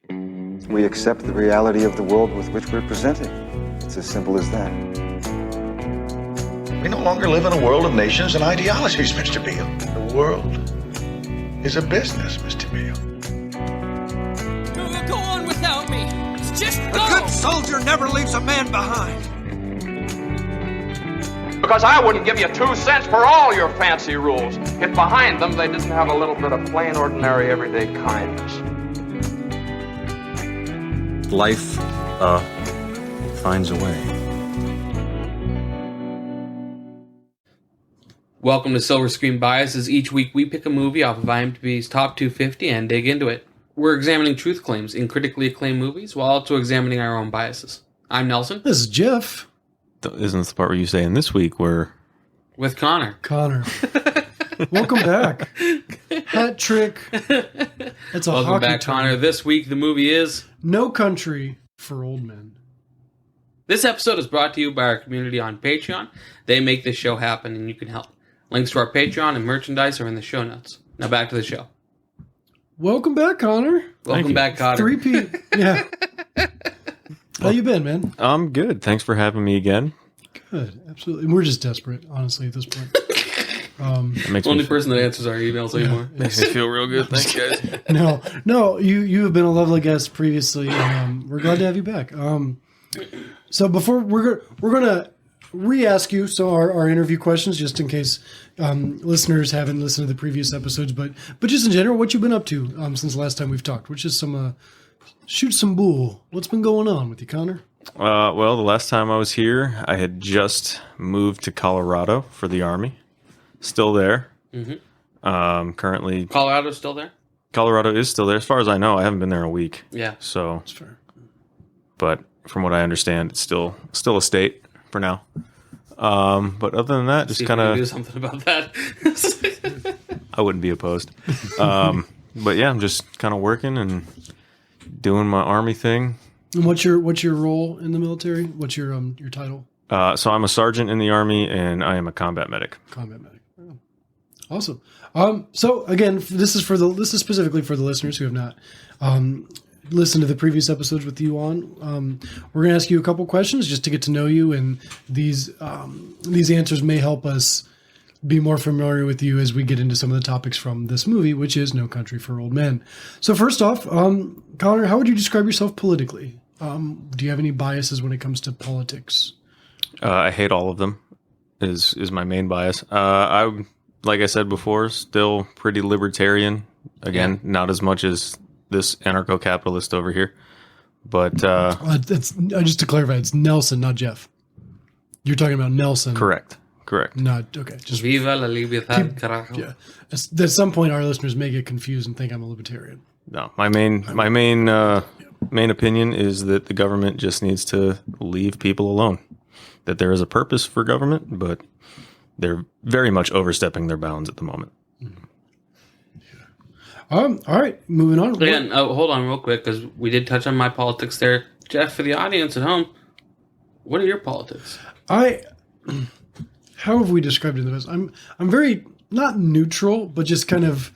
We accept the reality of the world with which we're presented. It's as simple as that. We no longer live in a world of nations and ideologies, Mr. Beale. The world is a business, Mr. Beale. Go on without me. Just go. A good soldier never leaves a man behind. Because I wouldn't give you 2 cents for all your fancy rules if behind them they didn't have a little bit of plain, ordinary, everyday kindness. Life, finds a way. Welcome to Silver Screen Biases. Each week we pick a movie off of IMDb's Top 250 and dig into it. We're examining truth claims in critically acclaimed movies while also examining our own biases. I'm Nelson. This is Jeff. Isn't this the part where you say, in this week we're... With Connor. Welcome back. Hat trick. That's a Welcome hockey back, term. Connor. This week the movie is... No Country for Old Men. This episode is brought to you by our community on Patreon. They make this show happen and you can help. Links to our Patreon and merchandise are in the show notes. Now back to the show. Welcome back, Connor. Welcome back, Connor. 3P. Yeah. How you been, man? I'm good. Thanks for having me again. Good. Absolutely. We're just desperate, honestly, at this point. That makes The only me person that answers our emails anymore. makes me feel real good. Thanks, guys. No, you have been a lovely guest previously. We're glad to have you back. So before we're gonna re-ask you our interview questions, just in case listeners haven't listened to the previous episodes, but just in general, what you've been up to since the last time we've talked, which is some shoot some bull. What's been going on with you, Connor? Well, the last time I was here, I had just moved to Colorado for the Army. Still there. Mm-hmm. Currently... Colorado's still there? Colorado is still there. As far as I know, I haven't been there in a week. Yeah. So... That's fair. But from what I understand, it's still a state for now. But other than that, just kind of... do something about that. I wouldn't be opposed. But yeah, I'm just kind of working and doing my Army thing. And what's your role in the military? What's your title? So I'm a sergeant in the Army, and I am a combat medic. Combat medic. Oh. Awesome. So again, this is specifically for the listeners who have not listened to the previous episodes with you on. We're going to ask you a couple questions just to get to know you, and these answers may help us be more familiar with you as we get into some of the topics from this movie, which is No Country for Old Men. So first off, Connor, how would you describe yourself politically? Do you have any biases when it comes to politics? I hate all of them. Is my main bias. Like I said before, still pretty libertarian. Again, not as much as this anarcho-capitalist over here. But just to clarify, it's Nelson, not Jeff. You're talking about Nelson. Correct. Not okay. Just Viva la libertad, carajo. Yeah. At some point, our listeners may get confused and think I'm a libertarian. No, my main opinion is that the government just needs to leave people alone. That there is a purpose for government, but they're very much overstepping their bounds at the moment. All right, moving on. Again, hold on real quick, because we did touch on my politics there. Jeff, for the audience at home, what are your politics? How have we described it in the best? I'm very not neutral, but just kind of.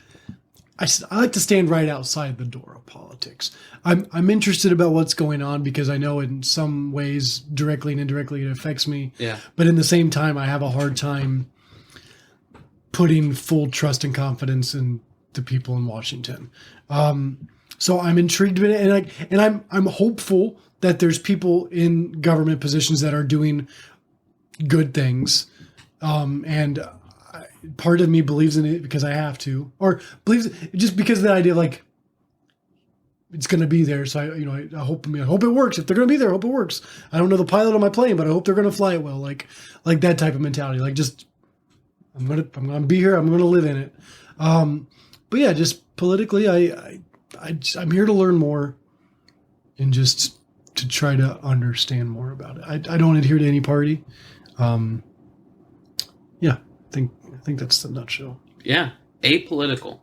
I like to stand right outside the door of politics. I'm interested about what's going on because I know in some ways, directly and indirectly, it affects me. Yeah. But in the same time, I have a hard time putting full trust and confidence in the people in Washington. So I'm intrigued with it, and I'm hopeful that there's people in government positions that are doing good things. And part of me believes in it because I have to, or believes just because of the idea of like it's going to be there. So I hope it works. If they're going to be there, I hope it works. I don't know the pilot on my plane, but I hope they're going to fly it well. Like that type of mentality. Like just I'm going to be here. I'm going to live in it. But yeah, just politically, I'm here to learn more and just to try to understand more about it. I don't adhere to any party. Yeah, I think that's the nutshell. Yeah, apolitical.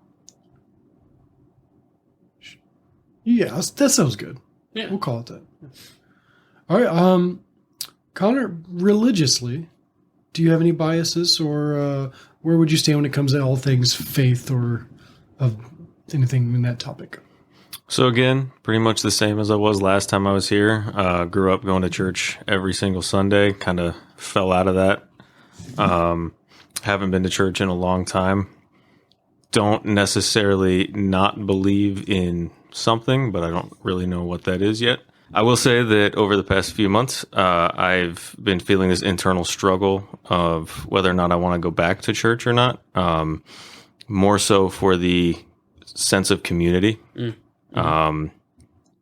Yeah, that sounds good. Yeah, we'll call it that. All right, Connor, religiously, do you have any biases, or where would you stand when it comes to all things faith or of anything in that topic? So again, pretty much the same as I was last time I was here. Grew up going to church every single Sunday. Kind of fell out of that. Haven't been to church in a long time. Don't necessarily not believe in something, but I don't really know what that is yet. I will say that over the past few months, I've been feeling this internal struggle of whether or not I want to go back to church or not. More so for the sense of community.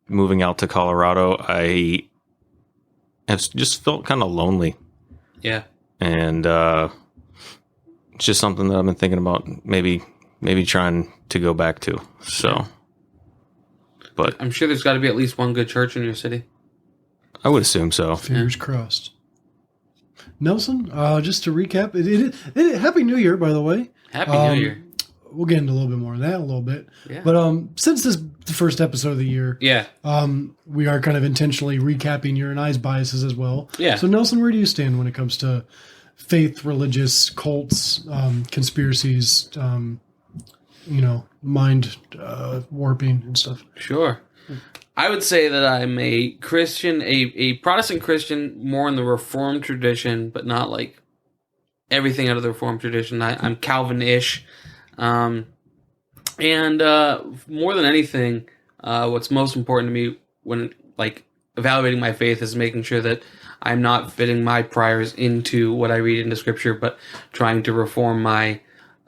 Moving out to Colorado, I have just felt kind of lonely. Yeah. And it's just something that I've been thinking about maybe trying to go back to. So, but I'm sure there's got to be at least one good church in your city. I would assume so. Fingers crossed. Nelson, just to recap, Happy New Year, by the way. Happy New Year. We'll get into a little bit more of that in a little bit. Yeah. But since this is the first episode of the year, Yeah. we are kind of intentionally recapping your and I's biases as well. Yeah. So, Nelson, where do you stand when it comes to faith, religious, cults, conspiracies, mind warping and stuff? Sure. I would say that I'm a Christian, a Protestant Christian, more in the Reformed tradition, but not like everything out of the Reformed tradition. I'm Calvin-ish. And more than anything, what's most important to me when like evaluating my faith is making sure that I'm not fitting my priors into what I read into Scripture, but trying to reform my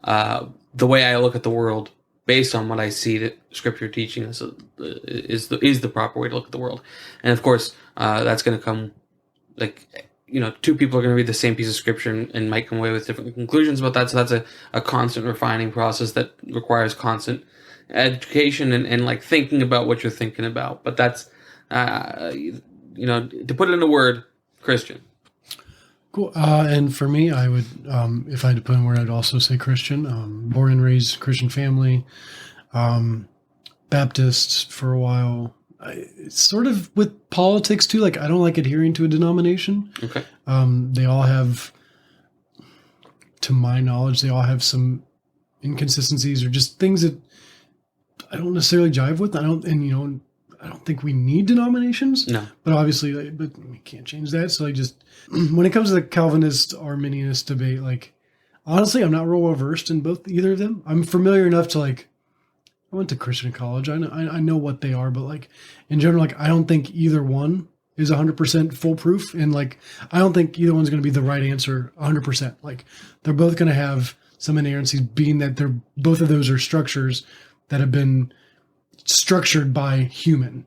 the way I look at the world based on what I see that Scripture teaching us is the proper way to look at the world. And of course, that's going to come two people are going to read the same piece of Scripture and might come away with different conclusions about that. So that's a constant refining process that requires constant education and like thinking about what you're thinking about. But that's to put it in a word, Christian. Cool. And for me, I would, if I had to put in a word, I'd also say Christian. Born and raised Christian family, Baptist for a while. It's sort of with politics too. Like I don't like adhering to a denomination. Okay. They all have, to my knowledge, they all have some inconsistencies or just things that I don't necessarily jive with. I don't think we need denominations. No. But obviously, but we can't change that. So I just, when it comes to the Calvinist Arminianist debate, like honestly, I'm not real well versed in either of them. I'm familiar enough to like. I went to Christian college. I know what they are, but like in general, like I don't think either one is 100% foolproof, and like I don't think either one's going to be the right answer 100%. Like they're both going to have some inerrancies, being that they're both of those are structures that have been structured by human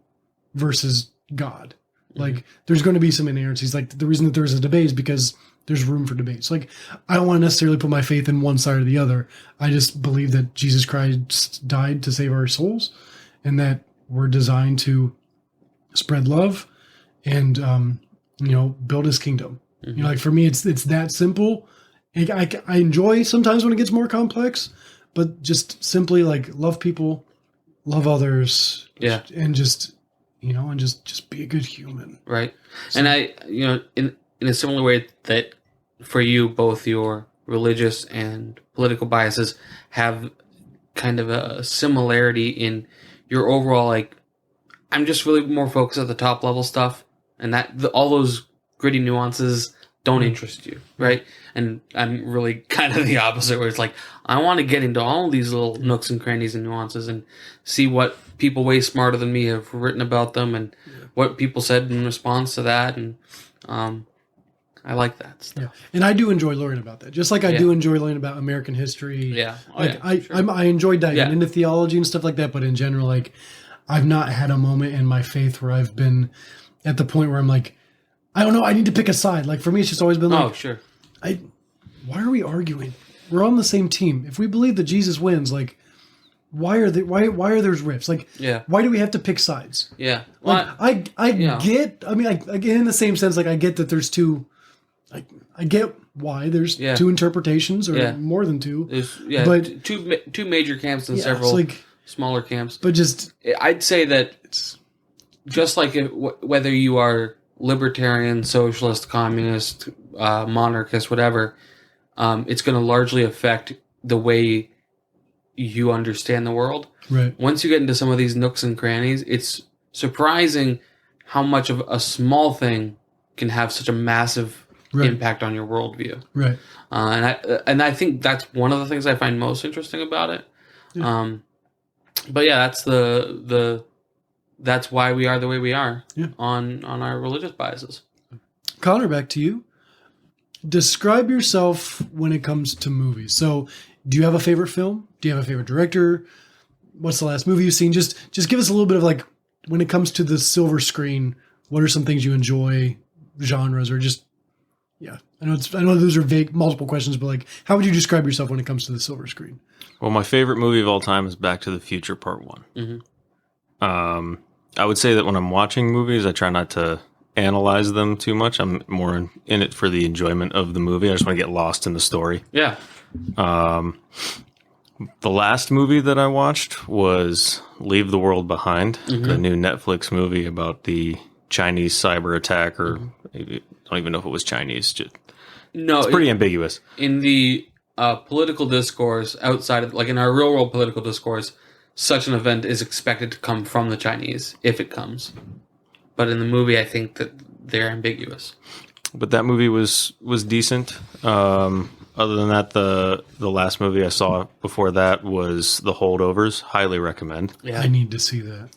versus God. Like there's going to be some inerrancies. Like the reason that there's a debate is because there's room for debates. Like I don't want to necessarily put my faith in one side or the other. I just believe that Jesus Christ died to save our souls, and that we're designed to spread love and build His kingdom. Mm-hmm. Like for me, it's that simple. I enjoy sometimes when it gets more complex, but just simply like love people, love others, and just be a good human. Right. So, and I, in a similar way that for you, both your religious and political biases have kind of a similarity in your overall, like, I'm just really more focused at the top level stuff, and that all those gritty nuances don't interest you, right? And I'm really kind of the opposite, where it's like, I want to get into all these little nooks and crannies and nuances and see what people way smarter than me have written about them and what people said in response to that. And I like that stuff. Yeah. And I do enjoy learning about that. Just like I do enjoy learning about American history. Yeah. I enjoy diving into theology and stuff like that. But in general, like I've not had a moment in my faith where I've been at the point where I'm like, I don't know, I need to pick a side. Like for me, it's just always been like, oh, sure. Why are we arguing? We're on the same team. If we believe that Jesus wins, like, why are there rifts? Like, why do we have to pick sides? Yeah. Well, like, I get. I mean, I get in the same sense. Like, I get that there's two. Like, I get why there's two interpretations or more than two. But two major camps and several smaller camps. But just, I'd say that it's just like whether you are libertarian, socialist, communist, monarchist, whatever, it's going to largely affect the way you understand the world. Right. Once you get into some of these nooks and crannies, it's surprising how much of a small thing can have such a massive impact on your worldview. Right. And I think that's one of the things I find most interesting about it. Yeah. But yeah, that's why we are the way we are on our religious biases. Connor, back to you. Describe yourself when it comes to movies. So, do you have a favorite film? Do you have a favorite director? What's the last movie you've seen? Just give us a little bit of like, when it comes to the silver screen, what are some things you enjoy, genres, or just, yeah. I know those are vague, multiple questions, but like, how would you describe yourself when it comes to the silver screen? Well, my favorite movie of all time is Back to the Future Part 1. Mm-hmm. I would say that when I'm watching movies, I try not to analyze them too much. I'm more in it for the enjoyment of the movie. I just want to get lost in the story. Yeah. The last movie that I watched was Leave the World Behind, the new Netflix movie about the Chinese cyber attack, or I don't even know if it was Chinese. It's pretty ambiguous. In the political discourse outside of, like in our real world political discourse, such an event is expected to come from the Chinese, if it comes. But in the movie, I think that they're ambiguous. But that movie was decent. Other than that, the last movie I saw before that was The Holdovers. Highly recommend. Yeah. I need to see that.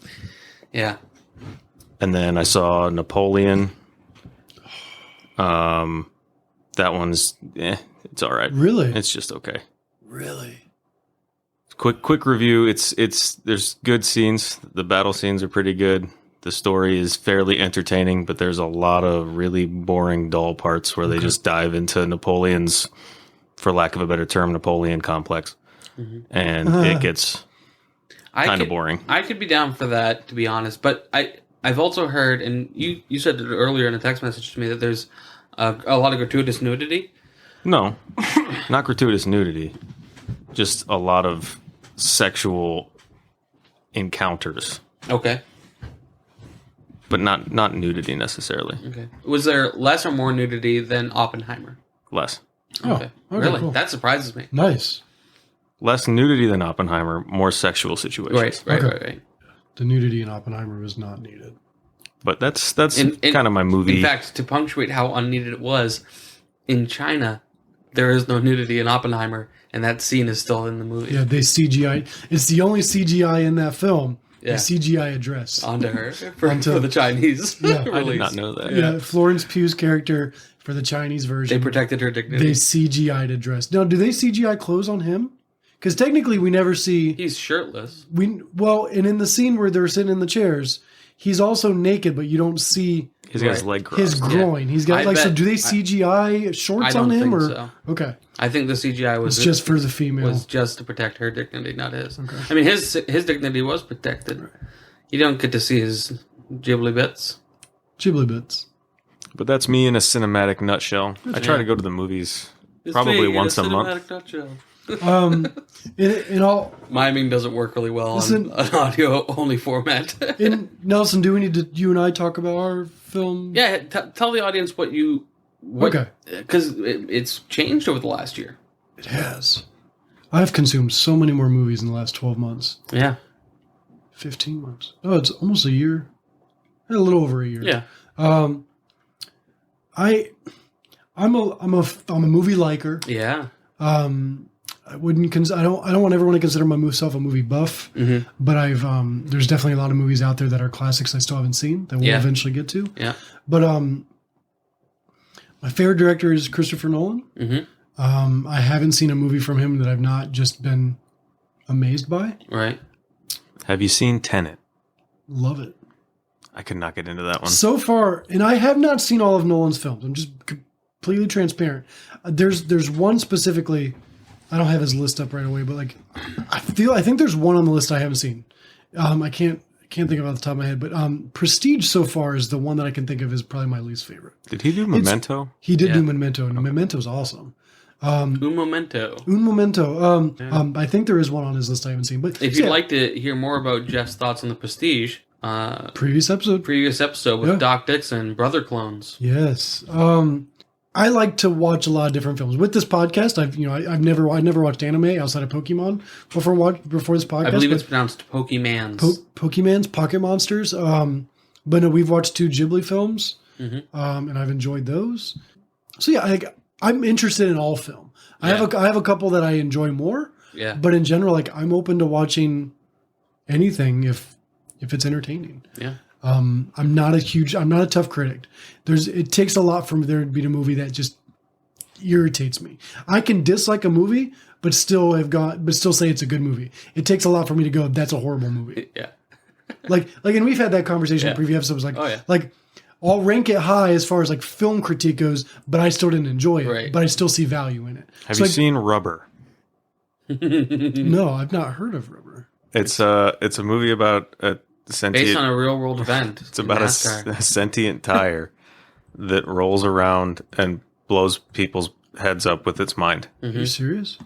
Yeah. And then I saw Napoleon. That one's it's all right. Really? It's just okay. Really? Quick review. It's there's good scenes. The battle scenes are pretty good. The story is fairly entertaining, but there's a lot of really boring, dull parts where they just dive into Napoleon's, for lack of a better term, Napoleon complex. And it gets kind of boring. I could be down for that, to be honest. But I've also heard, and you said it earlier in a text message to me, that there's a lot of gratuitous nudity. No, not gratuitous nudity. Just a lot of sexual encounters. Okay. But not nudity necessarily. Okay. Was there less or more nudity than Oppenheimer? Less. Okay. Really? Cool. That surprises me. Nice. Less nudity than Oppenheimer, more sexual situations. Right. The nudity in Oppenheimer was not needed. But that's kind of my movie. In fact, to punctuate how unneeded it was, in China, there is no nudity in Oppenheimer, and that scene is still in the movie. Yeah, they CGI. It's the only CGI in that film. Yeah. The CGI address. Onto her for the Chinese Yeah. I did not know that. Yeah, Florence Pugh's character for the Chinese version. They protected her dignity. They CGI'd a dress. Now, do they CGI clothes on him? Because technically, we never see. He's shirtless. And in the scene where they're sitting in the chairs, he's also naked, but you don't see He's got his leg crossed. his groin. He's got so. Do they CGI shorts I on don't him think or so. okay? I think the CGI was It's just for the female. was just to protect her dignity, not his. Okay. I mean, his dignity was protected. You don't get to see his ghibli bits. Ghibli bits. But that's me in a cinematic nutshell. I try to go to the movies probably once a month. In all, Miming doesn't work really well on an audio only format. Nelson, do we need to you and I talk about our film? Yeah, tell the audience what Okay. Because it's changed over the last year. It has. I've consumed so many more movies in the last 12 months. Yeah. 15 months. Oh, it's almost a year. A little over a year. Yeah. I'm a movie liker. Yeah. I wouldn't. I don't want everyone to consider myself a movie buff, but there's definitely a lot of movies out there that are classics I still haven't seen that we'll eventually get to. Yeah. But my favorite director is Christopher Nolan. Mm-hmm. I haven't seen a movie from him that I've not just been amazed by. Right. Have you seen Tenet? Love it. I could not get into that one. So far, and I have not seen all of Nolan's films. I'm just completely transparent. There's one specifically. I don't have his list up right away, but like, I think there's one on the list I haven't seen. I can't think of it off the top of my head, but Prestige so far is the one that I can think of as probably my least favorite. Did he do Memento? He did do Memento, and Memento's awesome. Un Momento. I think there is one on his list I haven't seen. But if you'd like to hear more about Jeff's thoughts on the Prestige, previous episode with Doc Dixon, Brother Clones. Yes. I like to watch a lot of different films. With this podcast, I've never watched anime outside of Pokemon before this podcast. I believe it's pronounced Pokemans. Pokemans, Pocket Monsters. But no, we've watched 2 Ghibli films, and I've enjoyed those. So yeah, I'm interested in all film. I have a couple that I enjoy more. Yeah. But in general, like I'm open to watching anything if it's entertaining. Yeah. I'm not a tough critic. It takes a lot for there to be a movie that just irritates me. I can dislike a movie, but still say it's a good movie. It takes a lot for me to go, that's a horrible movie. Yeah. and we've had that conversation in previous episodes. Like I'll rank it high as far as like film critique goes, but I still didn't enjoy it. Right. But I still see value in it. Have you seen Rubber? No, I've not heard of Rubber. It's a movie about a sentient, based on a real world event. It's about a sentient tire that rolls around and blows people's heads up with its mind. Are you serious?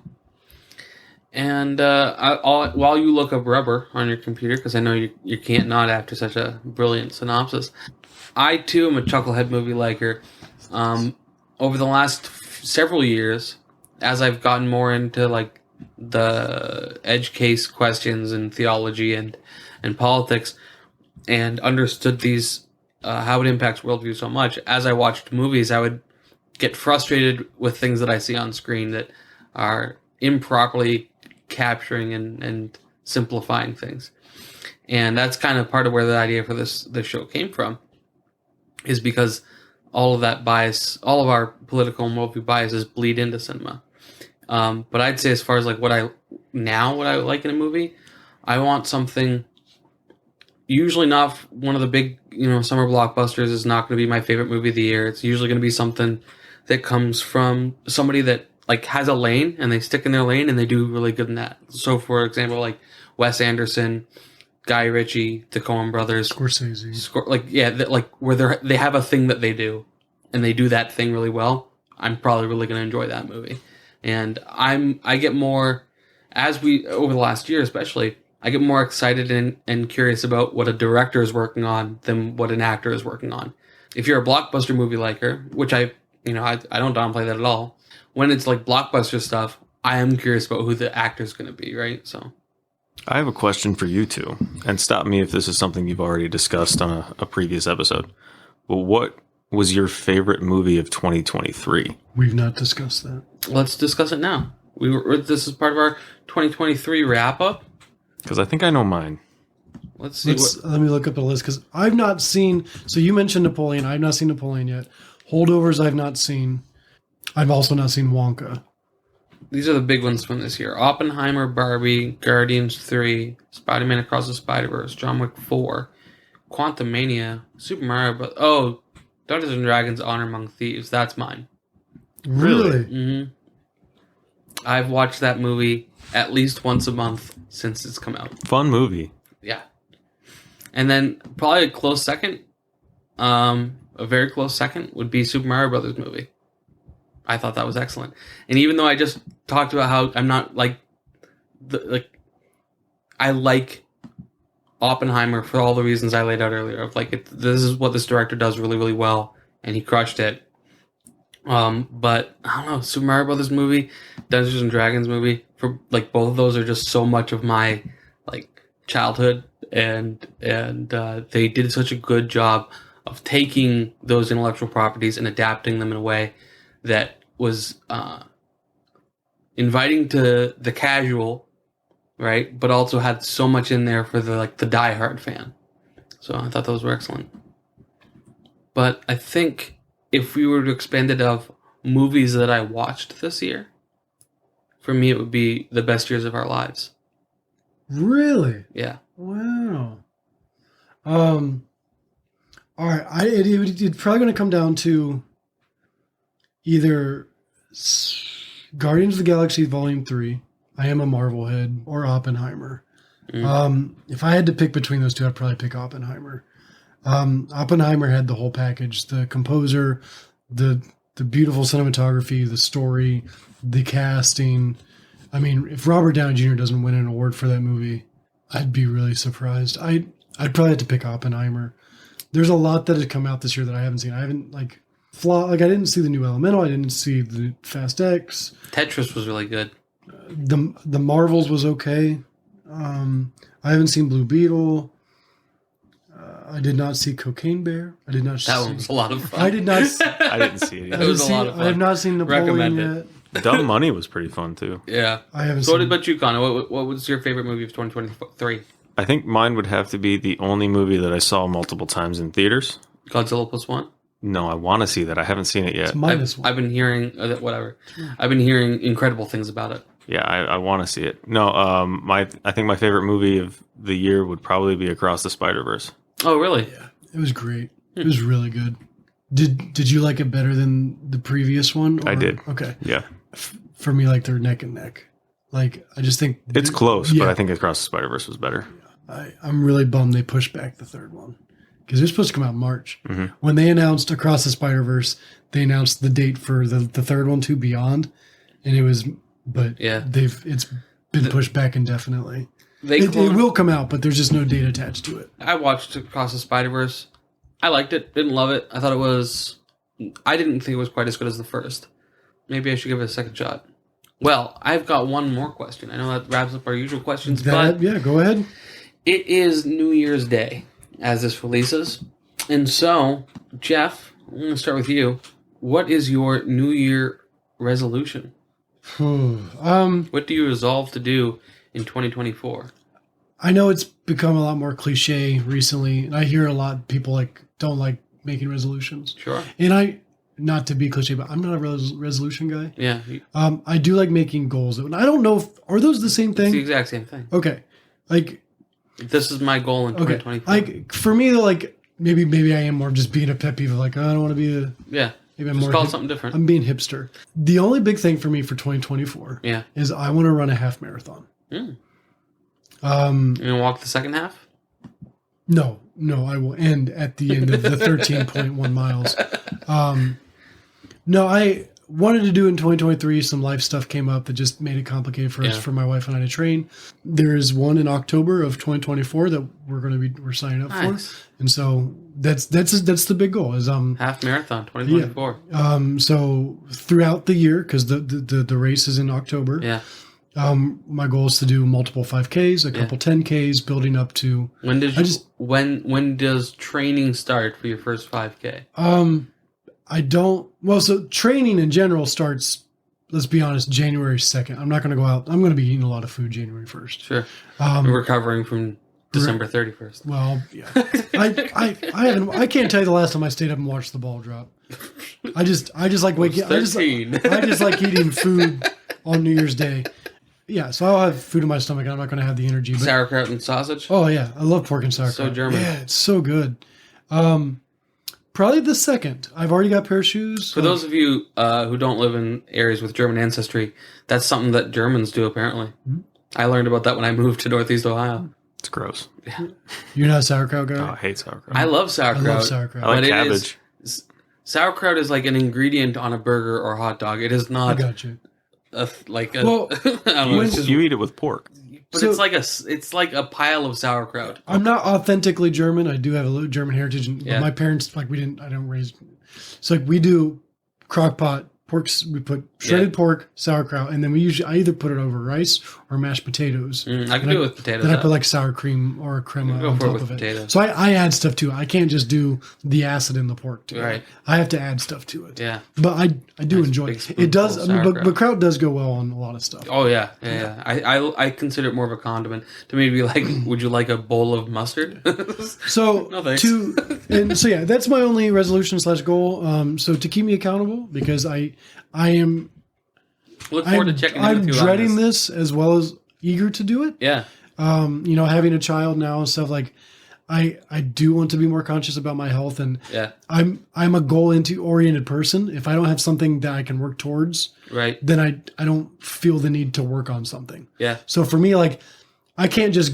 And while you look up Rubber on your computer, because I know you can't not after such a brilliant synopsis, I too am a chucklehead movie liker. Over the last several years, as I've gotten more into like the edge case questions and theology and politics, and understood these how it impacts worldview so much, as I watched movies, I would get frustrated with things that I see on screen that are improperly capturing and simplifying things. And that's kind of part of where the idea for this show came from, is because all of that bias, all of our political and worldview biases bleed into cinema. But I'd say as far as like what I like in a movie, I want something, usually not one of the big, summer blockbusters is not going to be my favorite movie of the year. It's usually going to be something that comes from somebody that like has a lane and they stick in their lane and they do really good in that. So for example, like Wes Anderson, Guy Ritchie, the Coen Brothers, Scorsese, where they have a thing that they do and they do that thing really well. I'm probably really going to enjoy that movie. And I get more, over the last year especially, I get more excited and curious about what a director is working on than what an actor is working on. If you're a blockbuster movie liker, which I don't downplay that at all, when it's like blockbuster stuff, I am curious about who the actor is going to be, right? So, I have a question for you two, and stop me if this is something you've already discussed on a previous episode. But what was your favorite movie of 2023? We've not discussed that. Let's discuss it now. This is part of our 2023 wrap up. Because I think I know mine. Let's see. Let me look up the list, because I've not seen. So you mentioned Napoleon. I've not seen Napoleon yet. Holdovers I've not seen. I've also not seen Wonka. These are the big ones from this year: Oppenheimer, Barbie, Guardians 3, Spider-Man Across the Spider-Verse, John Wick 4, Quantumania, Super Mario Bros. Oh, Dungeons and Dragons: Honor Among Thieves. That's mine. Really? Mm-hmm. I've watched that movie at least once a month since it's come out. Fun movie. Yeah. And then probably a close second, a very close second, would be Super Mario Brothers movie. I thought that was excellent. And even though I just talked about how I'm not I like Oppenheimer for all the reasons I laid out earlier. Of this is what this director does really, really well, and he crushed it. But I don't know, Super Mario Brothers movie, Dungeons and Dragons movie, for both of those are just so much of my childhood, and they did such a good job of taking those intellectual properties and adapting them in a way that was inviting to the casual, right? But also had so much in there for the diehard fan. So I thought those were excellent. But I think if we were to expand it of movies that I watched this year, for me it would be The Best Years of Our Lives. Really? Yeah. Wow. All right. It's probably going to come down to either Guardians of the Galaxy Volume 3, I am a Marvel head, or Oppenheimer. If I had to pick between those two, I'd probably pick Oppenheimer. Oppenheimer had the whole package: the composer, the beautiful cinematography, the story, the casting. I mean, if Robert Downey Jr. doesn't win an award for that movie, I'd be really surprised. I'd probably have to pick Oppenheimer. There's a lot that has come out this year that I haven't seen. I haven't flaw. Like I didn't see the new Elemental. I didn't see the Fast X. Tetris was really good. The Marvels was okay. I haven't seen Blue Beetle. I did not see Cocaine Bear. I did not. That one was a lot of fun. I did not. I didn't see it I, either. It was a lot of fun. I have not seen Napoleon Recommend yet. Dumb Money was pretty fun too. Yeah. I haven't So what seen. about you, Connor? What was your favorite movie of 2023? I think mine would have to be the only movie that I saw multiple times in theaters. Godzilla Plus One? No, I want to see that. I haven't seen it yet. It's minus one. I've been hearing whatever. I've been hearing incredible things about it. Yeah, I want to see it. No, I think my favorite movie of the year would probably be Across the Spider-Verse. Oh, really? Yeah, it was great. It was really good. Did you like it better than the previous one? I did. Okay. Yeah. For me, like they're neck and neck. Like I just think It's close, Yeah. but I think Across the Spider-Verse was better. I'm really bummed they pushed back the third one because it was supposed to come out in March. Mm-hmm. When they announced Across the Spider-Verse, they announced the date for the third one too, Beyond, and it was. But Yeah. it's been pushed back indefinitely. They It will come out, but there's just no date attached to it. I watched Across the Spider-Verse. I liked it. Didn't love it. I thought it was... I didn't think it was quite as good as the first. Maybe I should give it a second shot. Well, I've got one more question. I know that wraps up our usual questions, but Yeah, go ahead. it is New Year's Day as this releases. And so, Jeff, I'm going to start with you. What is your New Year resolution? What do you resolve to do in 2024? I know it's become a lot more cliche recently, and I hear a lot of people don't like making resolutions. Sure. And not to be cliche, but I'm not a resolution guy. Yeah. I do like making goals. And I don't know are those the same It's the thing? exact same thing. Okay. Like, This is my goal in okay. 2024. Like, for me, like, maybe I am more just being a pet peeve of like, I don't want to be a, Yeah. maybe I'm Just more, call it something different. I'm being hipster. The only big thing for me for 2024 Yeah. is I want to run a half marathon. You going to walk the second half? No, I will end at the end of the 13.1 miles. No, I wanted to do in 2023. Some life stuff came up that just made it complicated for us, Yeah. for my wife and I to train. There is one in October of 2024 that we're signing up Nice. for, and so that's the big goal. Is Half marathon 2024. so throughout the year, because the race is in October. Yeah. My goal is to do multiple 5Ks, a couple 10Ks, building up to. When does training start for your first 5K? So training in general starts, let's be honest, January 2nd. I'm not going to go out. I'm going to be eating a lot of food January 1st. Sure. We're recovering from December 31st. Well, yeah. I can't tell you the last time I stayed up and watched the ball drop. I just like waking. I just like eating food on New Year's Day. Yeah, so I'll have food in my stomach and I'm not going to have the energy. But, Sauerkraut and sausage? oh yeah, I love pork and sauerkraut. So German. Yeah, it's so good. Probably the second. I've already got a pair of shoes. For those of you who don't live in areas with German ancestry, that's something that Germans do, apparently. Mm-hmm. I learned about that when I moved to Northeast Ohio. It's gross. You're not a sauerkraut guy? Oh, I hate sauerkraut. I love sauerkraut. I love sauerkraut. I like but it cabbage. Sauerkraut is like an ingredient on a burger or hot dog. It is I not got you. I Well, don't know. It's just, You eat it with pork. but so- it's like a pile of sauerkraut. I'm not authentically German. I do have a little German heritage, but Yeah. my parents I don't raise. So we do crock pot porks. We put shredded pork, sauerkraut, and then I either put it over rice or mashed potatoes. I can do it with potatoes. Then I put like sour cream or crema Go on for it top with of it. potatoes. So I add stuff to it. I can't just do the acid in the pork to Right. it. I have to add stuff to it. Yeah. But I do Nice enjoy big it. spoonful It does. of I mean, but sauerkraut. kraut does go well on a lot of stuff. Oh yeah. I consider it more of a condiment. To me, it'd be like, would you like a bowl of mustard? So No, thanks. that's my only resolution / goal. So to keep me accountable, because I am Look forward to checking in I'm with you on dreading this. this as well as eager to do it. Yeah. Having a child now and stuff, like I do want to be more conscious about my health, and Yeah. I'm a goal oriented person. If I don't have something that I can work towards, Right. then I don't feel the need to work on something. Yeah. So for me, like I can't just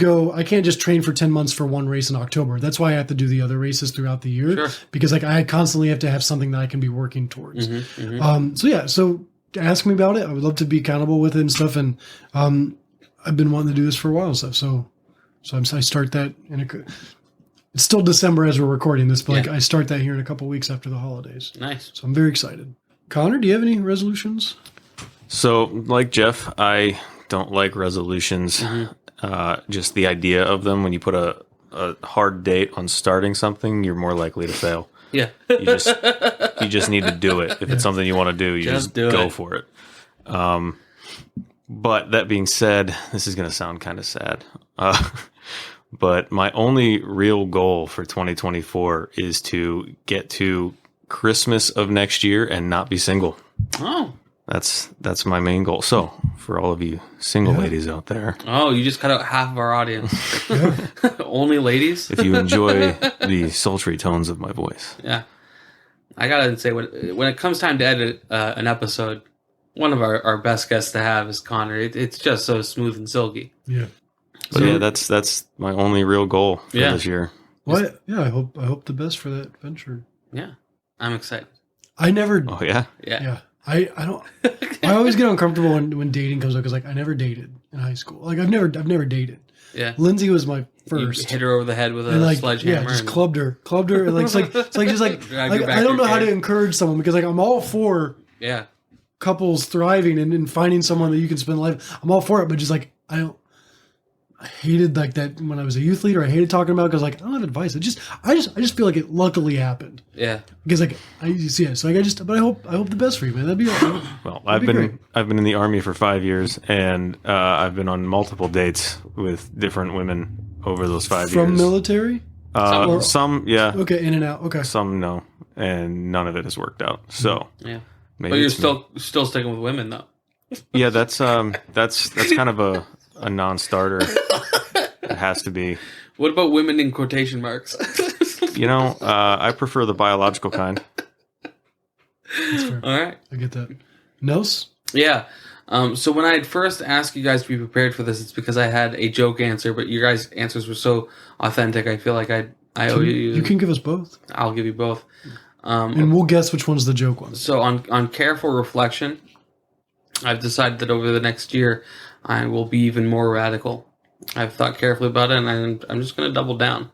train for 10 months for one race in October. That's why I have to do the other races throughout the year. Sure. Because like I constantly have to have something that I can be working towards. Mm-hmm, So ask me about it. I would love to be accountable with it and stuff. And I've been wanting to do this for a while and stuff. So I start that It's still December as we're recording this, but like Yeah. I start that here in a couple weeks after the holidays. Nice. So I'm very excited. Connor, do you have any resolutions? So, like Jeff, I don't like resolutions. Just the idea of them. When you put a hard date on starting something, you're more likely to fail. Yeah. You just need to do it. If it's something you want to do, you just do go it. for it. But that being said, this is going to sound kind of sad. But my only real goal for 2024 is to get to Christmas of next year and not be single. Oh. That's my main goal. So, for all of you single ladies out there, Oh, you just cut out half of our audience. Only ladies? if you enjoy the sultry tones of my voice, Yeah. I gotta say, when it comes time to edit an episode, one of our best guests to have is Connor. It's just so smooth and silky. Yeah. but yeah, that's my only real goal for Yeah. this year. Well, yeah, I hope the best for that venture. Yeah. I'm excited. I never. Oh yeah, Yeah. I don't. I always get uncomfortable when dating comes up because like I never dated in high school. Like I've never dated. Yeah. Lindsay was my You first. hit her over the head with a And like, sledgehammer. yeah, just and- clubbed her. And like, it's like just like, Drag like her back I don't to know how your to cave. encourage someone because like I'm all for Yeah. couples thriving and finding someone that you can spend life. I'm all for it, but just like I hated like that when I was a youth leader. I hated talking about because like I don't have advice. I just feel like it luckily happened Yeah. because like so like but I hope the best for you, man. That'd be well, That'd be great. I've been in the Army for 5 years, and I've been on multiple dates with different women over those 5 years. from military. Some, yeah, Okay, in and out. Okay, some no, and none of it has worked out. So Yeah. maybe But you're it's me. still sticking with women, though. Yeah, that's kind of a non-starter. It has to be. What about women in quotation marks? I prefer the biological kind. that's fair. All right. I get that. Nose. Yeah. So when I had first asked you guys to be prepared for this, it's because I had a joke answer, but your guys' answers were so authentic. I feel like I owe you. You can give us both, I'll give you both. and we'll guess which one's the joke one. So on careful reflection, I've decided that over the next year, I will be even more radical. I've thought carefully about it, and I'm just going to double down.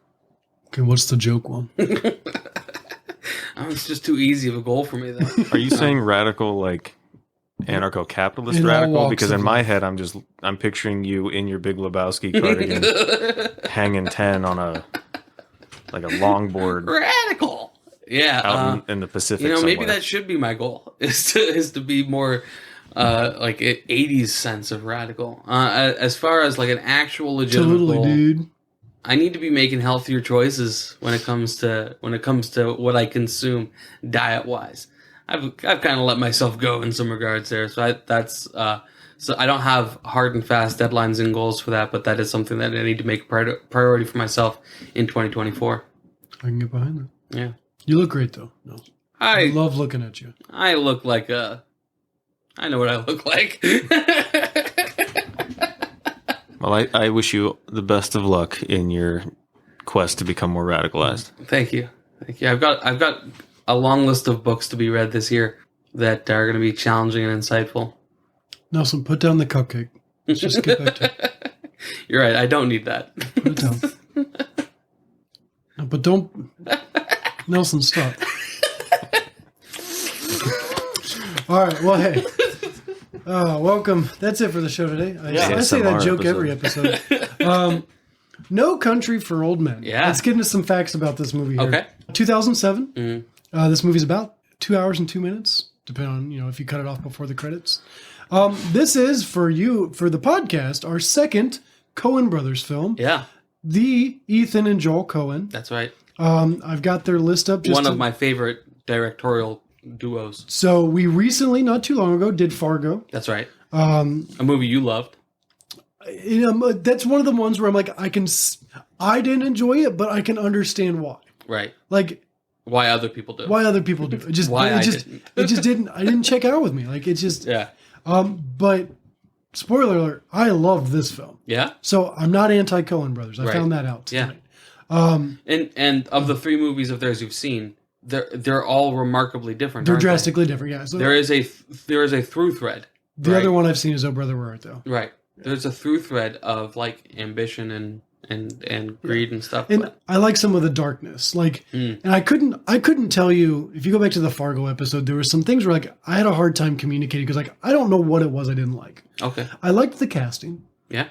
Okay, what's the joke one? It's just too easy of a goal for me, though. Are you saying radical like anarcho-capitalist In all radical? walks Because of in my life. head, I'm picturing you in your Big Lebowski cardigan, hanging 10 on a longboard Radical! Yeah. out in the Pacific. Maybe somewhere. that should be my goal, is to be more like an 80s sense of radical. As far as like an actual legitimate Totally, goal, dude. I need to be making healthier choices when it comes to what I consume diet wise. I've kind of let myself go in some regards there, so so I don't have hard and fast deadlines and goals for that, but that is something that I need to make a priority for myself in 2024. I can get behind that. Yeah, You look great though. No, I I love looking at you. look like I know what I look like. Well, I wish you the best of luck in your quest to become more radicalized. Thank you. I've got a long list of books to be read this year that are going to be challenging and insightful. Nelson, put down the cupcake. Let's just get back to it. You're right. I don't need that. Put it down. No, but don't. Nelson, stop. All right. Well, hey. Welcome. That's it for the show today. I say that ASMR joke every episode. No Country for Old Men. Yeah. Let's get into some facts about this movie here. Okay. 2007. This movie's about 2 hours and 2 minutes, depending on if you cut it off before the credits. This is for the podcast our second Coen Brothers film. Yeah, The Ethan and Joel Coen. that's right. I've got their list up. One of my favorite directorial duos. So we recently, not too long ago, did Fargo. That's right. A movie you loved. That's one of the ones where I'm like, I didn't enjoy it, but I can understand why. Right. Like Why other people do. why other people do it. It just didn't check out with me. Like it's just Yeah. But spoiler alert, I loved this film. Yeah. So I'm not anti Coen Brothers. I Right. found that out Yeah. tonight. And of the three movies of theirs you've seen, they're all remarkably different. They're aren't they? drastically different. Yeah. So There is a through thread. the right? other one I've seen is Oh Brother Where Art Thou. Right. There's a through thread of like ambition and and greed and stuff. And but- I like some of the darkness, like, and I couldn't tell you if you go back to the Fargo episode, there were some things where like I had a hard time communicating because like I don't know what it was I didn't like. Okay. I liked the casting. Yeah.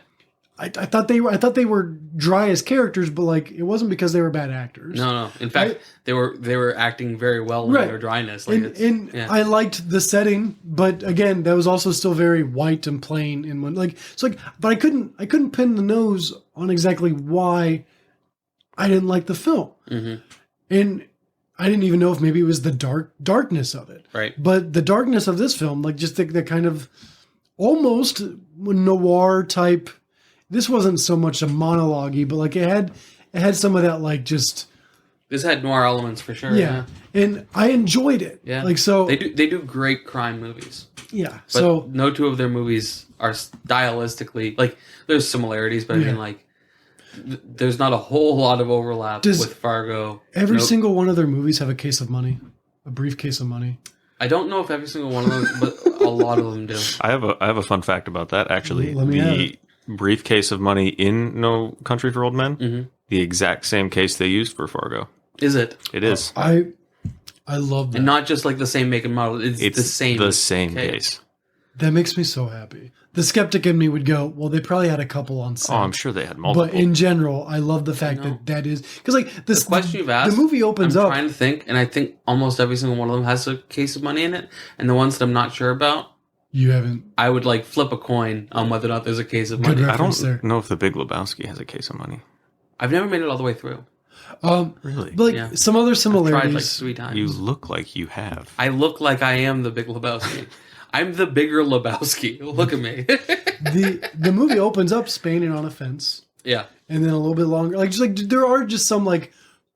I thought they were dry as characters, but like it wasn't because they were bad actors. No. In fact, they were acting very well in Right. their dryness. Like And yeah. I liked the setting, but again, that was also still very white and plain in one. Like it's like, but I couldn't pin the nose on exactly why I didn't like the film, and I didn't even know if maybe it was the darkness of it. Right. But the darkness of this film, like just the kind of almost noir type. This wasn't so much a monologue-y, but like it had some of that like just This had noir elements for sure. yeah. And I enjoyed it. Yeah. Like so They do great crime movies. yeah. But So no two of their movies are stylistically like there's similarities, but I Yeah. mean like there's not a whole lot of overlap Does with Fargo. every Nope. single one of their movies have a case of money, a briefcase of money. I don't know if every single one of them, but a lot of them do. I have a fun fact about that actually. Let me have The it. briefcase of money in No Country for Old Men, the exact same case they used for Fargo. Is it? It is. I love that. And not just like the same make and model. It's the same case. That makes me so happy. The skeptic in me would go, well, they probably had a couple on set. Oh, I'm sure they had multiple. But in general, I love the fact know. that is because like this The question you've asked. the movie opens I'm up. trying to think, and I think almost every single one of them has a case of money in it. And the ones that I'm not sure about, You haven't. I would like flip a coin on whether or not there's a case of Good money. I reference don't there. know if The Big Lebowski has a case of money. I've never made it all the way through. Really? But like Yeah. some other I've tried like similarities. 3 times. You look like you have. I look like I am the Big Lebowski. I'm the bigger Lebowski. Look at me. the movie opens up Spain on a fence, yeah. and then a little bit longer. Like just like there are just some like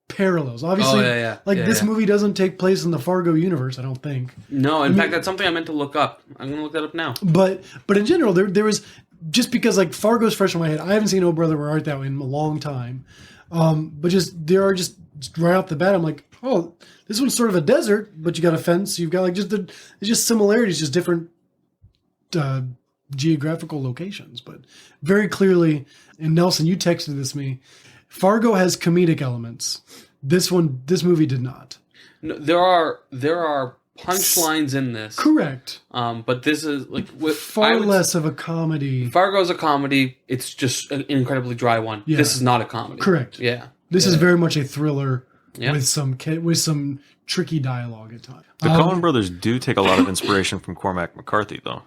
parallels. Obviously, yeah. like Yeah, this yeah. movie doesn't take place in the Fargo universe. I don't think. No, in fact, that's something I meant to look up. I'm going to look that up now. But in general, there was just because like Fargo's fresh in my head. I haven't seen Oh Brother Where Art Thou in a long time. But just there are just right off the bat, I'm like, oh, this one's sort of a desert, but you got a fence. You've got like just it's just similarities, just different geographical locations, but very clearly. And Nelson, you texted this me. Fargo has comedic elements. This movie did not. No, there are punchlines in this. Correct. But this is like Far less of a comedy. Fargo's a comedy. It's just an incredibly dry one. Yeah. This is not a comedy. Correct. Yeah. This is very much a thriller Yeah. with some tricky dialogue at times. The Coen Brothers do take a lot of inspiration from Cormac McCarthy, though.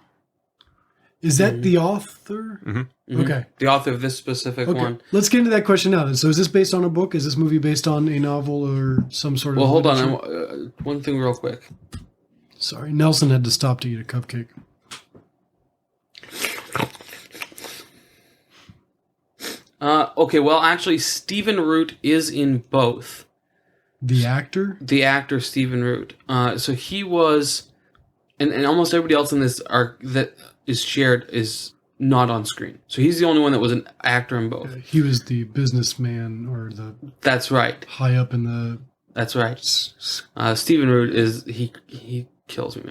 Is that the author? Mhm. Okay. The author of this specific Okay. one. Let's get into that question now. Then. So, is this based on a book? Is this movie based on a novel or some sort of? Well, hold literature? on. One thing real quick. Sorry, Nelson had to stop to eat a cupcake. Okay, well, actually, Stephen Root is in both. The actor? The actor Stephen Root. So he was, and almost everybody else in this arc that is shared is not on screen. So he's the only one that was an actor in both. He was the businessman or the That's right. high up in the. That's right. Stephen Root is he kills me,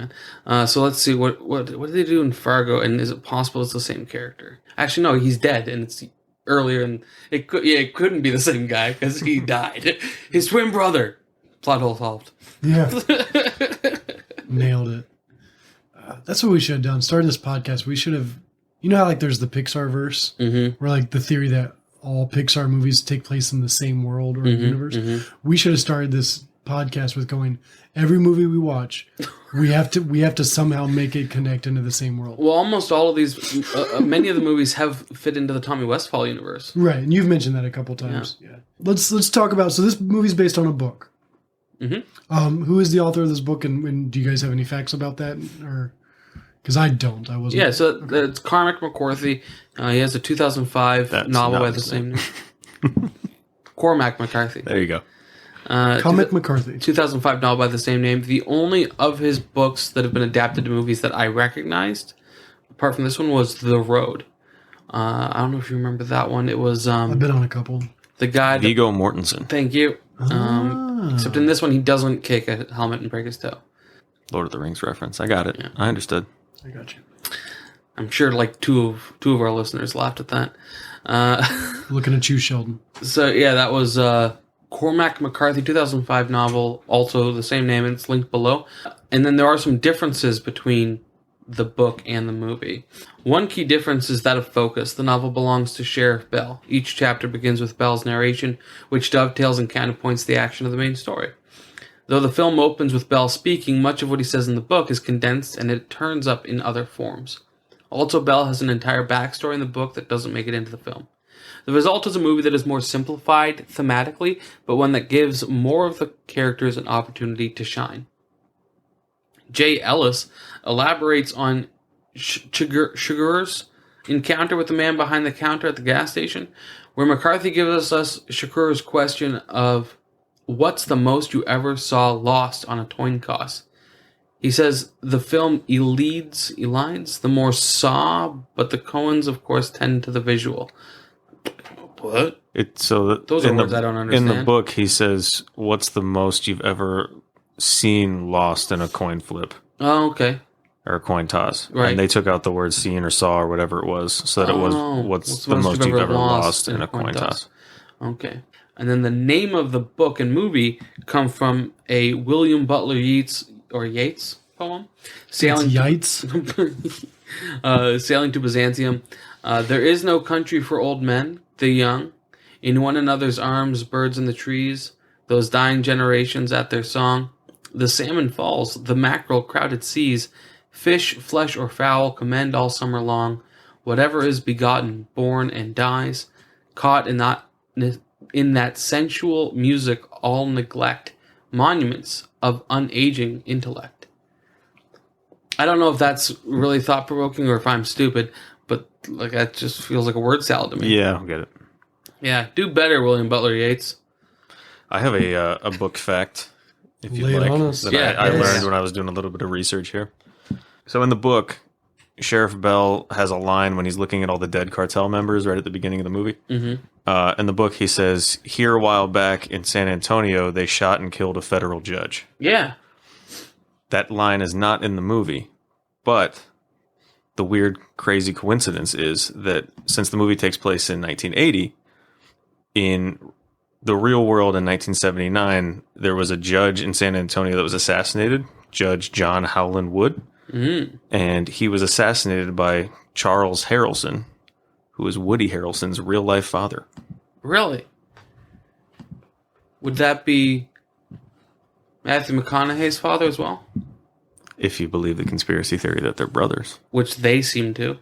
man. So let's see what did they do in Fargo, and is it possible it's the same character? Actually, no, he's dead, and it's earlier, and it couldn't be the same guy because he died. His twin brother. Plot hole solved. Yeah. Nailed it. That's what we should have done. Starting this podcast, we should have. You know how like there's the Pixar verse, where like the theory that all Pixar movies take place in the same world or universe. We should have started this podcast with going every movie we watch, we have to somehow make it connect into the same world. Well, almost all of these, many of the movies have fit into the Tommy Westphall universe. Right, and you've mentioned that a couple times. Yeah. Let's talk about. So this movie's based on a book. Who is the author of this book, and do you guys have any facts about that, or? Because I don't. I wasn't. Yeah, so it's Cormac McCarthy. He has a 2005 That's novel not by the his same name. Cormac McCarthy. There you go. Comic McCarthy. 2005 novel by the same name. The only of his books that have been adapted to movies that I recognized, apart from this one, was The Road. I don't know if you remember that one. It was I've been on a couple. the guy. Viggo Mortensen, Thank you. Except in this one, he doesn't kick a helmet and break his toe. Lord of the Rings reference. I got it. Yeah. I I understood. got you. I'm sure like two of our listeners laughed at that. Looking at you, Sheldon. So yeah, that was Cormac McCarthy, 2005 novel, also the same name, and it's linked below. And then there are some differences between the book and the movie. One key difference is that of focus. The novel belongs to Sheriff Bell. Each chapter begins with Bell's narration, which dovetails and counterpoints the action of the main story. Though the film opens with Bell speaking, much of what he says in the book is condensed and it turns up in other forms. Also, Bell has an entire backstory in the book that doesn't make it into the film. The result is a movie that is more simplified thematically, but one that gives more of the characters an opportunity to shine. Jay Ellis elaborates on Sugar's encounter with the man behind the counter at the gas station, where McCarthy gives us Sugar's question of, what's the most you ever saw lost on a coin toss? He says the film elides the more saw, but the Coens, of course, tend to the visual. What? Those are words I don't understand. In the book, he says, what's the most you've ever seen lost in a coin flip? Oh, okay. Or a coin toss. Right. And they took out the word seen or saw or whatever it was, so that it was what's the most you've ever lost in a coin toss. Okay. And then the name of the book and movie come from a William Butler Yeats poem. Sailing to Byzantium. There is no country for old men, the young. In one another's arms, birds in the trees. Those dying generations at their song. The salmon falls, the mackerel crowded seas. Fish, flesh, or fowl commend all summer long. Whatever is begotten, born, and dies. Caught in that sensual music all neglect. Monuments of unaging intellect. I don't know if that's really thought-provoking or if I'm stupid, but like that just feels like a word salad to me. Yeah, I'll get it. Yeah, do better, William Butler Yeats. I have a book fact, if you'd Lay it like, on us. that Yeah, I yes. learned when I was doing a little bit of research here. So in the book, Sheriff Bell has a line when he's looking at all the dead cartel members right at the beginning of the movie. Mm-hmm. In the book, he says, here a while back in San Antonio, they shot and killed a federal judge. Yeah. That line is not in the movie, but the weird, crazy coincidence is that since the movie takes place in 1980, in the real world in 1979, there was a judge in San Antonio that was assassinated, Judge John Howland Wood. Mm. And he was assassinated by Charles Harrelson, who is Woody Harrelson's real-life father. Really? Would that be Matthew McConaughey's father as well? If you believe the conspiracy theory that they're brothers. Which they seem to.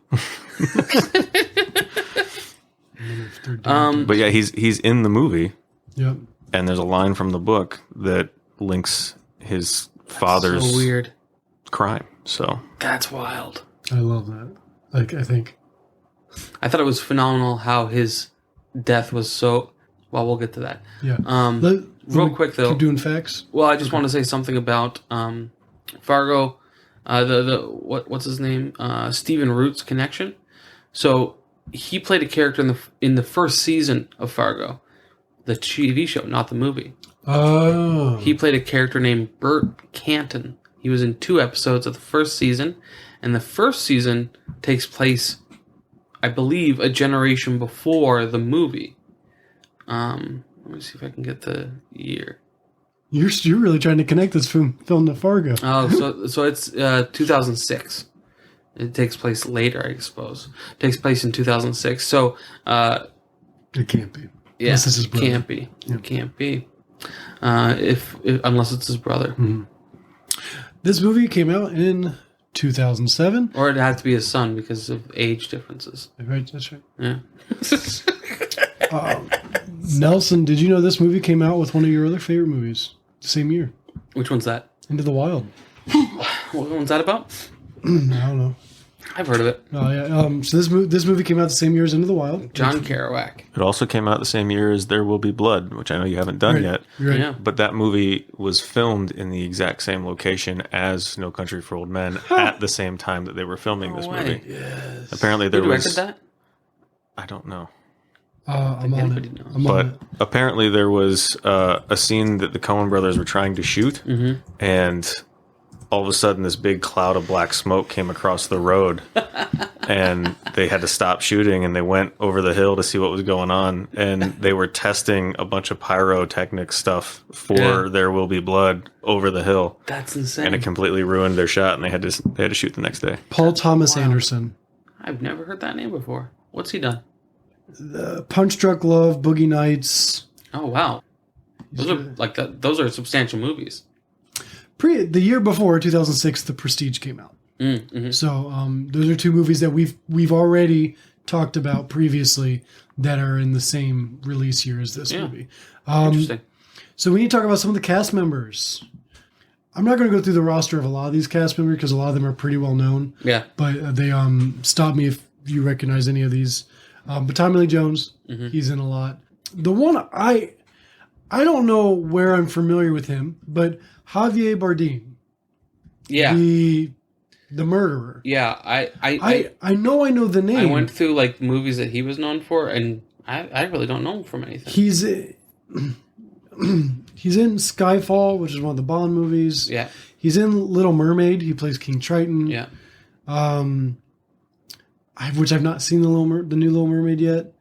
But yeah, he's in the movie. Yep. And there's a line from the book that links his father's So weird. crime. So That's wild. I love that. I thought it was phenomenal how his death was so... Well, we'll get to that. Yeah. Real quick, though. Keep doing facts. Well, I just want to say something about Fargo. What's his name? Stephen Root's connection. So he played a character in the first season of Fargo, the TV show, not the movie. Oh. He played a character named Bert Canton. He was in 2 episodes of the first season, and the first season takes place, I believe, a generation before the movie. Let me see if I can get the year. You're really trying to connect this film to Fargo. Oh, so it's 2006. It takes place later, I suppose. It takes place in 2006. So It can't be. yeah, Unless it's his it brother. can't be. Yeah. It can't be. If unless it's his brother, This movie came out in 2007. or it had to be his son because of age differences. Right, that's right. Yeah. Nelson, did you know this movie came out with one of your other favorite movies the same year? Which one's that? Into the Wild. What one's that about? I don't know. I've heard of it. Oh yeah. So this movie came out the same year as Into the Wild. John Kerouac. it also came out the same year as There Will Be Blood, which I know you haven't done Right. yet. You're right. Yeah. But that movie was filmed in the exact same location as No Country for Old Men at the same time that they were filming this No movie. way. Yes. Apparently Who there directed was... that? I don't know. I'm on anybody it. knows. I'm But on it. apparently there was a scene that the Coen Brothers were trying to shoot, and all of a sudden this big cloud of black smoke came across the road, and they had to stop shooting, and they went over the hill to see what was going on, and they were testing a bunch of pyrotechnic stuff for There Will Be Blood over the hill. That's insane. And it completely ruined their shot, and they had to shoot the next day. Paul Thomas Anderson. I've never heard that name before. What's he done? Punch Drunk Love, Boogie Nights. Oh wow, those are like that. Those are substantial movies. The year before, 2006, The Prestige came out. Mm-hmm. So those are two movies that we've already talked about previously that are in the same release year as this movie. Interesting. So we need to talk about some of the cast members. I'm not going to go through the roster of a lot of these cast members because a lot of them are pretty well known. Yeah. But they stop me if you recognize any of these. But Tommy Lee Jones, he's in a lot. The one I don't know where I'm familiar with him, but Javier Bardem. Yeah. The murderer. Yeah. I know the name. I went through like movies that he was known for, and I really don't know him from anything. He's in Skyfall, which is one of the Bond movies. Yeah. He's in Little Mermaid. He plays King Triton. Yeah. Which I've not seen the new Little Mermaid yet.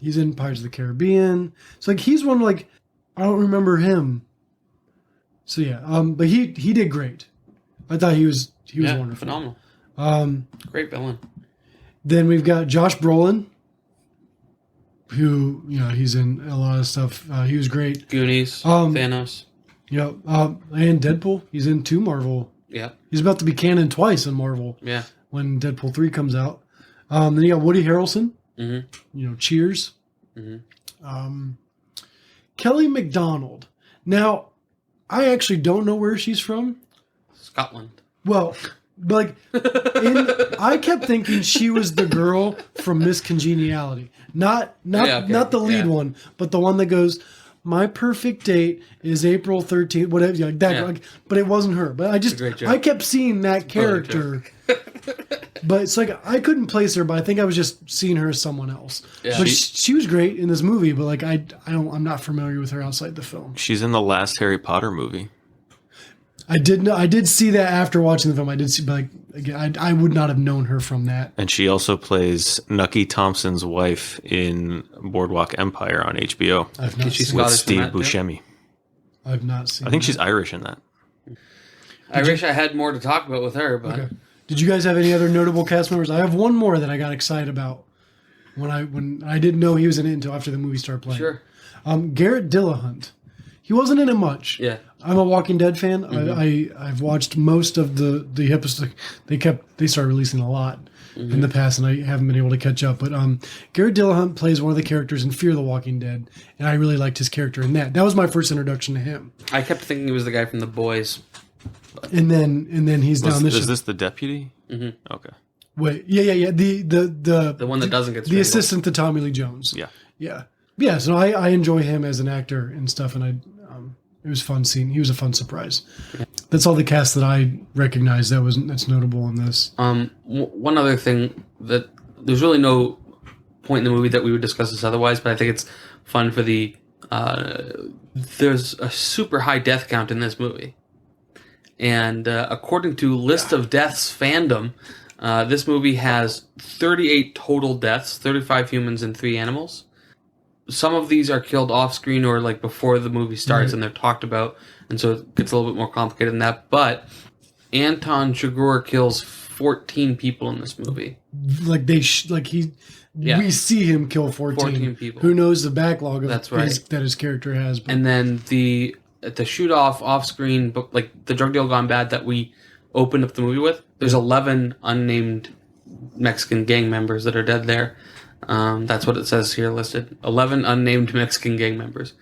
He's in Pirates of the Caribbean. So like he's one like I don't remember him. So yeah, but he did great. I thought he was wonderful, phenomenal. Great villain. Then we've got Josh Brolin, who he's in a lot of stuff. He was great. Goonies, Thanos. And Deadpool. He's in 2 Marvel. Yeah. He's about to be canon twice in Marvel. Yeah. When Deadpool 3 comes out. Then you got Woody Harrelson. Mm-hmm. Cheers. Mm-hmm. Kelly MacDonald. Now, I actually don't know where she's from. Scotland. Well, like, I kept thinking she was the girl from Miss Congeniality. Not the lead one, but the one that goes, my perfect date is April 13th, whatever, like that. Yeah. Like, but it wasn't her. But I kept seeing that character. But it's like, I couldn't place her, but I think I was just seeing her as someone else. Yeah. But she was great in this movie, but like, I'm not familiar with her outside the film. She's in the last Harry Potter movie. I did see that after watching the film. I did see, but like, again, I would not have known her from that. And she also plays Nucky Thompson's wife in Boardwalk Empire on HBO. I've not seen with Steve Buscemi. I've not seen. I think she's Irish in that. I wish I had more to talk about with her, but okay. Did you guys have any other notable cast members? I have one more that I got excited about when I didn't know he was in it until after the movie started playing. Sure. Garrett Dillahunt. He wasn't in it much. Yeah. I'm a Walking Dead fan. I've watched most of the episodes. They started releasing a lot in the past, and I haven't been able to catch up. But Garrett Dillahunt plays one of the characters in Fear the Walking Dead, and I really liked his character in that. That was my first introduction to him. I kept thinking he was the guy from The Boys. And then he's down this. Is this the deputy? Mm-hmm. Okay. Wait, yeah. The one that doesn't get the assistant to Tommy Lee Jones. Yeah. So I enjoy him as an actor and stuff, and it was fun seeing. He was a fun surprise. That's all the cast that I recognize that's notable in this. One other thing that there's really no point in the movie that we would discuss this otherwise, but I think it's fun for the. There's a super high death count in this movie. And according to List of Deaths fandom, this movie has 38 total deaths, 35 humans and 3 animals. Some of these are killed off screen or like before the movie starts and they're talked about, and so it gets a little bit more complicated than that. But Anton Chigurh kills 14 people in this movie. We see him kill 14 people. Who knows the backlog of that his character has. But. And then the shoot off screen, but like the drug deal gone bad that we opened up the movie with, there's 11 unnamed Mexican gang members that are dead there. That's what it says here listed. 11 unnamed Mexican gang members.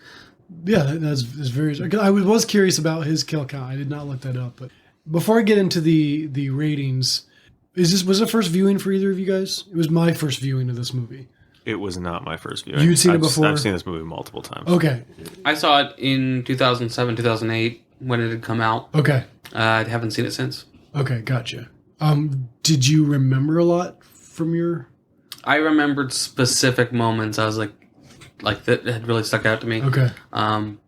Yeah, that's very. I was curious about his kill count. I did not look that up. But before I get into the ratings, was it first viewing for either of you guys? It was my first viewing of this movie. It was not my first viewing. You'd seen it before? I've seen this movie multiple times. Okay. I saw it in 2007, 2008 when it had come out. Okay. I haven't seen it since. Okay, gotcha. Did you remember a lot from your... I remembered specific moments. I was like that had really stuck out to me. Okay.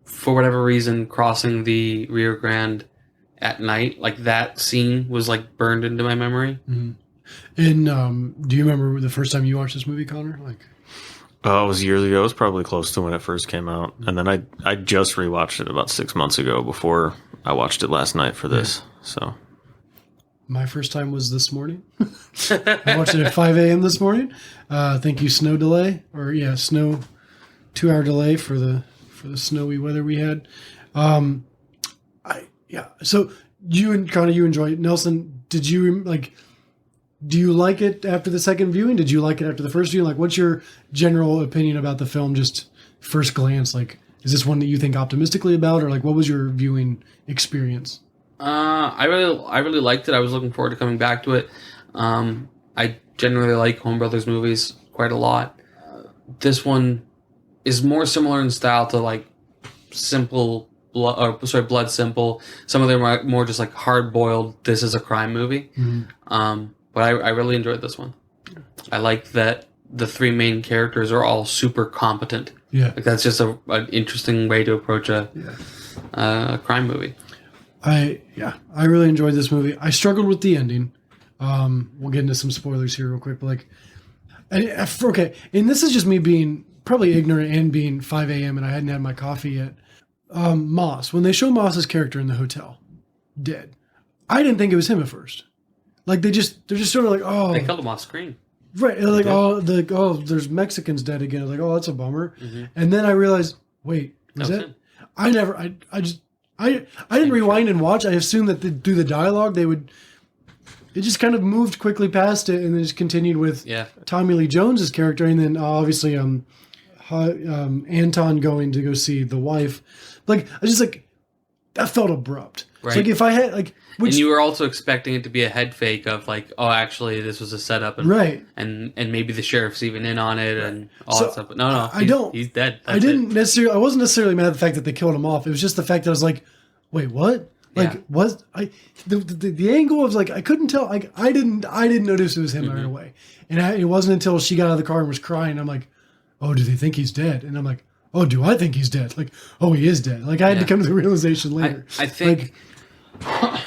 For whatever reason, crossing the Rio Grande at night, like that scene was like burned into my memory. Mm-hmm. And do you remember the first time you watched this movie, Connor? Like, It was years ago. It was probably close to when it first came out. And then I just rewatched it about 6 months ago before I watched it last night for this. So my first time was this morning. I watched it at 5 a.m. this morning. Thank you, snow delay, or snow 2-hour delay for the snowy weather we had. So you and Connor, you enjoyed it. Nelson, did you like? Do you like it after the second viewing? Did you like it after the first viewing? Like, what's your general opinion about the film? Just first glance, like, is this one that you think optimistically about, or like, what was your viewing experience? I really liked it. I was looking forward to coming back to it. I generally like Coen Brothers movies quite a lot. This one is more similar in style to like Blood Simple. Some of them are more just like hard boiled. This is a crime movie. Mm-hmm. But I really enjoyed this one. I like that the three main characters are all super competent. Yeah, like that's just an interesting way to approach a crime movie. I really enjoyed this movie. I struggled with the ending. We'll get into some spoilers here real quick, but like, okay, and this is just me being probably ignorant and being 5 a.m. and I hadn't had my coffee yet. Moss, when they show Moss's character in the hotel, dead, I didn't think it was him at first. Like they're just sort of like, oh, they killed him off screen, right? Like there's Mexicans dead again. Like, oh, that's a bummer. Mm-hmm. And then I realized, wait, was that? Him. I didn't rewind and watch. I assumed that through the dialogue they would. It just kind of moved quickly past it and then just continued with Tommy Lee Jones's character, and then obviously Anton going to go see the wife. Like I just like that felt abrupt. Right. So like if I had like. And you were also expecting it to be a head fake of like, oh, actually, this was a setup, and right, and maybe the sheriff's even in on it and all that stuff. But no, he's dead. That's I wasn't necessarily mad at the fact that they killed him off. It was just the fact that I was like, wait, what? Like, was I the angle was like I couldn't tell. Like I didn't notice it was him right away, and it wasn't until she got out of the car and was crying. I'm like, oh, do they think he's dead? And I'm like, oh, do I think he's dead? Like, oh, he is dead. Like I had to come to the realization later. I think. Like,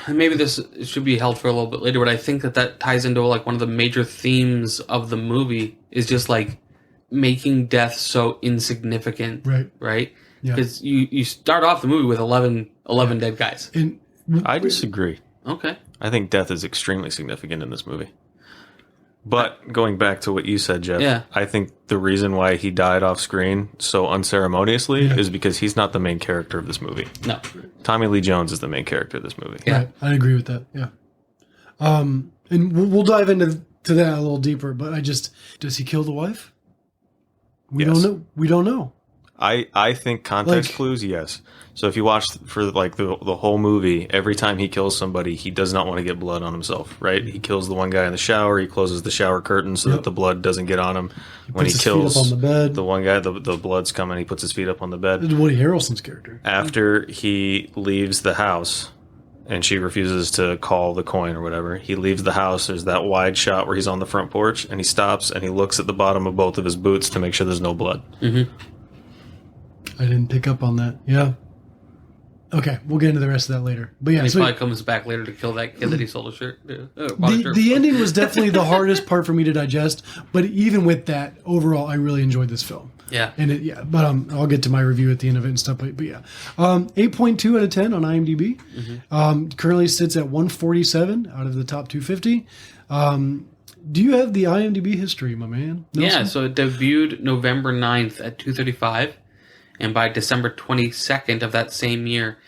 maybe this should be held for a little bit later, but I think that ties into like one of the major themes of the movie is just like making death so insignificant, right? Because you start off the movie with 11 dead guys. And I disagree. Okay, I think death is extremely significant in this movie. But going back to what you said, Jeff, I think the reason why he died off screen so unceremoniously is because he's not the main character of this movie. No. Tommy Lee Jones is the main character of this movie. Yeah, right. I agree with that. Yeah. And we'll dive into that a little deeper, but does he kill the wife? We don't know. We don't know. I think context clues, yes. So if you watch for like the whole movie, every time he kills somebody, he does not want to get blood on himself, right? He kills the one guy in the shower. He closes the shower curtain so that the blood doesn't get on him. When he kills on the bed. The one guy, the blood's coming. He puts his feet up on the bed. It's Woody Harrelson's character. After he leaves the house, and she refuses to call the coin or whatever, he leaves the house. There's that wide shot where he's on the front porch, and he stops and he looks at the bottom of both of his boots to make sure there's no blood. Mm-hmm. I didn't pick up on that. Yeah. Okay, we'll get into the rest of that later. But yeah, and he probably comes back later to kill that kid that he sold a shirt. The ending was definitely the hardest part for me to digest. But even with that, overall, I really enjoyed this film. Yeah, and but I'll get to my review at the end of it and stuff. But yeah, 8.2 out of 10 on IMDb. Mm-hmm. Currently sits at 147 out of the top 250. Do you have the IMDb history, my man? Nelson? Yeah, so it debuted November 9th at 2:35. And by December 22nd of that same year...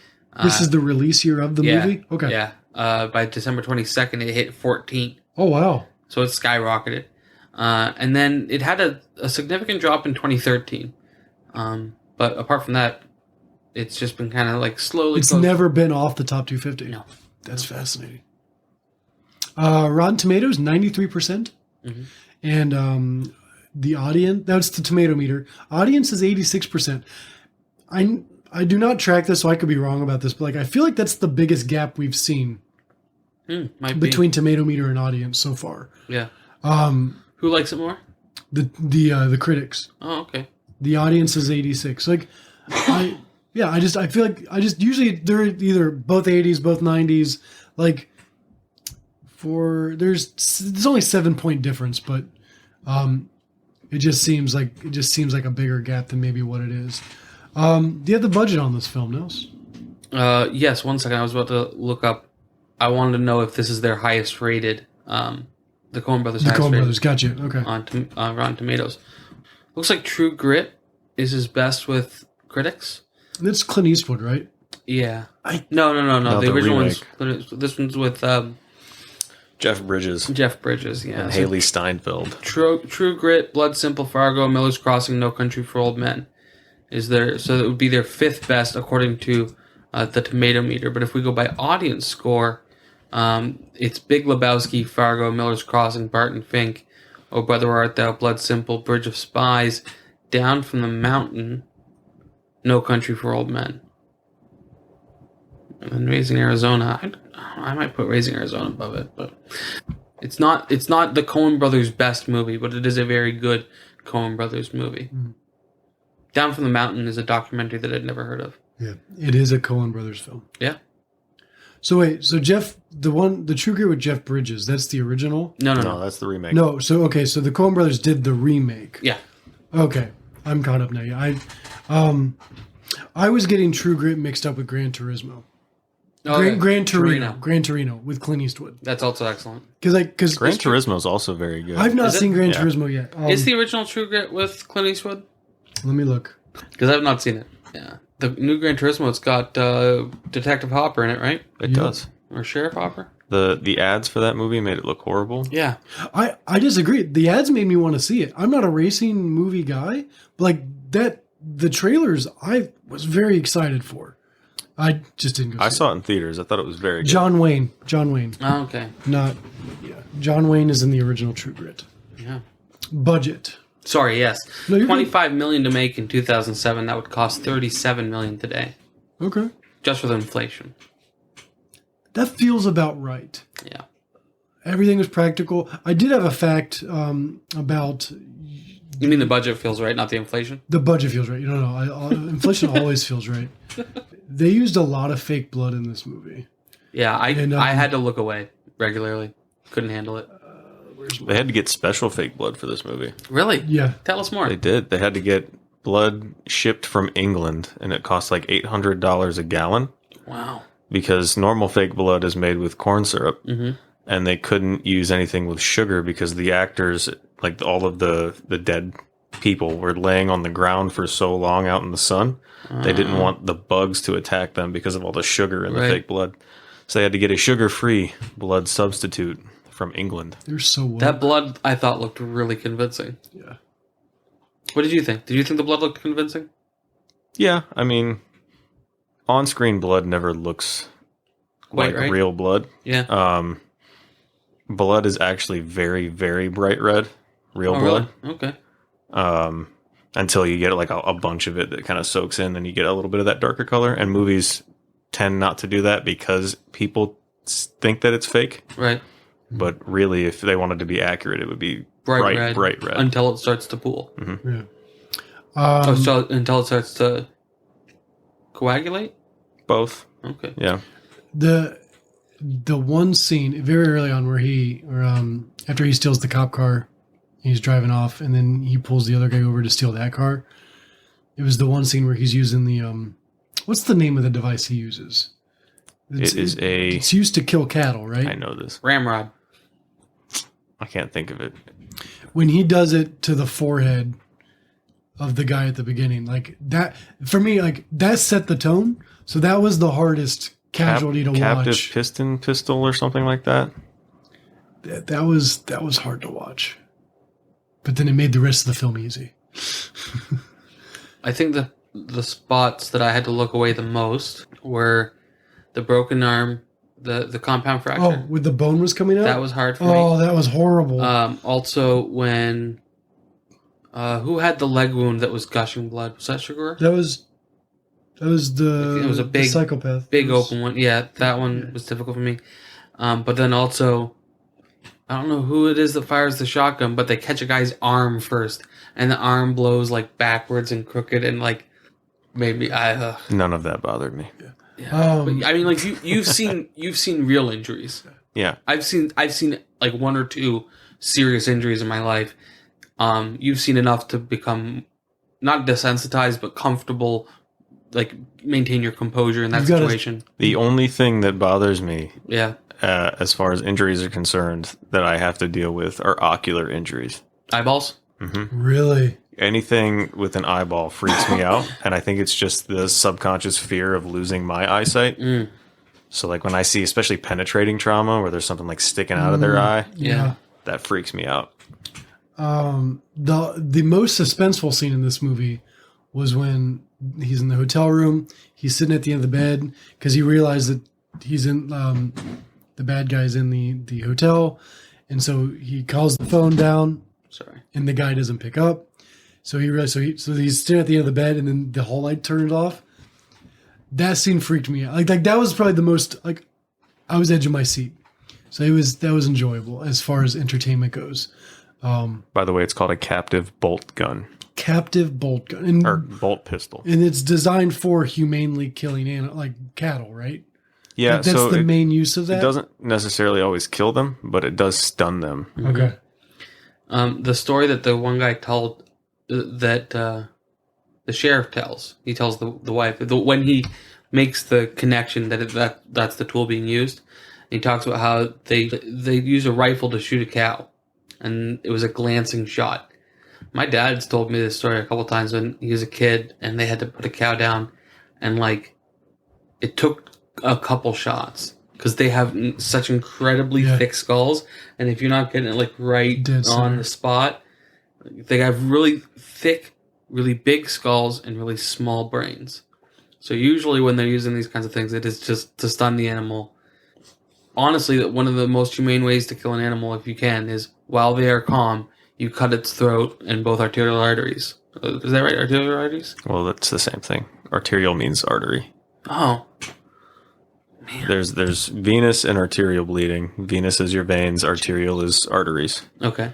this is the release year of the movie? Okay. Yeah. By December 22nd, it hit 14. Oh, wow. So it skyrocketed. And then it had a significant drop in 2013. But apart from that, it's just been kind of like slowly... It's never been off the top 250? No. That's fascinating. Rotten Tomatoes, 93%. Mm-hmm. And... the audience, that's the tomato meter. Audience is 86%. I do not track this, so I could be wrong about this, but like I feel like that's the biggest gap we've seen between tomato meter and audience so far. Yeah. Who likes it more? The critics. Oh, okay. The audience is 86. Like I feel like usually they're either both 80s, both 90s. Like there's only 7-point difference, but it just seems like a bigger gap than maybe what it is. Do you have the budget on this film, Nils? Yes, 1 second. I was about to look up. I wanted to know if this is their highest rated. The Coen Brothers. The highest Coen rated Brothers, gotcha. Okay. On Rotten Tomatoes. Looks like True Grit is his best with critics. That's Clint Eastwood, right? Yeah. No, No. The the original remake. one's this one's with Jeff Bridges Jeff Bridges. Yeah. and So Haley Steinfeld. True Grit, Blood Simple, Fargo, Miller's Crossing, No Country for Old Men is their, so it would be their fifth best according to the Tomato Meter. But if we go by audience score, it's Big Lebowski, Fargo, Miller's Crossing, Barton Fink, Oh Brother Where Art Thou, Blood Simple, Bridge of Spies, Down from the Mountain, No Country for Old Men, and then Raising Arizona. I might put Raising Arizona above it, but it's not the Coen Brothers' best movie, but it is a very good Coen Brothers movie. Mm. Down from the Mountain is a documentary that I'd never heard of. Yeah, it is a Coen Brothers film. Yeah. So wait, so Jeff, the True Grit with Jeff Bridges, that's the original? No. No, that's the remake. No, so okay, so the Coen Brothers did the remake. Yeah. Okay, I'm caught up now. Yeah, I was getting True Grit mixed up with Gran Turismo. Gran Torino with Clint Eastwood. That's also excellent. Because Gran Turismo is also very good. I've not Is it? seen Gran Yeah. Turismo yet. Is the original True Grit with Clint Eastwood? Let me look. Because I've not seen it. Yeah. The new Gran Turismo, it's got Detective Hopper in it, right? It Yep. does. Or Sheriff Hopper? The ads for that movie made it look horrible. Yeah. I disagree. The ads made me want to see it. I'm not a racing movie guy, but like that, the trailers I was very excited for. I just didn't go see I saw it in theaters. I thought it was very good. John Wayne. Oh, okay. Not, yeah. John Wayne is in the original True Grit. Yeah. Budget. Sorry, yes. No, you're good. $25 million to make in 2007. That would cost $37 million today. Okay. Just with inflation. That feels about right. Yeah. Everything was practical. I did have a fact about You mean the budget feels right, not the inflation? the budget feels right. Inflation always feels right. They used a lot of fake blood in this movie. Yeah, I And, had to look away regularly. Couldn't handle it. They had to get special fake blood for this movie. Really? Yeah. Tell us more. They did. They had to get blood shipped from England, and it cost like $800 a gallon Wow. because normal fake blood is made with corn syrup, and they couldn't use anything with sugar because the actors, like all of the dead people, were laying on the ground for so long out in the sun. They didn't want the bugs to attack them because of all the sugar in the Right. fake blood. So they had to get a sugar-free blood substitute from England. They're so woke. That blood, I thought, looked really convincing. Yeah. What did you think? Did you think the blood looked convincing? Yeah, I mean, on-screen blood never looks Quite like right. real blood. Yeah. Blood is actually very, very bright red. Real Oh, blood. really? Okay. Until you get like a bunch of it that kind of soaks in, then you get a little bit of that darker color. And movies tend not to do that because people think that it's fake. Right. But really, if they wanted to be accurate, it would be Bright bright red. Until it starts to pool. Yeah. Until it starts to coagulate? Both. Okay. Yeah. The one scene very early on where after he steals the cop car, he's driving off, and then he pulls the other guy over to steal that car. It was the one scene where he's using the what's the name of the device he uses? It's used to kill cattle, right? I know this. Ramrod. I can't think of it. When he does it to the forehead of the guy at the beginning, like that for me, like that set the tone. So that was the hardest casualty to Captive watch. piston pistol or something like that. That was hard to watch. But then it made the rest of the film easy. I think the spots that I had to look away the most were the broken arm, the compound fracture. Oh, with the bone was coming out? That was hard for Oh, me. that was horrible. Also, when who had the leg wound that was gushing blood? Was that Sugar? That was the It was a the big- psychopath. Big It was- open one. Yeah, that one was difficult for me. But then also, I don't know who it is that fires the shotgun, but they catch a guy's arm first, and the arm blows like backwards and crooked, and like maybe None of that bothered me. But, I mean, like you've seen real injuries. Yeah. I've seen like one or two serious injuries in my life. You've seen enough to become not desensitized, but comfortable, like maintain your composure in that situation. The only thing that bothers me, Yeah. as far as injuries are concerned, that I have to deal with are ocular injuries. Eyeballs? Really? Anything with an eyeball freaks me out, and I think it's just the subconscious fear of losing my eyesight. So, like when I see, especially penetrating trauma, where there's something like sticking out of their eye, Yeah. that freaks me out. The most suspenseful scene in this movie was when he's in the hotel room. He's sitting at the end of the bed because he realized that he's in the bad guy's in the hotel, and so he calls the phone down. Sorry. And the guy doesn't pick up. So he realized, so he's sitting at the end of the bed, and then the hall light turned off. That scene freaked me out. Like that was probably the most, like, I was edge of my seat. So that was enjoyable as far as entertainment goes. By the way, it's called a captive bolt gun Captive bolt gun, or bolt pistol. and it's designed for humanely killing like cattle, right? Yeah, Like, that's so the main use of that. it doesn't necessarily always kill them, but it does stun them. Okay. The story that the one guy told, that the sheriff tells, he tells the wife when he makes the connection that's the tool being used. And he talks about how they use a rifle to shoot a cow, and it was a glancing shot. My dad's told me this story a couple times when he was a kid, and they had to put a cow down, and like it took a couple shots because they have such incredibly thick skulls, and if you're not getting it like right Dead on center. the spot, they have really thick, really big skulls and really small brains. So usually when they're using these kinds of things, it is just to stun the animal. Honestly, one of the most humane ways to kill an animal, if you can, is while they are calm, you cut its throat and both arterial arteries. Is that right? Arterial arteries? Well, that's the same thing. Arterial means artery. Oh. There's venous and arterial bleeding. Venous is your veins. Arterial is arteries. Okay.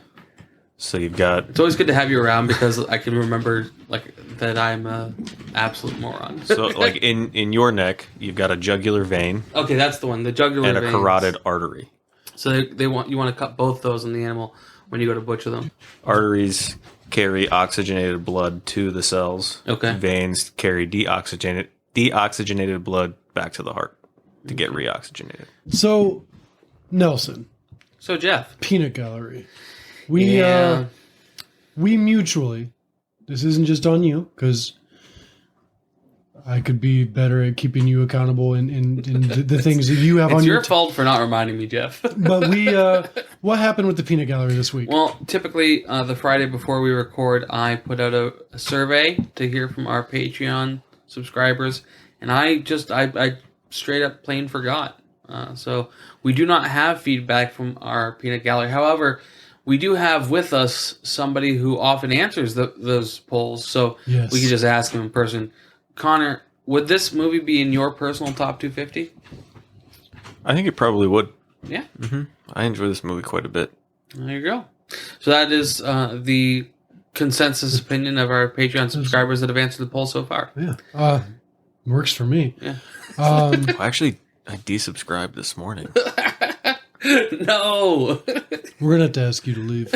So you've got It's always good to have you around because I can remember like that I'm a absolute moron. so like in your neck, you've got a jugular vein Okay, that's the one. The jugular and a veins. carotid artery. So you want to cut both those in the animal when you go to butcher them. Arteries oxygenated blood to the cells. Okay. Veins carry deoxygenated blood back to the heart to get reoxygenated. So, Nelson, So Jeff, Peanut Gallery. We Yeah. we mutually. This isn't just on you because I could be better at keeping you accountable in the things that you have it's on your your. fault for not reminding me, Jeff. But what happened with the Peanut Gallery this week? Well, typically the Friday before we record, I put out a survey to hear from our Patreon subscribers, and I straight up plain forgot. So we do not have feedback from our Peanut Gallery. However, we do have with us somebody who often answers those polls, so Yes. we could just ask him in person. Connor, would this movie be in your personal top 250? I think it probably would. Yeah. I enjoy this movie quite a bit. There you go. So that is the consensus opinion of our Patreon subscribers that have answered the poll so far. Yeah, works for me. Yeah. Actually, I desubscribed this morning. No. We're gonna have to ask you to leave.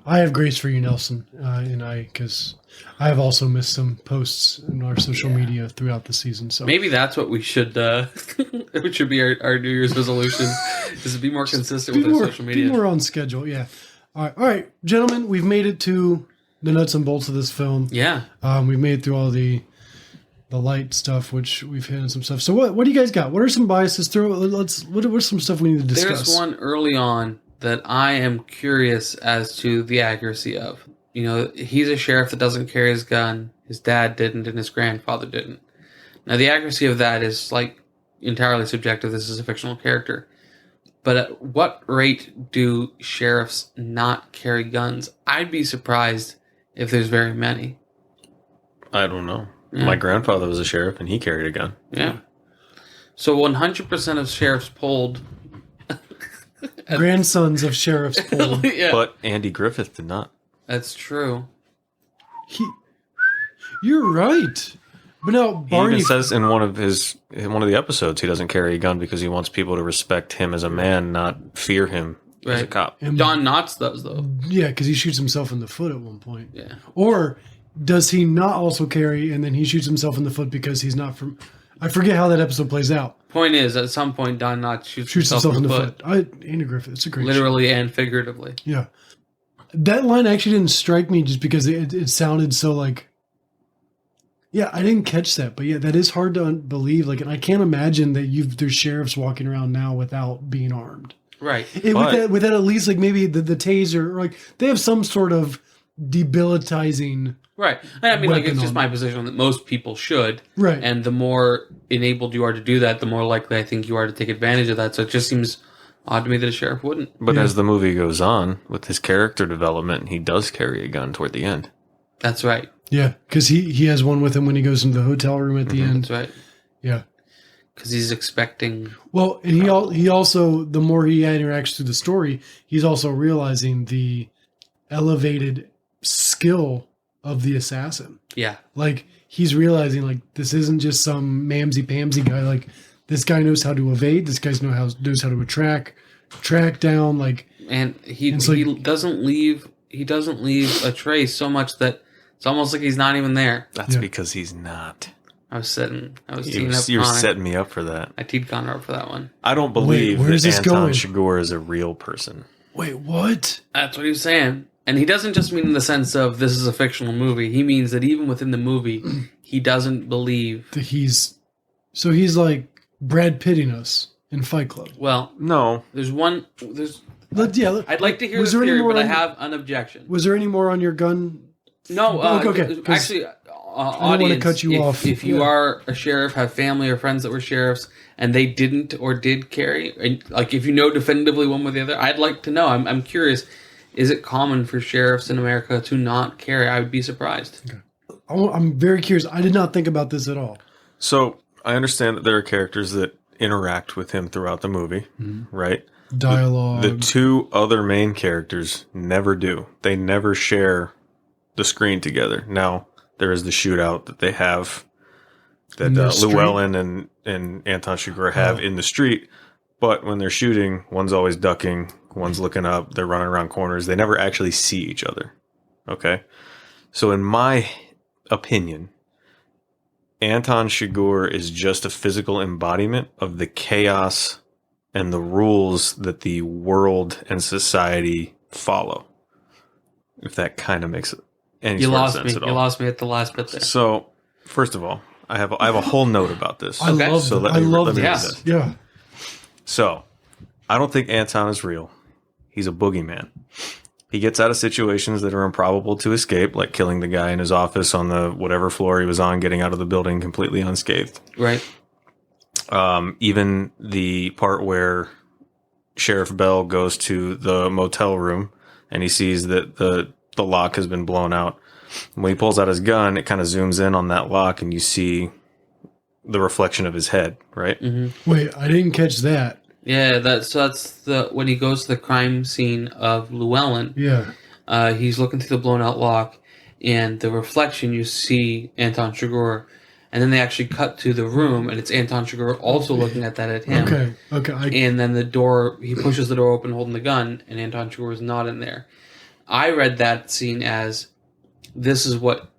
I have grace for you, Nelson, because I have also missed some posts in our social media throughout the season. So Maybe that's what we should. It should be our New Year's resolution, is to be more consistent with our social media. Be more on schedule. Yeah. All right, gentlemen, we've made it to the nuts and bolts of this film. Yeah. We've made it through all the light stuff, which we've hit on some stuff. So what do you guys got? What are some biases? What's some stuff we need to discuss? There's one early on that I am curious as to the accuracy of. You know, he's a sheriff that doesn't carry his gun. His dad didn't, and his grandfather didn't. Now, the accuracy of that is like entirely subjective. This is a fictional character. But at what rate do sheriffs not carry guns? I'd be surprised if there's very many. I don't know. Yeah. My grandfather was a sheriff, and he carried a gun. Yeah. So 100% of sheriffs polled. Grandsons of sheriffs polled. Yeah. But Andy Griffith did not. That's true. You're right. But no, He Barney even says in one of the episodes he doesn't carry a gun because he wants people to respect him as a man, not fear him as a Right. cop. Don Knotts does, though. Yeah, because he shoots himself in the foot at one point. Yeah. Or does he not also carry, and then he shoots himself in the foot because he's not from? I forget how that episode plays out. Point is, at some point, Don Knotts shoots Himself in the foot. Andy Griffith. It's a great literally and figuratively. show. Yeah, that line actually didn't strike me just because it sounded so like. Yeah, I didn't catch that, but yeah, that is hard to believe. Like, and I can't imagine that there's sheriffs walking around now without being armed. Right. With that, at least like maybe the taser, or like they have some sort of debilitizing. Right. And I mean, like, Weapon it's just on my position that most people should. Right. And the more enabled you are to do that, the more likely I think you are to take advantage of that. So it just seems odd to me that a sheriff wouldn't. But Yeah. as the movie goes on, with his character development, he does carry a gun toward the end. That's right. Yeah, because he has one with him when he goes into the hotel room at the end. That's right. Yeah. Because he's expecting. Well, and he also, the more he interacts through the story, he's also realizing the elevated skill of the assassin. Yeah. Like, he's realizing, like, this isn't just some mamsy-pamsy guy. Like, this guy knows how to evade. This guy knows how to track down, like... And he like, doesn't leave a trace so much that it's almost like he's not even there. That's Yeah. because he's not. I was teeing up You're Connor. setting me up for that. I teed Connor up for that one. I don't believe where is that this Anton going? Chigurh is a real person. Wait, what? That's what he was saying. And he doesn't just mean in the sense of this is a fictional movie. He means that even within the movie, he doesn't believe. That he's like Brad Pitting us in Fight Club. Well, No. I'd like to hear was the there any theory, more but I on- have an objection. Was there any more on your gun? No, Okay, 'cause actually, I don't wanna audience, cut you off. If you Yeah. are a sheriff, have family or friends that were sheriffs, and they didn't or did carry, and like if you know definitively one way or the other, I'd like to know. I'm curious. Is it common for sheriffs in America to not carry? I would be surprised. I'm very curious. I did not think about this at all. So I understand that there are characters that interact with him throughout the movie, right? Dialogue. The two other main characters never do. They never share the screen together. Now, there is the shootout that they have that In the street? Llewellyn and Anton Chigurh have in the street. But when they're shooting, one's always ducking, one's looking up, they're running around corners. They never actually see each other. Okay? So in my opinion, Anton Chigurh is just a physical embodiment of the chaos and the rules that the world and society follow. If that kind of makes any You sort of lost sense me. at all. You lost me at the last bit there. So, first of all, I have a whole note about this. I love so that. let me read this. this. Yeah. So, I don't think Anton is real. He's a boogeyman. He gets out of situations that are improbable to escape, like killing the guy in his office on the whatever floor he was on, getting out of the building completely unscathed. Right. Even the part where Sheriff Bell goes to the motel room and he sees that the lock has been blown out. When he pulls out his gun, it kind of zooms in on that lock and you see the reflection of his head, right? Mm-hmm. Wait, I didn't catch that. Yeah, that's the when he goes to the crime scene of Llewellyn. Yeah. He's looking through the blown out lock, and the reflection you see Anton Chigurh, and then they actually cut to the room, and it's Anton Chigurh also looking at that at him. Okay. And then he pushes the door open holding the gun, and Anton Chigurh is not in there. I read that scene as this is what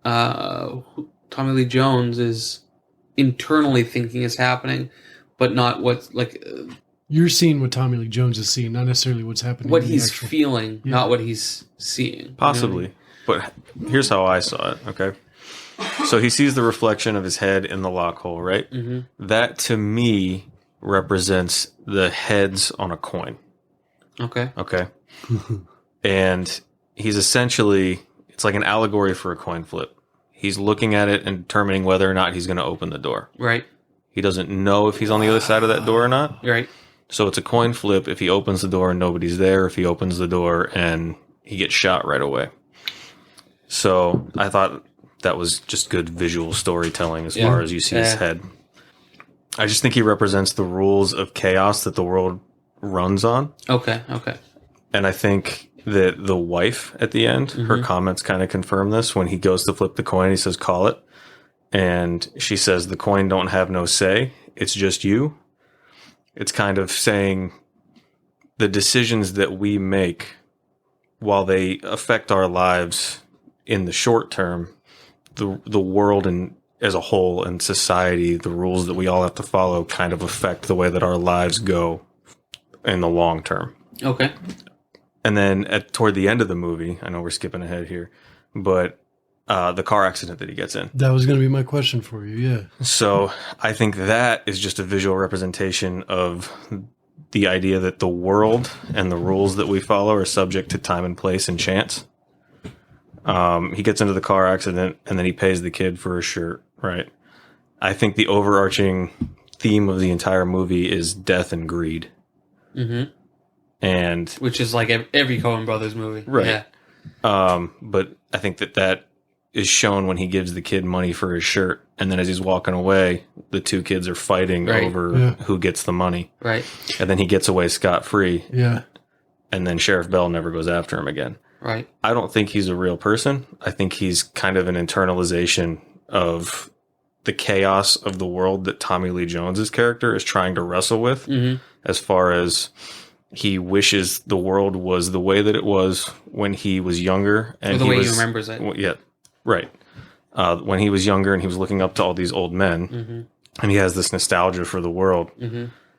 Tommy Lee Jones is internally thinking is happening, but not what's like You're seeing what Tommy Lee Jones is seeing, not necessarily what's happening. what in the he's actual- feeling, Yeah. not what he's seeing. Possibly. But here's how I saw it, okay? So he sees the reflection of his head in the lock hole, right? Mm-hmm. That, to me, represents the heads on a coin, Okay. okay? And he's essentially, it's like an allegory for a coin flip. He's looking at it and determining whether or not he's going to open the door. Right. He doesn't know if he's on the other side of that door or not. Right. So it's a coin flip if he opens the door and nobody's there, if he opens the door and he gets shot right away. So I thought that was just good visual storytelling as far as you see his head. I just think he represents the rules of chaos that the world runs on. Okay. Okay. And I think that the wife at the end, her comments kind of confirm this. When he goes to flip the coin, he says, call it. and she says the coin don't have no say. It's just you. It's kind of saying the decisions that we make, while they affect our lives in the short term, the world and as a whole and society, the rules that we all have to follow kind of affect the way that our lives go in the long term. Okay. And then toward the end of the movie, I know we're skipping ahead here, but the car accident that he gets in. That was going to be my question for you. Yeah. So I think that is just a visual representation of the idea that the world and the rules that we follow are subject to time and place and chance. He gets into the car accident and then he pays the kid for a shirt, right? I think the overarching theme of the entire movie is death and greed. Mm-hmm. And which is like every Coen Brothers movie. Right. Yeah. But I think that is shown when he gives the kid money for his shirt. And then as he's walking away, the two kids are fighting over who gets the money. Right. And then he gets away scot-free. Yeah. And then Sheriff Bell never goes after him again. Right. I don't think he's a real person. I think he's kind of an internalization of the chaos of the world that Tommy Lee Jones's character is trying to wrestle with, as far as he wishes the world was the way that it was when he was younger. And or the way he remembers it. Yeah, right. When he was younger and he was looking up to all these old men, and he has this nostalgia for the world.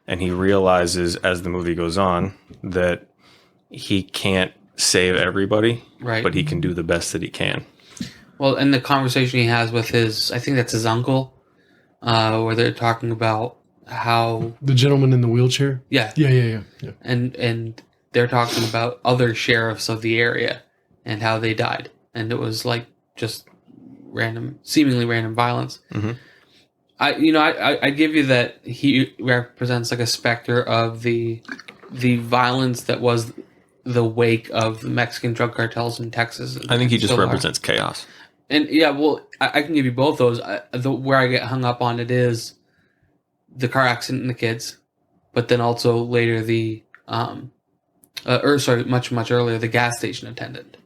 And he realizes as the movie goes on that he can't save everybody, right? But he can do the best that he can. Well, and the conversation he has with I think that's his uncle, where they're talking about how the gentleman in the wheelchair. Yeah. And they're talking about other sheriffs of the area and how they died, and it was like just seemingly random violence. I give you that he represents like a specter of the violence that was the wake of the Mexican drug cartels in Texas. I think he just represents chaos. And yeah, well, I can give you both those. Where I get hung up on it is the car accident and the kids, but then also later much earlier, the gas station attendant.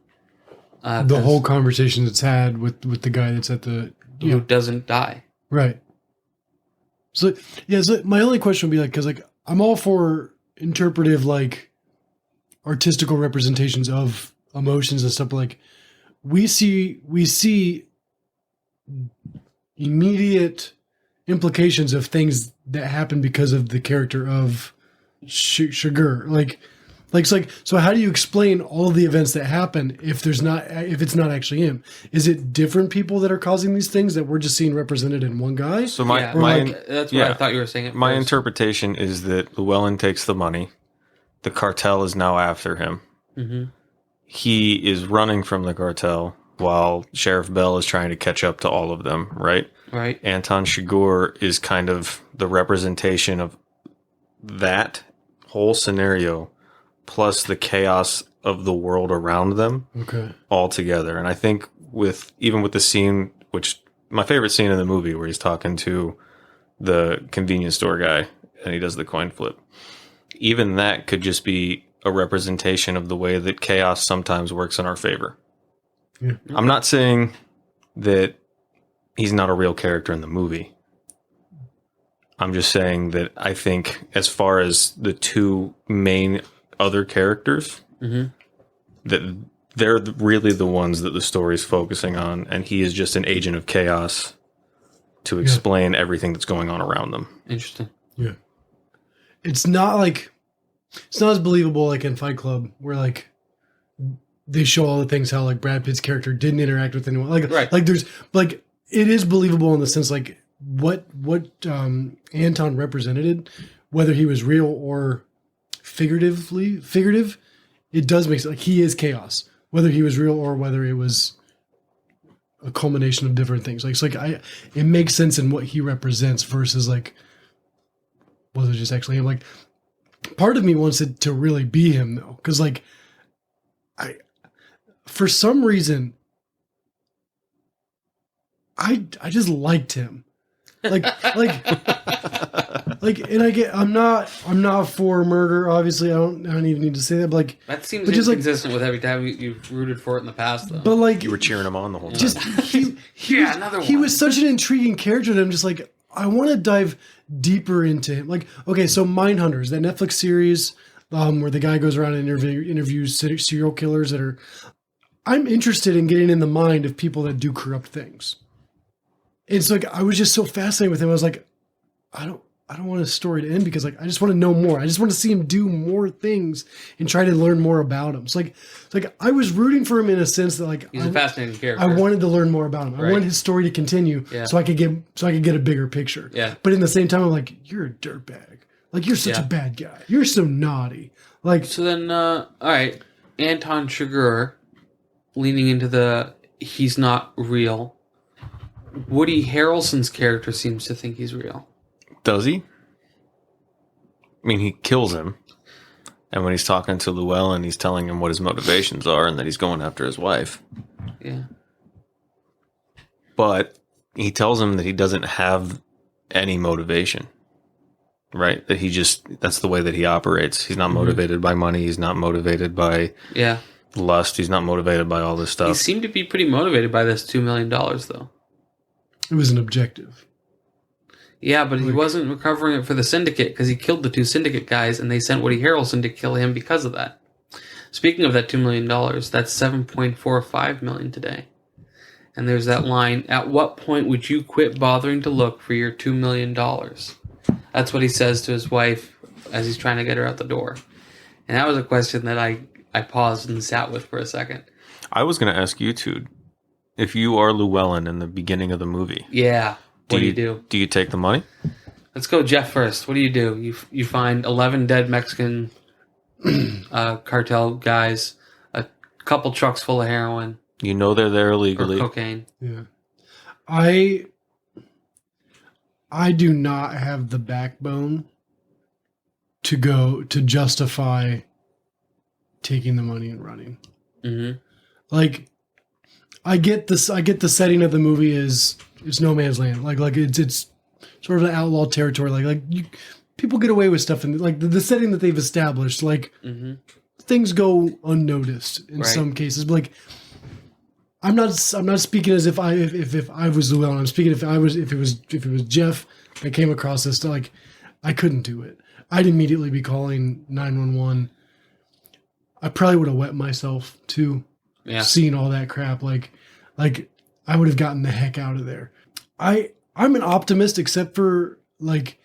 The whole conversation that's had with the guy that's at the who doesn't die. Right. So yeah, so my only question would be like, because like I'm all for interpretive like artistical representations of emotions and stuff, but like we see immediate implications of things that happen because of the character of Sugar. So how do you explain all of the events that happen if it's not actually him? Is it different people that are causing these things that we're just seeing represented in one guy? So that's what I thought you were saying. My interpretation is that Llewellyn takes the money. The cartel is now after him. He is running from the cartel while Sheriff Bell is trying to catch up to all of them, right? Right. Anton Chigurh is kind of the representation of that whole scenario plus the chaos of the world around them all together. And I think even with the scene, which my favorite scene in the movie where he's talking to the convenience store guy and he does the coin flip, even that could just be a representation of the way that chaos sometimes works in our favor. Yeah. I'm not saying that he's not a real character in the movie. I'm just saying that I think as far as the two main other characters, that they're really the ones that the story's focusing on, and he is just an agent of chaos to explain everything that's going on around them. Interesting. Yeah. It's not as believable like in Fight Club where like they show all the things how like Brad Pitt's character didn't interact with anyone. Like there's like it is believable in the sense like what Anton represented, whether he was real or figurative, it does make sense. Like he is chaos, whether he was real or whether it was a culmination of different things. Like it's like it makes sense in what he represents versus like was it just actually him? Like part of me wants it to really be him though, because like for some reason I just liked him. Like like, and I'm not for murder. Obviously, I don't even need to say that. But like, That seems but just, like, inconsistent with every time you've rooted for it in the past, though. but like, You were cheering him on the whole time. just another he one. was such an intriguing character that I'm just like, I want to dive deeper into him. Like, okay, so Mindhunters, that Netflix series where the guy goes around and interviews serial killers that are. I'm interested in getting in the mind of people that do corrupt things. It's like I was just so fascinated with him. I was like, I don't want a story to end because like I just want to know more. I just want to see him do more things and try to learn more about him. It's like I was rooting for him in a sense that like He's a fascinating character. I wanted to learn more about him. I Right. wanted his story to continue so I could get a bigger picture. Yeah. But in the same time, I'm like, you're a dirtbag. Like you're such Yeah. a bad guy. You're so naughty. Like So then, all right, Anton Chigurh leaning into the he's not real. Woody Harrelson's character seems to think he's real. Does he? I mean, he kills him. And when he's talking to Llewellyn, he's telling him what his motivations are and that he's going after his wife. Yeah. But he tells him that he doesn't have any motivation. Right? That that's the way that he operates. He's not motivated by money. He's not motivated by Yeah. lust. He's not motivated by all this He stuff. seemed to be pretty motivated by this $2 million, though. it was an objective. Yeah, but he wasn't recovering it for the syndicate because he killed the two syndicate guys and they sent Woody Harrelson to kill him because of that. Speaking of that $2 million, that's $7.45 million today. And there's that line, at what point would you quit bothering to look for your $2 million? That's what he says to his wife as he's trying to get her out the door. And that was a question that I paused and sat with for a second. I was going to ask you two, if you are Llewellyn in the beginning of the movie, Yeah. What do you do? Do you take the money? Let's go Jeff first. What do? You find 11 dead Mexican cartel guys, a couple trucks full of heroin You know they're there or illegally. cocaine. Yeah. I do not have the backbone to justify taking the money and running. Mm-hmm. Like I get the setting of the movie is it's no man's land. Like it's sort of an outlaw territory. People get away with stuff and like the setting that they've established, like things go unnoticed in Right. some cases. But like I'm not speaking as if I was Llewellyn. I'm speaking if it was Jeff that came across this, like I couldn't do it. I'd immediately be calling 911. I probably would have wet myself too. Yeah. Seeing all that crap, like I would have gotten the heck out of there. I'm an optimist, except for like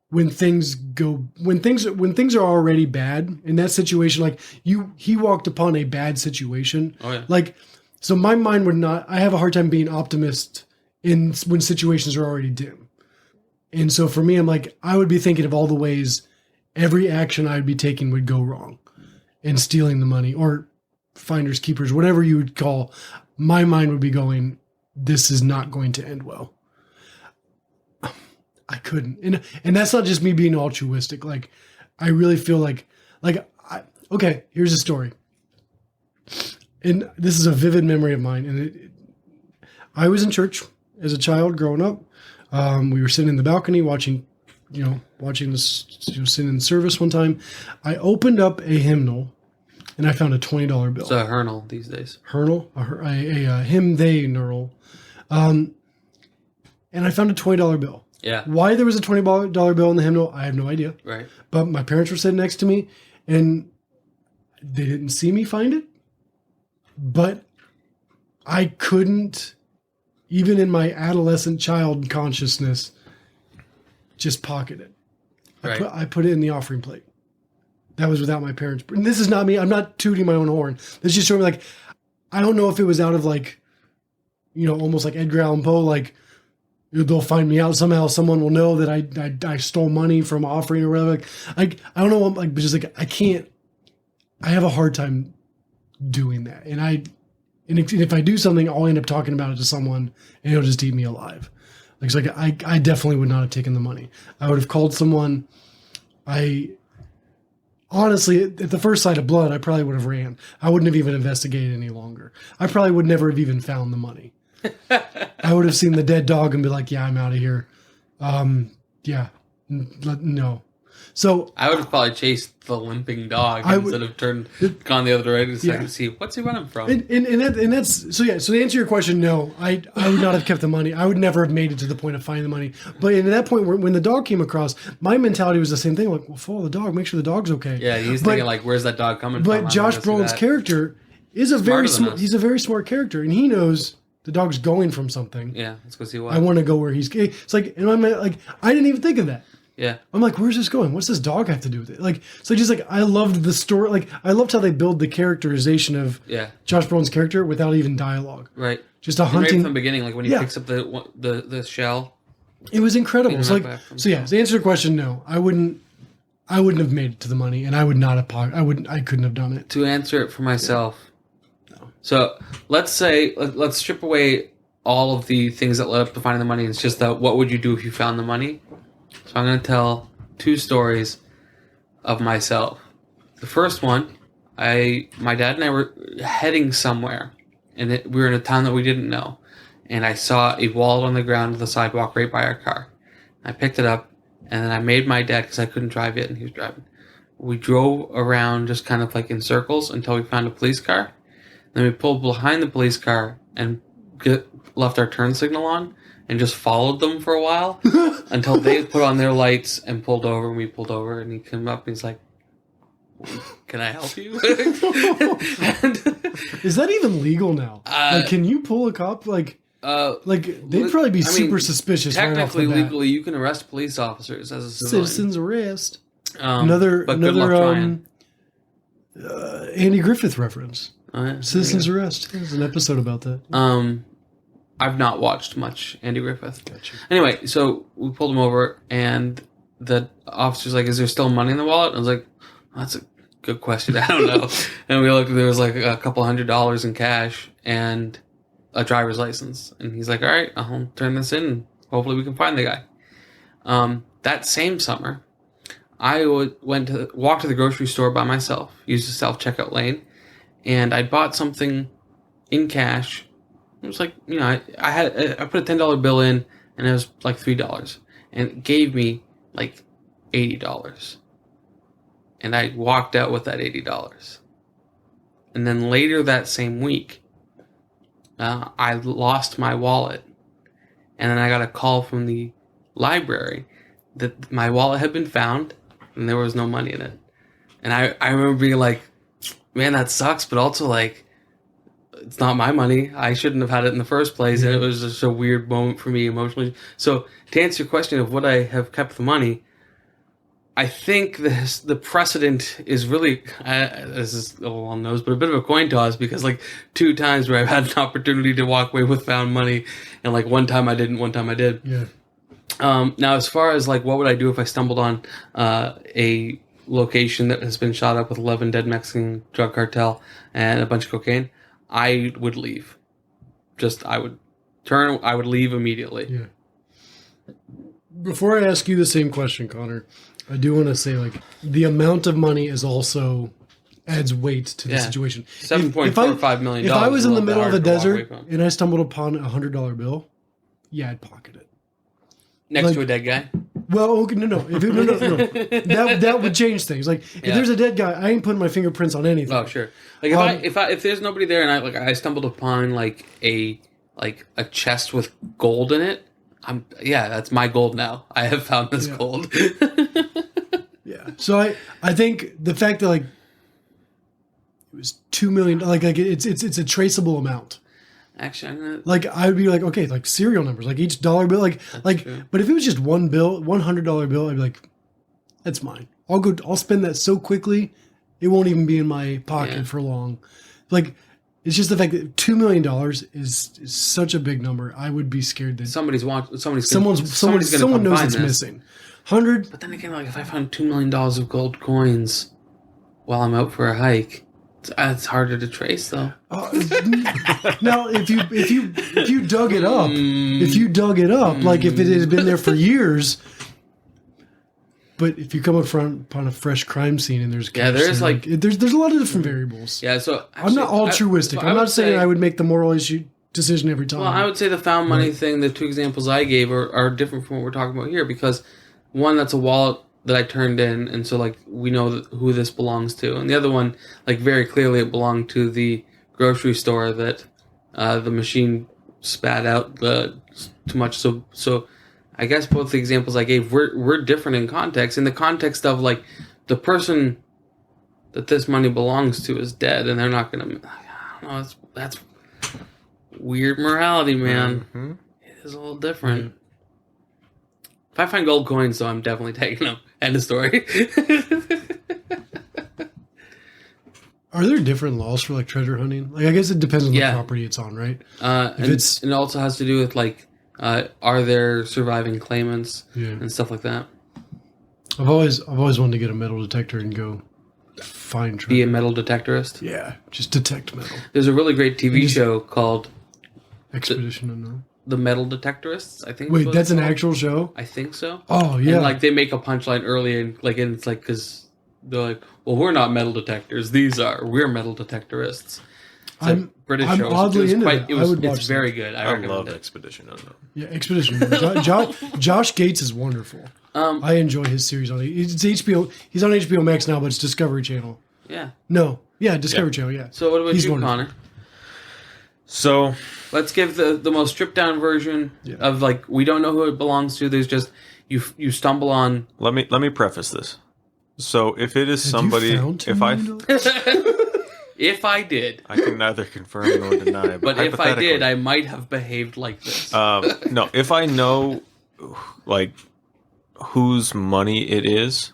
when things are already bad in that situation. Like he walked upon a bad situation. Oh yeah. Like, so my mind would not, I have a hard time being optimist when situations are already dim. And so for me, I'm like, I would be thinking of all the ways every action I'd be taking would go wrong in stealing the money or finders keepers, whatever you would call. My mind would be going, this is not going to end well. I couldn't. And that's not just me being altruistic. Like, I really feel like okay, here's a story. And this is a vivid memory of mine. And I was in church as a child growing up. We were sitting in the balcony watching this, sitting in service one time. I opened up a hymnal and I found a $20 bill. It's a hurnal these days. Hurnal, a him, they, knurl. And I found a $20 bill. Yeah. Why there was a $20 bill in the hymnal, I have no idea. Right. But my parents were sitting next to me and they didn't see me find it. But I couldn't, even in my adolescent child consciousness, just pocket it. Right. I put it in the offering plate. That was without my parents. And this is not me. I'm not tooting my own horn. This just showing me, like, I don't know if it was out of, like, almost like Edgar Allan Poe, like, they'll find me out somehow. Someone will know that I stole money from offering or whatever. Like, I don't know. I'm like, but just like, I can't. I have a hard time doing that. And if I do something, I'll end up talking about it to someone, and it'll just eat me alive. Like, it's like I definitely would not have taken the money. I would have called someone. Honestly, at the first sight of blood, I probably would have ran. I wouldn't have even investigated any longer. I probably would never have even found the money. I would have seen the dead dog and be like, yeah, I'm out of here. Yeah, No. So I would have probably chased the limping dog I would- instead of gone the other direction to see what's he running from. and that's so yeah. So to answer your question, no, I would not have kept the money. I would never have made it to the point of finding the money. But at that point, when the dog came across, my mentality was the same thing. Like, well, follow the dog, make sure the dog's okay. Yeah, he's thinking like, where's that dog coming from? But Josh Brolin's character is a very Smarter than smart. us. He's a very smart character, and he knows the dog's going from something. Yeah, let's go see what. I want to go where he's. It's like, and I'm like, I didn't even think of that. Yeah. I'm like, where's this going? What's this dog have to do with it? Like, so just like, I loved the story. Like, I loved how they build the characterization of Josh Brolin's character without even dialogue. Right. Just a And hunting. right from the beginning, like when he picks up the shell. It was incredible. It's like, back from so yeah, to answer your question, no, I wouldn't have made it to the money, and I would not have. I couldn't have done it. To answer it for myself. No. So let's say let's strip away all of the things that led up to finding the money. It's just that what would you do if you found the money? So I'm going to tell 2 stories of myself. The first one, my dad and I were heading somewhere, and we were in a town that we didn't know, and I saw a wallet on the ground of the sidewalk right by our car. I picked it up, and then I made my dad, because I couldn't drive yet and he was driving. We drove around just kind of like in circles until we found a police car. Then we pulled behind the police car and left our turn signal on and just followed them for a while until they put on their lights and pulled over, and we pulled over, and he came up and he's like, "Can I help you?" Is that even legal now? Like, can you pull a cop? Like they'd probably be super suspicious. Technically, right off the bat. legally, you can arrest police officers as a civilian. Citizens arrest. But good luck trying. Andy Griffith reference. Yeah, Citizens arrest. There's an episode about that. I've not watched much Andy Griffith. Gotcha. Anyway, so we pulled him over, and the officer's like, "Is there still money in the wallet?" I was like, "That's a good question. I don't know." And we looked, there was like a couple $100 in cash and a driver's license. And he's like, "All right, I'll turn this in, and hopefully we can find the guy." That same summer, I walked to the grocery store by myself, used the self-checkout lane, and I bought something in cash. It was like, I put a $10 bill in, and it was like $3, and it gave me like $80, and I walked out with that $80. And then later that same week, I lost my wallet, and then I got a call from the library that my wallet had been found, and there was no money in it. And I remember being like, man, that sucks, but also like, it's not my money. I shouldn't have had it in the first place. And it was just a weird moment for me emotionally. So to answer your question of would I have kept the money, I think the precedent is really, this is a little on the nose, but a bit of a coin toss, because like 2 times where I've had an opportunity to walk away with found money, and like one time I didn't, one time I did. Yeah. Now, as far as like what would I do if I stumbled on a location that has been shot up with 11 dead Mexican drug cartel and a bunch of cocaine, I would leave. I would leave immediately. Yeah. Before I ask you the same question, Connor, I do want to say, like, the amount of money is also adds weight to the situation. $7.45 million. If I was in the middle of a desert from. and I stumbled upon $100 bill, yeah, I'd pocket it. Next to a dead guy? Well, okay, no. No. That would change things. Like, if there's a dead guy, I ain't putting my fingerprints on anything. Oh, sure. Like if there's nobody there, and I stumbled upon like a chest with gold in it, that's my gold now. I have found this gold. Yeah. So I think the fact that like it was $2 million, like it's a traceable amount. Actually, like I would be like, okay, like serial numbers, like each dollar bill, like true. But if it was just one bill, $100 bill, I'd be like, that's mine. I'll spend that so quickly, it won't even be in my pocket for long. Like, it's just the fact that $2 million is such a big number. I would be scared that someone knows it's missing. 100. But then again, like if I found $2 million of gold coins while I'm out for a hike, it's harder to trace though. Now, if you dug it up, like if it had been there for years. But if you come upon a fresh crime scene and there's there's a lot of different variables. Yeah, so actually, I'm not altruistic. I'm not saying I would make the moral issue decision every time. Well, I would say the found money thing, the 2 examples I gave are different from what we're talking about here, because one that's a wallet that I turned in, and so like we know who this belongs to, and the other one, like very clearly, it belonged to the grocery store that the machine spat out too much. So I guess both the examples I gave were different in context. In the context of like the person that this money belongs to is dead, and they're not gonna. I don't know. That's weird morality, man. Mm-hmm. It is a little different. If I find gold coins, though, I'm definitely taking them. End of story. Are there different laws for like treasure hunting? Like, I guess it depends on the property it's on, right? And it also has to do with like, are there surviving claimants and stuff like that. I've always wanted to get a metal detector and go find treasure. Be a metal detectorist. Yeah, just detect metal. There's a really great TV show called Expedition Unknown. The Metal Detectorists, I think. Wait, that's an actual show? I think so. Oh, yeah. And like they make a punchline early, and it's like because they're like, well, we're not metal detectors; these are. We're metal detectorists. I'm oddly into that. It's very good. I love it. Expedition Unknown. Yeah, Expedition Unknown. Josh Gates is wonderful. I enjoy his series on it's HBO. He's on HBO Max now, but it's Discovery Channel. Yeah. No. Yeah, Discovery Channel. Yeah. So what about He's you, wonderful. Connor? So Let's give the most stripped down version of like we don't know who it belongs to. There's just you stumble on. let me preface this. So if it is Have somebody, you found $2 if million? If I did, I can neither confirm nor deny. but if I hypothetically, did, I might have behaved like this. no, if I know like whose money it is,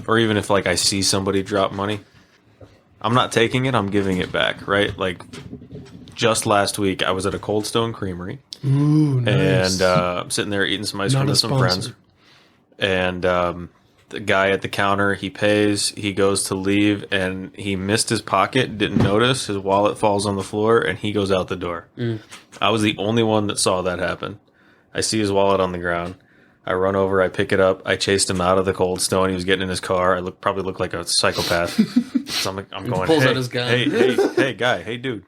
or even if like I see somebody drop money, I'm not taking it. I'm giving it back. Right? Like just last week, I was at a Cold Stone Creamery. Ooh, nice. And I'm sitting there eating some ice cream Not a with some sponsor. friends. And the guy at the counter, he pays, he goes to leave, and he missed his pocket, didn't notice. His wallet falls on the floor, and he goes out the door. I was the only one that saw that happen. I see his wallet on the ground. I run over, I pick it up, I chased him out of the Cold Stone. He was getting in his car. I probably looked like a psychopath. So I'm going, pulls hey, out his gun. hey, guy, hey, dude.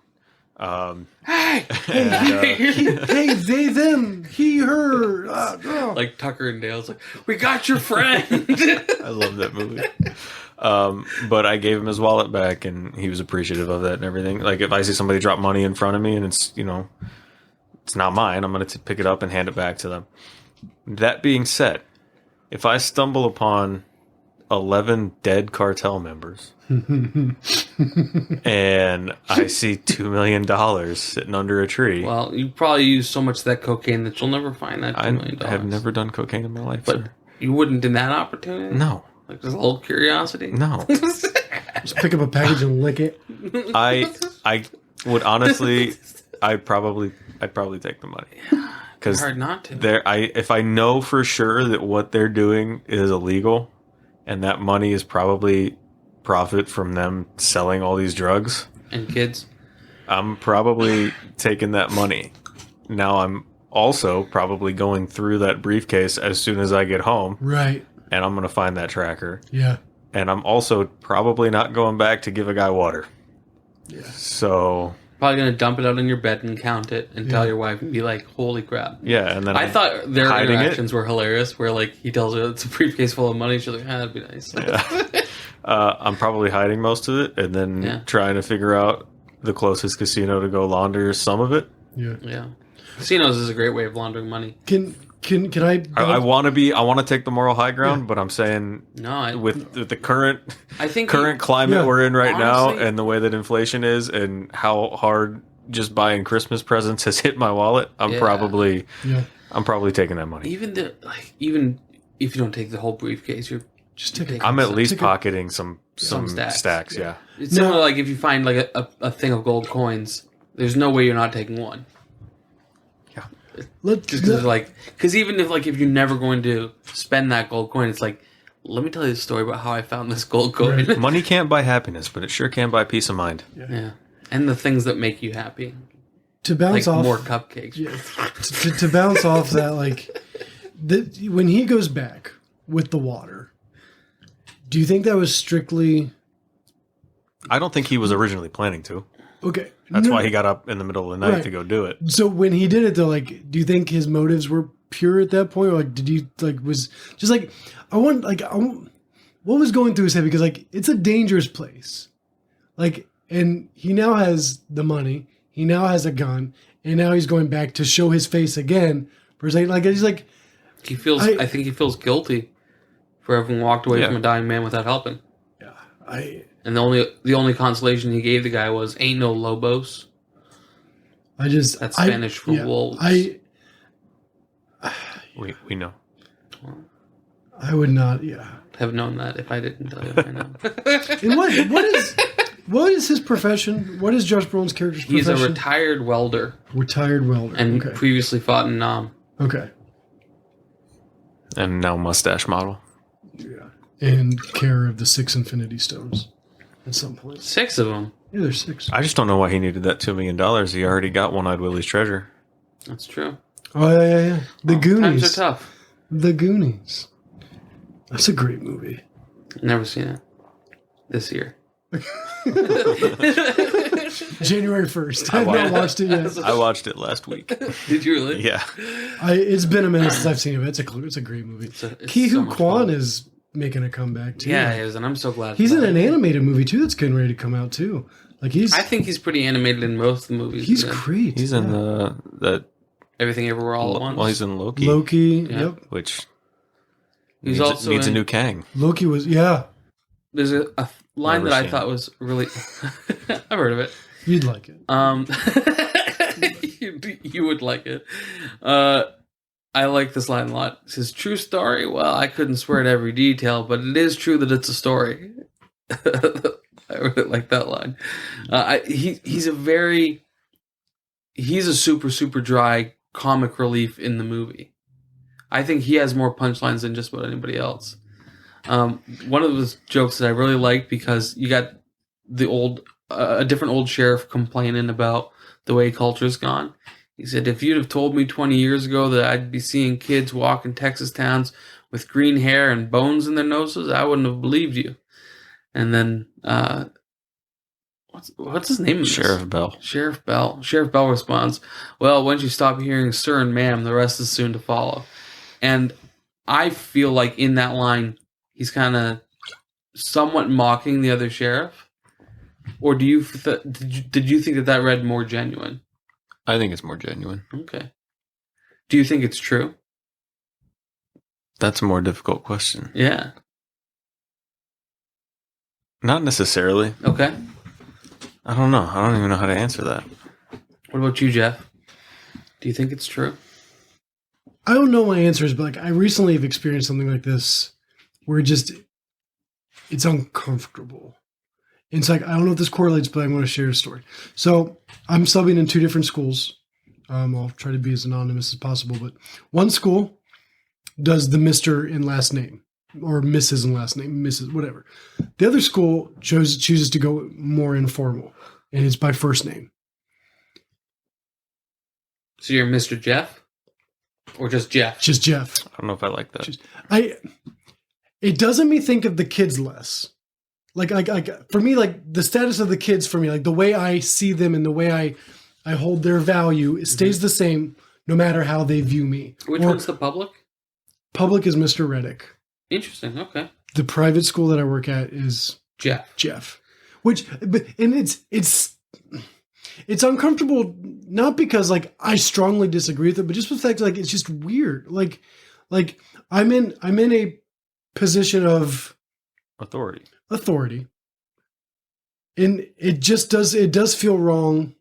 Hey, Hey, they, them, he, her. Oh. like Tucker and Dale's like, we got your friend. I love that movie. But I gave him his wallet back, and he was appreciative of that and everything. Like if I see somebody drop money in front of me and it's it's not mine, I'm going to pick it up and hand it back to them. That being said, if I stumble upon 11 dead cartel members and I see $2 million sitting under a tree. Well, you probably use so much of that cocaine that you'll never find that $2 million. I have never done cocaine in my life, But sir. you wouldn't in that opportunity? No. Like just a little curiosity? No. Just pick up a package and lick it. I would honestly, I'd probably take the money. Because Hard not to. if I know for sure that what they're doing is illegal, and that money is probably profit from them selling all these drugs, And kids. I'm probably taking that money. Now I'm also probably going through that briefcase as soon as I get home, Right. and I'm going to find that tracker. Yeah. And I'm also probably not going back to give a guy water. Yeah. So Probably going to dump it out on your bed and count it and tell your wife and be like, holy crap. yeah, and then I thought their hiding interactions were hilarious where like he tells her it's a briefcase full of money. She's like, that'd be nice. I'm probably hiding most of it, and then trying to figure out the closest casino to go launder some of it. Yeah. Yeah. Casinos is a great way of laundering money. Can I? I want to take the moral high ground, but I'm saying with the current climate we're in right honestly, now, and the way that inflation is, and how hard just buying Christmas presents has hit my wallet, I'm probably taking that money. Even if you don't take the whole briefcase, you're Just take it. I'm at least pocketing some stacks. Yeah. It's similar like if you find like a thing of gold coins, there's no way you're not taking one. Because even if you're never going to spend that gold coin, it's like, let me tell you the story about how I found this gold coin. Right. Money can't buy happiness, but it sure can buy peace of mind. Yeah, and the things that make you happy. To bounce off more cupcakes. Yeah, to bounce off that, when he goes back with the water, do you think that was strictly? I don't think he was originally planning to. Okay. That's why he got up in the middle of the night to go do it. So when he did it, though, do you think his motives were pure at that point? Or like, did you like was just like what was going through his head? Because like it's a dangerous place, like, and he now has the money, he now has a gun, and now he's going back to show his face again. For a second, like he's like he feels. I think he feels guilty for having walked away from a dying man without helping. Yeah, and the only consolation he gave the guy was "Ain't no Lobos." That's Spanish for wolves. We know. I would not. Have known that if I didn't tell you by now. And what is his profession? What is Josh Brolin's character's profession? He's a retired welder. Retired welder. And previously fought in Nam. Okay. And now mustache model. Yeah. And care of the 6 Infinity Stones at some point. 6 of them. Yeah, there's 6. I just don't know why he needed that $2 million. He already got One-Eyed Willie's treasure. That's true. Oh, yeah. The Goonies. Times are tough. The Goonies. That's a great movie. Never seen it. This year. January 1st. I've not watched it yet. I watched it last week. Did you really? Yeah. It's been a minute since I've seen it. It's a great movie. Ki Hu Kwan is making a comeback too. Yeah, he is, and I'm so glad. He's in an animated movie too that's getting ready to come out too. Like I think he's pretty animated in most of the movies. He's great. He's in that Everything Everywhere All at Once. Well, he's in Loki. Yep. Which he's needs, also needs a in, new Kang. Loki was There's a line Never that I seen thought was really. I've heard of it. You'd like it. You would like it. I like this line a lot. It says, "True story." Well, I couldn't swear to every detail, but it is true that it's a story. I really like that line. He's a super dry comic relief in the movie. I think he has more punchlines than just about anybody else. One of those jokes that I really like because you got a different old sheriff complaining about the way culture's gone. He said, "If you'd have told me 20 years ago that I'd be seeing kids walk in Texas towns with green hair and bones in their noses, I wouldn't have believed you." And then, what's his name? Sheriff Bell. Sheriff Bell. Sheriff Bell responds, "Well, once you stop hearing sir and ma'am, the rest is soon to follow." And I feel like in that line, he's kind of somewhat mocking the other sheriff. Or did you think that read more genuine? I think it's more genuine. Okay. Do you think it's true? That's a more difficult question. Yeah. Not necessarily. Okay. I don't know. I don't even know how to answer that. What about you, Jeff? Do you think it's true? I don't know my answers, but like I recently have experienced something like this where it's uncomfortable. It's like, I don't know if this correlates, but I'm going to share a story. So I'm subbing in 2 different schools. I'll try to be as anonymous as possible, but one school does the Mr. in last name or Mrs. in last name, Mrs. whatever. The other school chooses to go more informal, and it's by first name. So you're Mr. Jeff? Or just Jeff? Just Jeff. I don't know if I like that. It doesn't make me think of the kids less. Like for me, like the status of the kids for me, like the way I see them and the way I hold their value, it stays the same no matter how they view me. Which one's the public? Public is Mr. Reddick. Interesting. Okay. The private school that I work at is Jeff. It's uncomfortable, not because like I strongly disagree with it, but just the fact like it's just weird. Like I'm in a position of authority. And it does feel wrong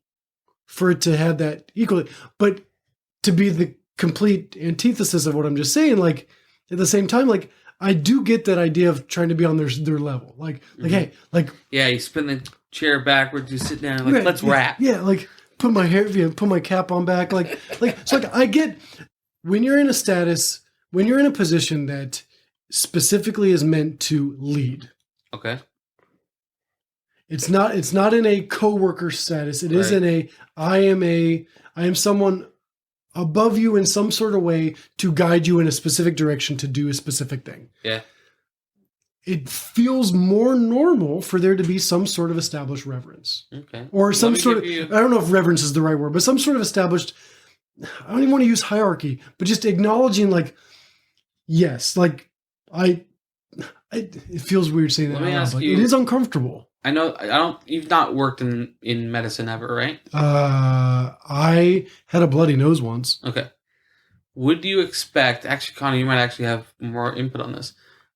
for it to have that equally, but to be the complete antithesis of what I'm just saying, like at the same time, like I do get that idea of trying to be on their level. Like, hey, like, yeah, you spin the chair backwards, you sit down, like, let's rap. Yeah. Like put my cap on back. Like, so like I get when you're in a position that specifically is meant to lead. Okay. It's not in a coworker status. It is in I am someone above you in some sort of way to guide you in a specific direction to do a specific thing. Yeah. It feels more normal for there to be some sort of established reverence. Okay. Or some sort of, I don't know if reverence is the right word, but some sort of established I don't even want to use hierarchy, but just acknowledging like, yes, like it feels weird saying that. Let me out loud, ask but you- it is uncomfortable. I know I don't. You've not worked in medicine ever, right? I had a bloody nose once. Okay. Would you expect? Actually, Connor, you might actually have more input on this,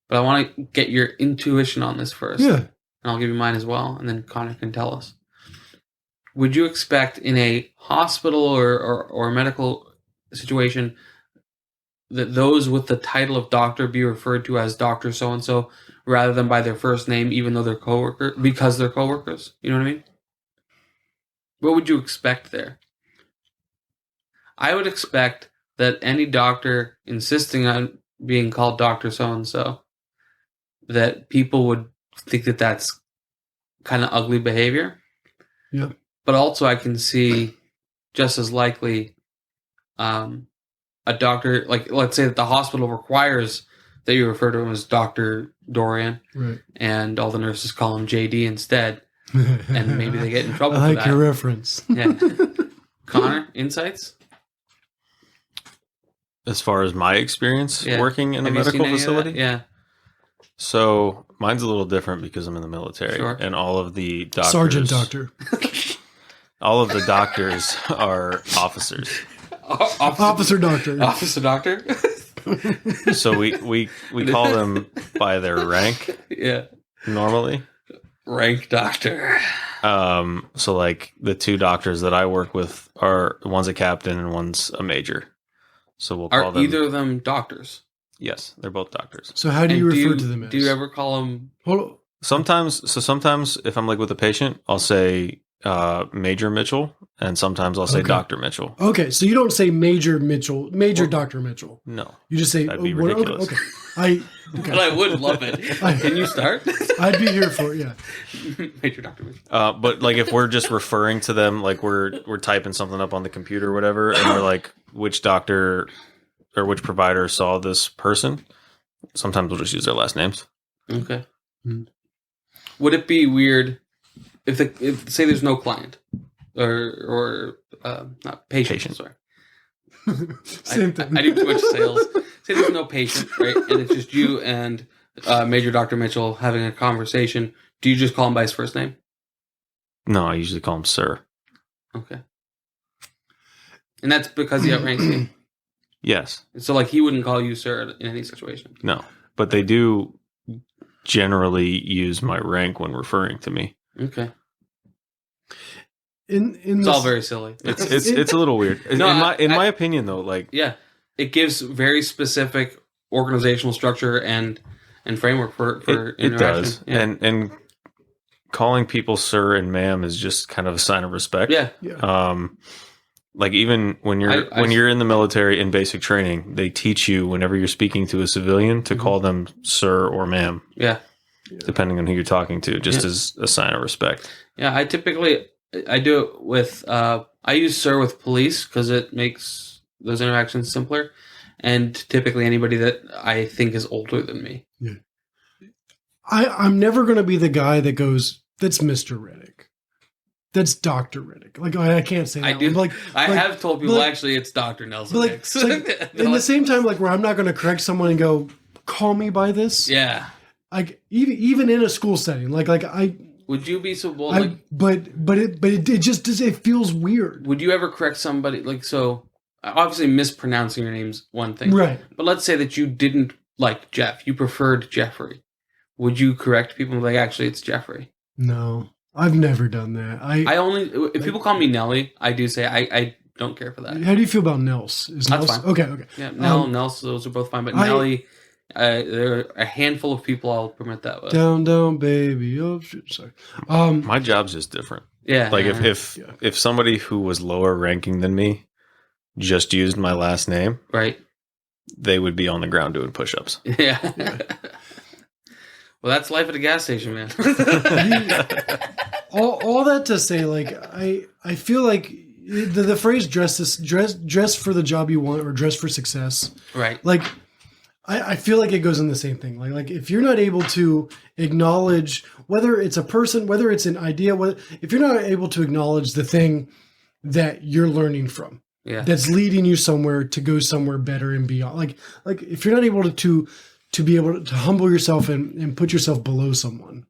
but I want to get your intuition on this first. Yeah. And I'll give you mine as well, and then Connor can tell us. Would you expect in a hospital or medical situation that those with the title of doctor be referred to as Dr. So-and-so rather than by their first name, even though they're because they're coworkers? You know what I mean? What would you expect there? I would expect that any doctor insisting on being called Dr. So-and-so, that people would think that that's kind of ugly behavior. Yeah. But also I can see just as likely a doctor, like let's say that the hospital requires that you refer to him as Dr. Dorian, Right. and all the nurses call him JD instead, and maybe they get in trouble I for like that. your reference. Yeah. Connor, insights? As far as my experience Yeah. working in a Have you seen medical any of that? facility, Yeah. so mine's a little different because I'm in the military, Sure. and all of the doctors, Sergeant doctor. all of the doctors are officers. Officer doctor. Officer doctor? So we call them by their rank Yeah. normally. Rank doctor. So like the two doctors that I work with are one's a captain and one's a major. So we'll call Are them. either of them doctors? Yes, they're both doctors. So how do And you refer to them as? Do you ever call them? Hold on. Sometimes if I'm like with a patient, I'll say Major Mitchell, and sometimes I'll say Okay. Dr. Mitchell. Okay, so you don't say Major Mitchell, Major Dr. Mitchell. No, You just say That'd be what- ridiculous. Okay. But I would love it. Can you start? I'd be here for it. Yeah. Major Doctor. but like if we're just referring to them, like we're typing something up on the computer or whatever, and we're like, which doctor or which provider saw this person, sometimes we'll just use their last names. Okay. Mm. Would it be weird if say there's no client or not patient? Patient. Sorry. Same thing. I do too much sales. Say there's no patient, right? And it's just you and Major Dr. Mitchell having a conversation. Do you just call him by his first name? No, I usually call him Sir. Okay. And that's because he outranks you. Yes. So, like, he wouldn't call you sir in any situation. No, but they do generally use my rank when referring to me. Okay. In It's all very silly. It's a little weird. No, in my opinion, though, like Yeah. It gives very specific organizational structure and framework for it interaction. does, Yeah. and calling people sir and ma'am is just kind of a sign of respect. Yeah. Like even when you're I- when you're in the military in basic training, they teach you whenever you're speaking to a civilian to Mm-hmm. call them sir or ma'am, Yeah. depending on who you're talking to, just as a sign of respect. Yeah. I do it with, I use sir with police because it makes those interactions simpler. And typically anybody that I think is older than me. I'm never going to be the guy that goes, that's Mr. Riddick. That's Dr. Riddick. Like, I can't say that. I do. Like, I like- have told people like- actually it's Dr. Nelson. But like, Hicks. it's like in the same time, like where I'm not going to correct someone and go, call me by this. Yeah. Like even in a school setting, like I, Would you be so bold? but it just does. It feels weird. Would you ever correct somebody? Like, so obviously mispronouncing your name's one thing. Right. But let's say that you didn't like Jeff. You preferred Jeffrey. Would you correct people like, actually, it's Jeffrey? No, I've never done that. I only, if people call me Nelly, I do say I don't care for that. How do you feel about Nels? Is That's Nels fine. Okay. Yeah, Nels, those are both fine. But Nelly, there are a handful of people I'll permit that with. Down, baby. Oh, shit, sorry. My job's just different. Yeah. Like yeah. if somebody who was lower ranking than me just used my last name, Right. they would be on the ground doing push-ups. Yeah. Well, that's life at a gas station, man. all that to say, like I feel like the phrase dress for the job you want or dress for success. Right. Like I feel like it goes in the same thing. Like if you're not able to acknowledge whether it's a person, whether it's an idea, if you're not able to acknowledge the thing that you're learning from, Yeah. that's leading you somewhere to go somewhere better and beyond. Like if you're not able to be able to humble yourself and put yourself below someone,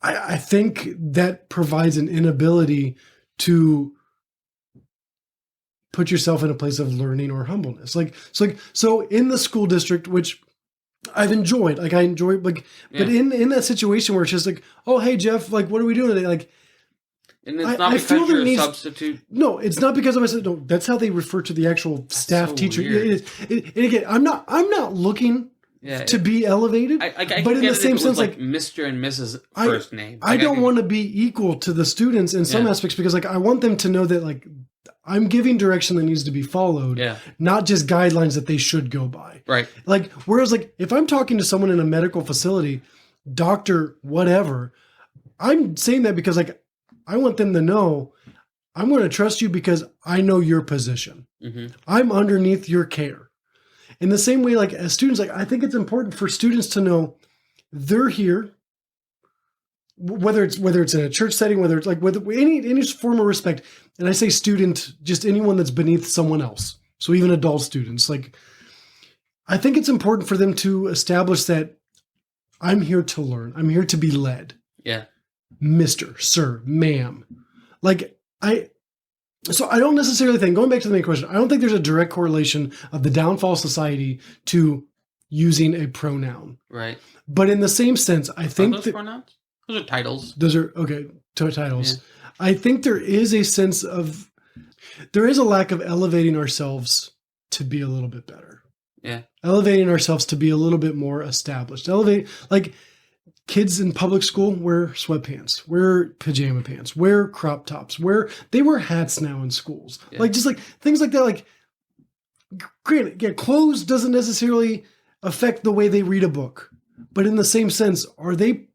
I think that provides an inability to put yourself in a place of learning or humbleness. So in the school district, which I've enjoyed, like I enjoy, like, but in that situation where it's just like, oh, hey Jeff, like, what are we doing today? Like, and it's not because you're a substitute. No, it's not because of myself. No, that's how they refer to the actual staff so teacher. weird. And again, I'm not looking to be elevated, I but in the same it was sense, like Mr. and Mrs. first name. I don't want to be equal to the students in some aspects because like I want them to know that like I'm giving direction that needs to be followed, not just guidelines that they should go by. Right. Like, whereas like if I'm talking to someone in a medical facility, doctor, whatever, I'm saying that because like I want them to know I'm going to trust you because I know your position. Mm-hmm. I'm underneath your care. In the same way, like as students, like I think it's important for students to know they're here, whether it's in a church setting, whether it's like with any form of respect. And I say student, just anyone that's beneath someone else. So even adult students, like I think it's important for them to establish that I'm here to learn. I'm here to be led. Yeah. Mr., sir, ma'am. So I don't necessarily think, going back to the main question, I don't think there's a direct correlation of the downfall of society to using a pronoun. Right. But in the same sense, I think those pronouns? Those are titles. Those are, okay, titles. Yeah. I think there is a sense of, there is a lack of elevating ourselves to be a little bit better. Yeah. Elevating ourselves to be a little bit more established. Like kids in public school wear sweatpants, wear pajama pants, wear crop tops, they wear hats now in schools. Yeah. Like just like things like that. Like, granted, yeah, clothes doesn't necessarily affect the way they read a book, but in the same sense, are they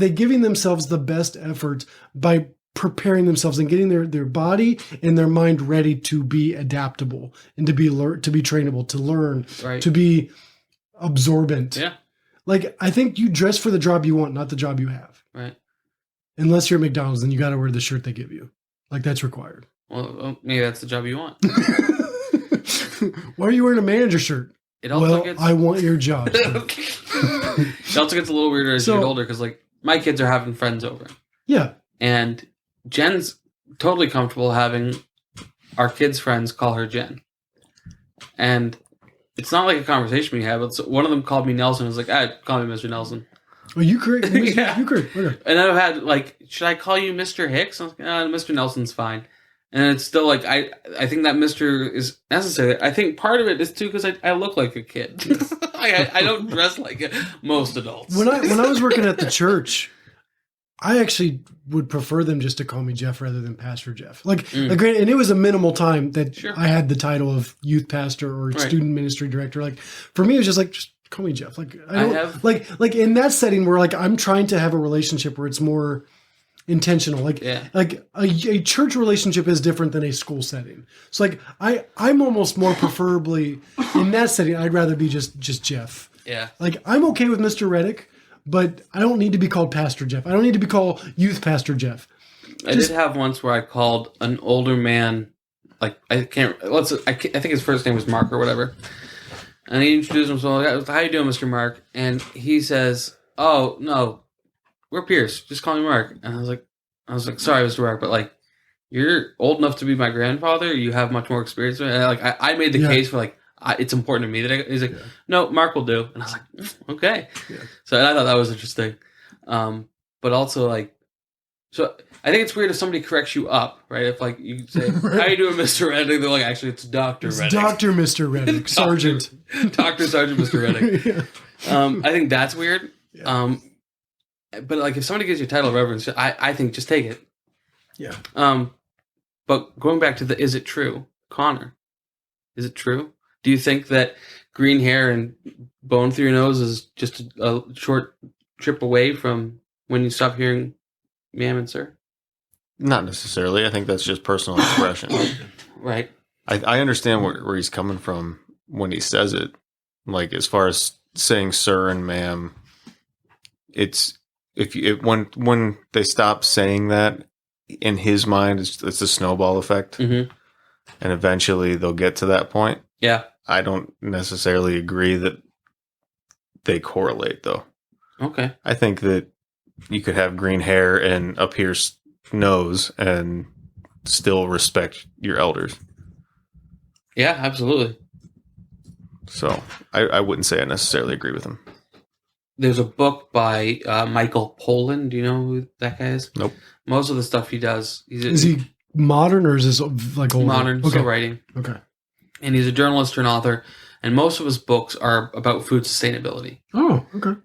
giving themselves the best effort by preparing themselves and getting their body and their mind ready to be adaptable and to be trainable, to learn, right, to be absorbent. Yeah. Like, I think you dress for the job you want, not the job you have. Right. Unless you're at McDonald's, then you got to wear the shirt they give you. Like, that's required. Well, maybe that's the job you want. Why are you wearing a manager shirt? It also I want your job. It also gets a little weirder as you get older because, like, my kids are having friends over. Yeah. And Jen's totally comfortable having our kids' friends call her Jen. And it's not like a conversation we have. It's, one of them called me Nelson. I was like, call me Mr. Nelson. Oh, you correct. Yeah. You correct. Okay. And then I've had, like, should I call you Mr. Hicks? I was like, Mr. Nelson's fine. And it's still like, I think that Mr. is necessary. I think part of it is too because I look like a kid. I don't dress like most adults. When I was working at the church, I actually would prefer them just to call me Jeff rather than Pastor Jeff. Like, and it was a minimal time that I had the title of youth pastor or student ministry director. Like, for me, it was just call me Jeff. Like, I don't like in that setting where like I'm trying to have a relationship where it's more intentional. Like, like a church relationship is different than a school setting. So like I'm almost more preferably in that setting, I'd rather be just Jeff. Yeah. Like, I'm okay with Mr. Reddick, but I don't need to be called Pastor Jeff. I don't need to be called Youth Pastor Jeff. I did have once where I called an older man, like, I think his first name was Mark or whatever. And he introduced himself, how you doing, Mr. Mark? And he says, oh, no, we're peers. Just call me Mark. And I was like, sorry, Mr. Mark, but like, you're old enough to be my grandfather. You have much more experience. And I made the case for like, it's important to me that he's like, no, Mark will do. And I was like, okay. Yeah. So and I thought that was interesting. But also like, so I think it's weird if somebody corrects you up, right? If like you say, how you doing, Mr. Reddick? They're like, actually, it's Dr. Reddick. Dr. Mr. Reddick, Sergeant. Dr. Sergeant Mr. Reddick. I think that's weird. Yeah. But like if somebody gives you a title of reverence, I think just take it. Yeah. But going back to is it true? Connor, is it true? Do you think that green hair and bone through your nose is just a short trip away from when you stop hearing ma'am and sir? Not necessarily. I think that's just personal expression. Right. I understand where he's coming from when he says it. Like, as far as saying sir and ma'am, it's when they stop saying that, in his mind, it's a snowball effect. Mm-hmm. and eventually they'll get to that point. Yeah. I don't necessarily agree that they correlate, though. Okay. I think that you could have green hair and a pierced nose and still respect your elders. Yeah, absolutely. So I wouldn't say I necessarily agree with him. There's a book by Michael Pollan. Do you know who that guy is? Nope. Most of the stuff he does, Is he modern or is this like older? modern, Okay. still writing. Okay. And he's a journalist and author, and most of his books are about food sustainability. Oh, okay.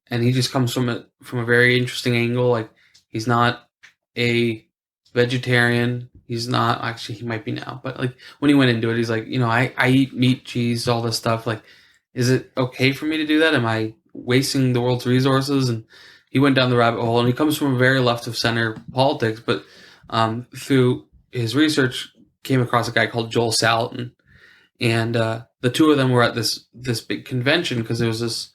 And he just comes from a very interesting angle. Like, he's not a vegetarian. He's not, actually, he might be now, but like when he went into it, he's like, I eat meat, cheese, all this stuff. Like, is it okay for me to do that? Am I wasting the world's resources? And he went down the rabbit hole, and he comes from a very left of center politics, but through his research came across a guy called Joel Salatin. And the two of them were at this big convention because there was this,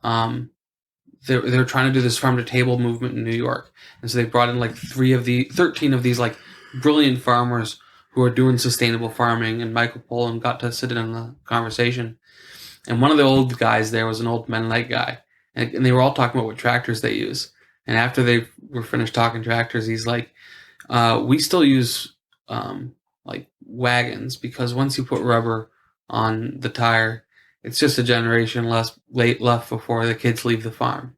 they were trying to do this farm to table movement in New York. And so they brought in like 13 of these like brilliant farmers who are doing sustainable farming. And Michael Pollan got to sit in on the conversation. And one of the old guys there was an old Mennonite guy. And they were all talking about what tractors they use. And after they were finished talking tractors, he's like, we still use like wagons, because once you put rubber on the tire, it's just a generation left before the kids leave the farm.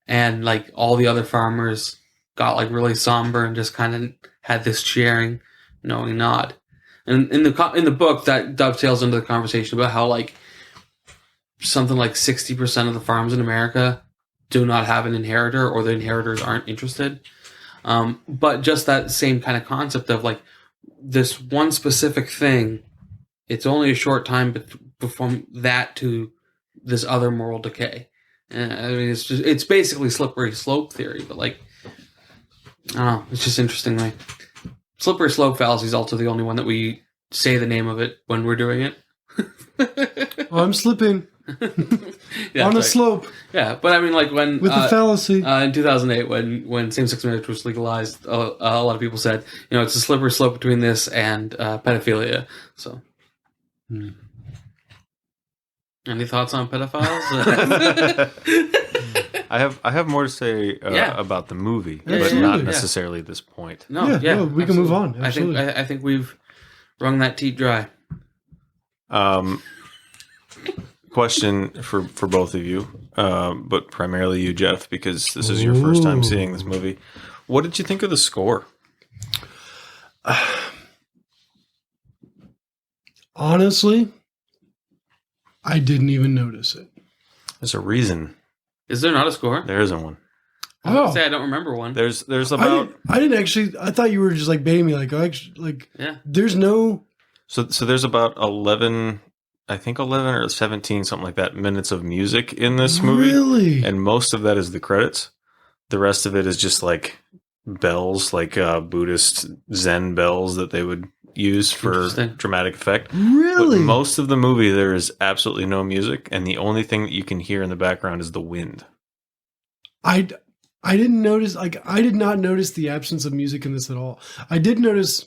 And like all the other farmers got like really somber and just kind of had this cheering, knowing nod. And in the book, that dovetails into the conversation about how like something like 60% of the farms in America do not have an inheritor, or the inheritors aren't interested. But just that same kind of concept of like this one specific thing, it's only a short time from that to this other moral decay. And I mean, it's basically slippery slope theory, but like, I don't know, it's just interesting to me. Slippery slope fallacy is also the only one that we say the name of it when we're doing it. Oh, I'm slipping Yeah, on a right. slope Yeah, but I mean, like when with the fallacy. in 2008, when same-sex marriage was legalized, a lot of people said, it's a slippery slope between this and pedophilia. So, any thoughts on pedophiles? I have more to say Yeah. about the movie, but Absolutely. not Yeah. necessarily this point. No, Yeah, we can move on. absolutely. Absolutely. I think we've wrung that teat dry. Question for both of you, but primarily you, Jeff, because this is your first time seeing this movie. What did you think of the score? Honestly, I didn't even notice it. There's a reason. Is there not a score? There isn't one. I would Oh, say I don't remember one. There's about I didn't actually. I thought you were just like baiting me. Like, Yeah. there's no. so there's about 11, I think 11 or 17, something like that, minutes of music in this movie. Really? And most of that is the credits. The rest of it is just like bells, like Buddhist Zen bells that they would use for Interesting. dramatic effect. Really? But most of the movie, there is absolutely no music, and the only thing that you can hear in the background is the wind. I didn't notice. Like, I did not notice the absence of music in this at all. I did notice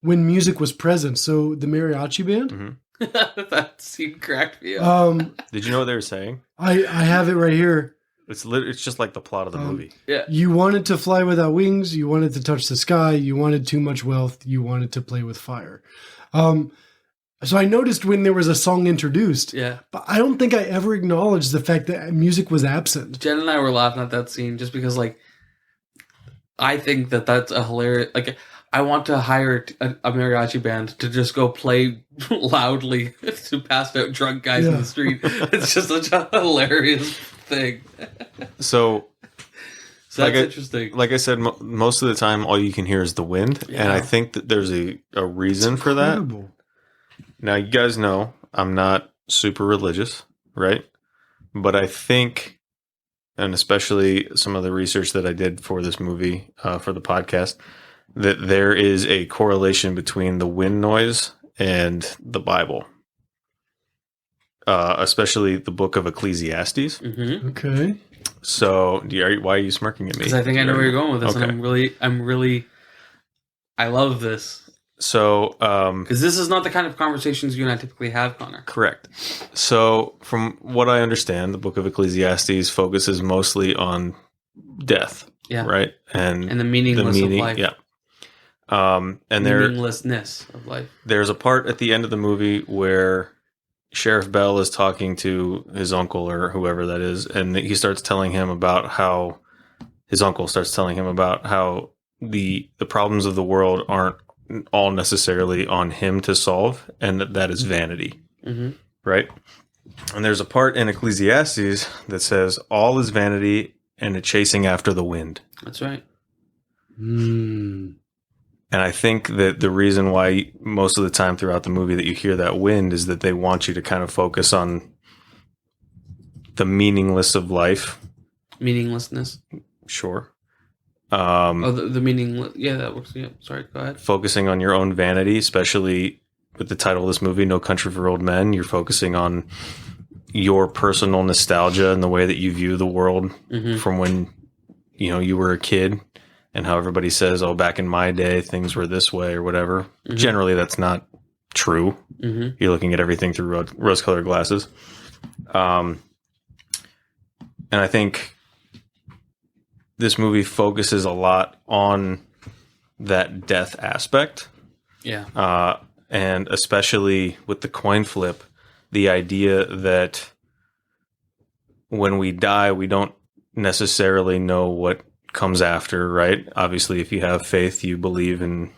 when music was present. So the mariachi band. Mm-hmm. That scene cracked me up. Did you know what they were saying? I have it right here. It's just like the plot of the movie. Yeah. You wanted to fly without wings. You wanted to touch the sky. You wanted too much wealth. You wanted to play with fire. So I noticed when there was a song introduced, Yeah. but I don't think I ever acknowledged the fact that music was absent. Jen and I were laughing at that scene just because, like, I think that's a hilarious. Like, I want to hire a mariachi band to just go play loudly to passed out drunk guys in Yeah. the street. It's just such a hilarious thing. So, So Like that's I- interesting. like I said, most of the time, all you can hear is the wind, and Yeah. I think that there's a reason for that. Incredible. Now, you guys know I'm not super religious, right? But I think, and especially some of the research that I did for this movie, for the podcast, that there is a correlation between the wind noise and the Bible, especially the book of Ecclesiastes. Mm-hmm. Okay. So, why are you smirking at me? Because I think I know where you're going with this, Okay. and I'm really, I love this. So, Because this is not the kind of conversations you and I typically have, Connor. correct. So, from what I understand, the Book of Ecclesiastes focuses mostly on death, Yeah. right? And And the meaningless of life. yeah. And Meaninglessness of life. there's a part at the end of the movie where Sheriff Bell is talking to his uncle or whoever that is, and he starts telling him about how his uncle starts telling him about how the problems of the world aren't all necessarily on him to solve, and that is vanity, right? And there's a part in Ecclesiastes that says all is vanity and a chasing after the wind. That's right. And I think that the reason why most of the time throughout the movie that you hear that wind is that they want you to kind of focus on the meaningless of life. Meaninglessness. Sure. The meaningless. Yeah, that works. Yeah. Sorry. Go ahead. Focusing on your own vanity, especially with the title of this movie, No Country for Old Men. You're focusing on your personal nostalgia and the way that you view the world from when, you were a kid, and how everybody says, oh, back in my day, things were this way or whatever. Generally, that's not true. You're looking at everything through rose-colored glasses. And I think this movie focuses a lot on that death aspect. Yeah. And especially with the coin flip, the idea that when we die, we don't necessarily know what comes after, right? Obviously, if you have faith, you believe in,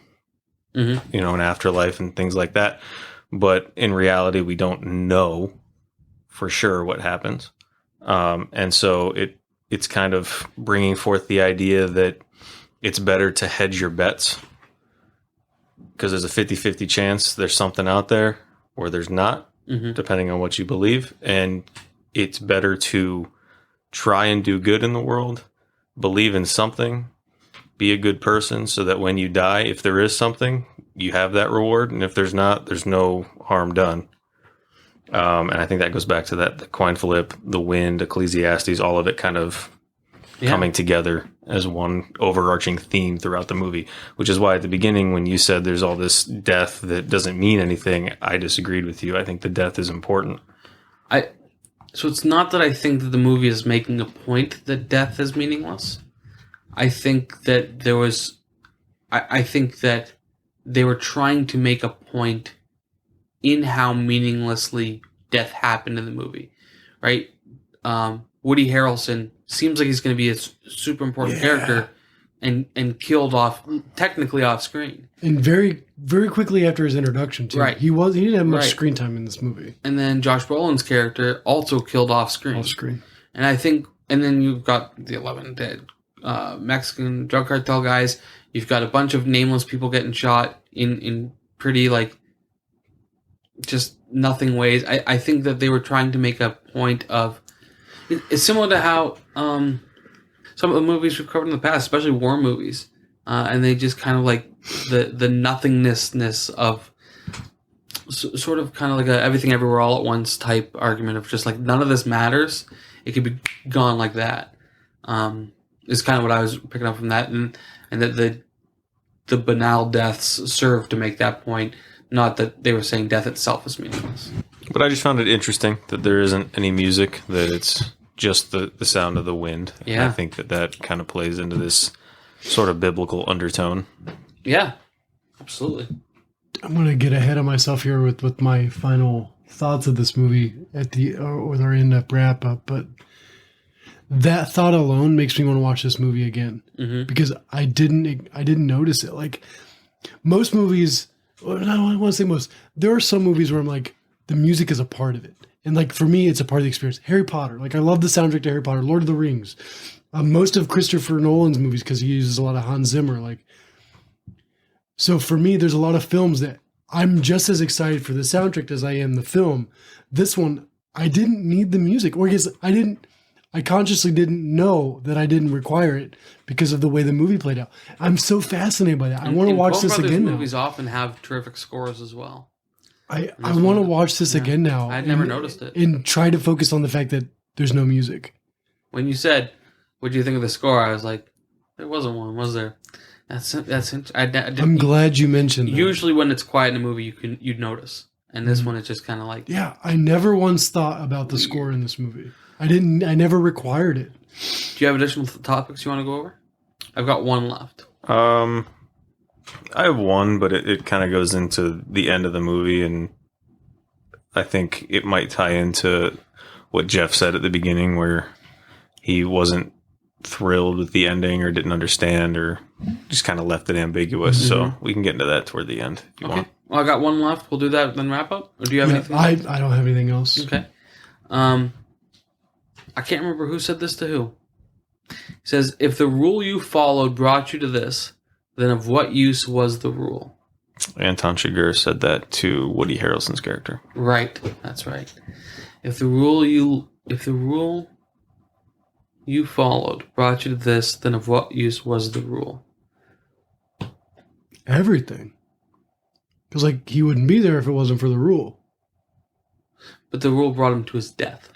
an afterlife and things like that. But in reality, we don't know for sure what happens. And so it's kind of bringing forth the idea that it's better to hedge your bets, because there's a 50-50 chance there's something out there or there's not, depending on what you believe. And it's better to try and do good in the world, believe in something, be a good person, so that when you die, if there is something, you have that reward. And if there's not, there's no harm done. And I think that goes back to the coin flip, the wind, Ecclesiastes, all of it kind of coming together as one overarching theme throughout the movie, which is why at the beginning, when you said there's all this death that doesn't mean anything, I disagreed with you. I think the death is important. So it's not that I think that the movie is making a point that death is meaningless. I think that I think that they were trying to make a point in how meaninglessly death happened in the movie, right? Woody Harrelson seems like he's going to be a super important character, and killed technically off screen, and very, very quickly after his introduction too. Right, he didn't have much screen time in this movie. And then Josh Brolin's character also killed off screen. And I think, and then you've got the 11 dead Mexican drug cartel guys. You've got a bunch of nameless people getting shot in pretty just nothing ways. I think that they were trying to make a point of. It's similar to how some of the movies we've covered in the past, especially war movies, and they just kind of the nothingnessness of sort of kind of like a everything everywhere all at once type argument of just none of this matters. It could be gone like that. Is kind of what I was picking up from that, and that the banal deaths serve to make that point. Not that they were saying death itself is meaningless. But I just found it interesting that there isn't any music, that it's just the sound of the wind. Yeah. And I think that kind of plays into this sort of biblical undertone. Yeah, absolutely. I'm going to get ahead of myself here with my final thoughts of this movie with our end-up wrap-up, but that thought alone makes me want to watch this movie again, because I didn't notice it. Most movies, I don't want to say most, there are some movies where I'm like, the music is a part of it. And for me, it's a part of the experience. Harry Potter. I love the soundtrack to Harry Potter. Lord of the Rings. Most of Christopher Nolan's movies, because he uses a lot of Hans Zimmer. So for me, there's a lot of films that I'm just as excited for the soundtrack as I am the film. This one, I didn't need the music. Or I consciously didn't know that I didn't require it because of the way the movie played out. I'm so fascinated by that. I want to watch this again now. Movies often have terrific scores as well. I want to watch this again now. I'd never noticed it. And try to focus on the fact that there's no music. When you said, what do you think of the score? I was like, there wasn't one, was there? That's I'm glad you mentioned that. Usually when it's quiet in a movie, you'd notice, and this one it's just kind of like Yeah, I never once thought about the score in this movie. I never required it. Do you have additional topics you want to go over? I've got one left. I have one, but it kind of goes into the end of the movie, and I think it might tie into what Jeff said at the beginning, where he wasn't thrilled with the ending or didn't understand or just kind of left it ambiguous. Mm-hmm. So we can get into that toward the end if you want. Well, I got one left. We'll do that, then wrap up. Or do you have anything? I don't have anything else. Okay. I can't remember who said this to who. He says, if the rule you followed brought you to this, then of what use was the rule? Anton Chigurh said that to Woody Harrelson's character. Right. That's right. If the rule you followed brought you to this, then of what use was the rule? Everything. Because, like, he wouldn't be there if it wasn't for the rule. But the rule brought him to his death.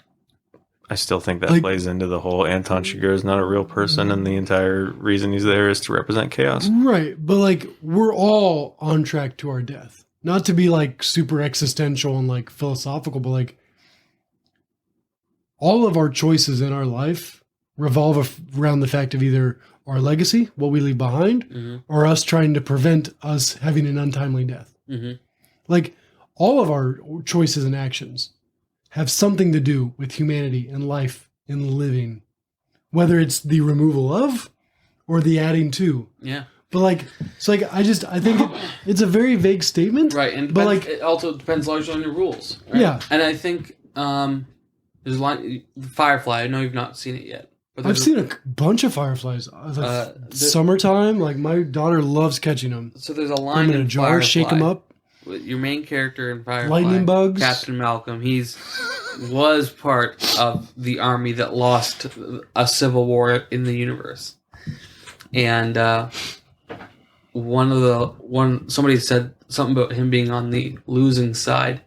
I still think that plays into the whole Anton Chigurh is not a real person, and the entire reason he's there is to represent chaos. Right. But, like, we're all on track to our death. Not to be, like, super existential and, like, philosophical, but, like, all of our choices in our life revolve around the fact of either our legacy, what we leave behind, mm-hmm. or us trying to prevent us having an untimely death. Mm-hmm. Like, all of our choices and actions have something to do with humanity and life and living, whether it's the removal of or the adding to. Yeah. But, like, it's like, I think it's a very vague statement. Right. And but like, it also depends largely on your rules. Right? Yeah. And I think there's a line, Firefly. I know you've not seen it yet. But I've seen a bunch of Fireflies. Summertime, like, my daughter loves catching them. So there's a line in a jar, Firefly, shake them up. Your main character in Firefly, lightning bugs, Captain Malcolm. Was part of the army that lost a civil war in the universe, and somebody said something about him being on the losing side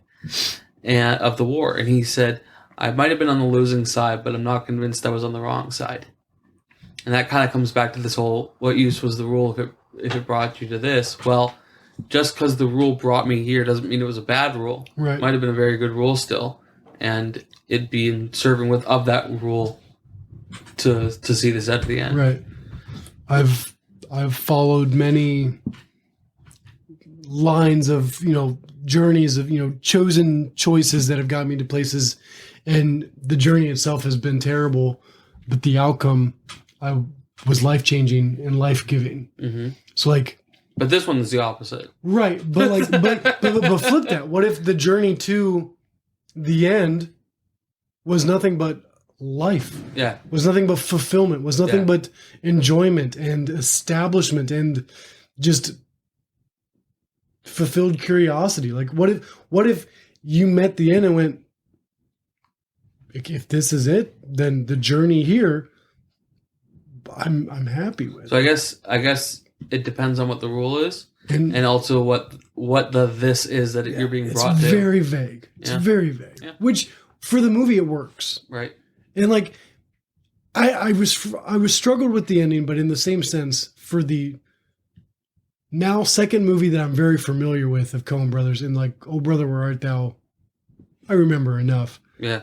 of the war, and he said, I might have been on the losing side, but I'm not convinced I was on the wrong side. And that kind of comes back to this whole, what use was the rule if it brought you to this? Well, just because the rule brought me here doesn't mean it was a bad rule. Right. It might have been a very good rule still. And it'd be in serving of that rule to see this at the end. Right. I've followed many lines of, journeys of, chosen choices that have got me to places, and the journey itself has been terrible, but the outcome was life-changing and life-giving. Mm-hmm. So, like, but this one's the opposite. Right. But like, but flip that. What if the journey to the end was nothing but life? Yeah. Was nothing but fulfillment, was nothing but enjoyment and establishment and just fulfilled curiosity. Like, what if you met the end and went, if this is it, then the journey here I'm happy with. So I guess it depends on what the rule is, and also what the this is that you're being brought to. It's very vague. It's very vague. Yeah. Which for the movie it works. Right. And like I was struggled with the ending, but in the same sense, for the now second movie that I'm very familiar with of Coen Brothers, and like, Oh Brother, Where Art Thou, I remember enough. Yeah.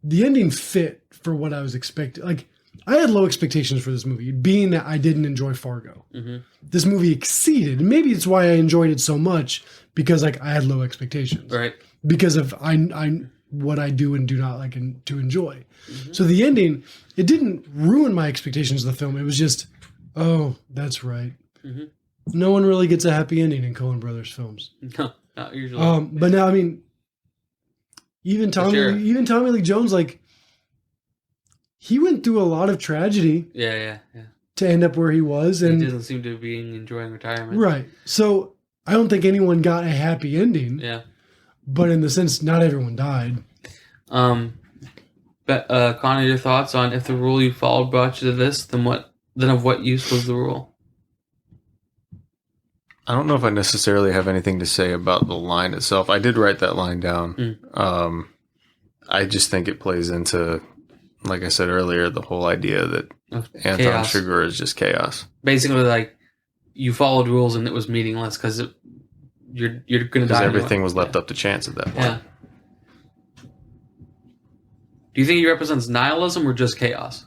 The ending fit for what I was expecting. Like, I had low expectations for this movie, being that I didn't enjoy Fargo. Mm-hmm. This movie exceeded. And maybe it's why I enjoyed it so much, because like I had low expectations. Right. Because of I what I do and do not like to enjoy. Mm-hmm. So the ending, it didn't ruin my expectations of the film. It was just, oh, that's right. Mm-hmm. No one really gets a happy ending in Coen Brothers films. No, not usually. But now, I mean, even Tommy Lee Jones, like, he went through a lot of tragedy. Yeah. To end up where he was, and he doesn't seem to be enjoying retirement. Right. So I don't think anyone got a happy ending. Yeah. But in the sense, not everyone died. But Connor, your thoughts on if the rule you followed brought you to this, then of what use was the rule? I don't know if I necessarily have anything to say about the line itself. I did write that line down. I just think it plays into, like I said earlier, the whole idea that Anton chaos. Chigurh is just chaos. Basically, like you followed rules and it was meaningless because you're going to Because die. everything anyway. was left up to chance at that point. Yeah. Do you think he represents nihilism or just chaos?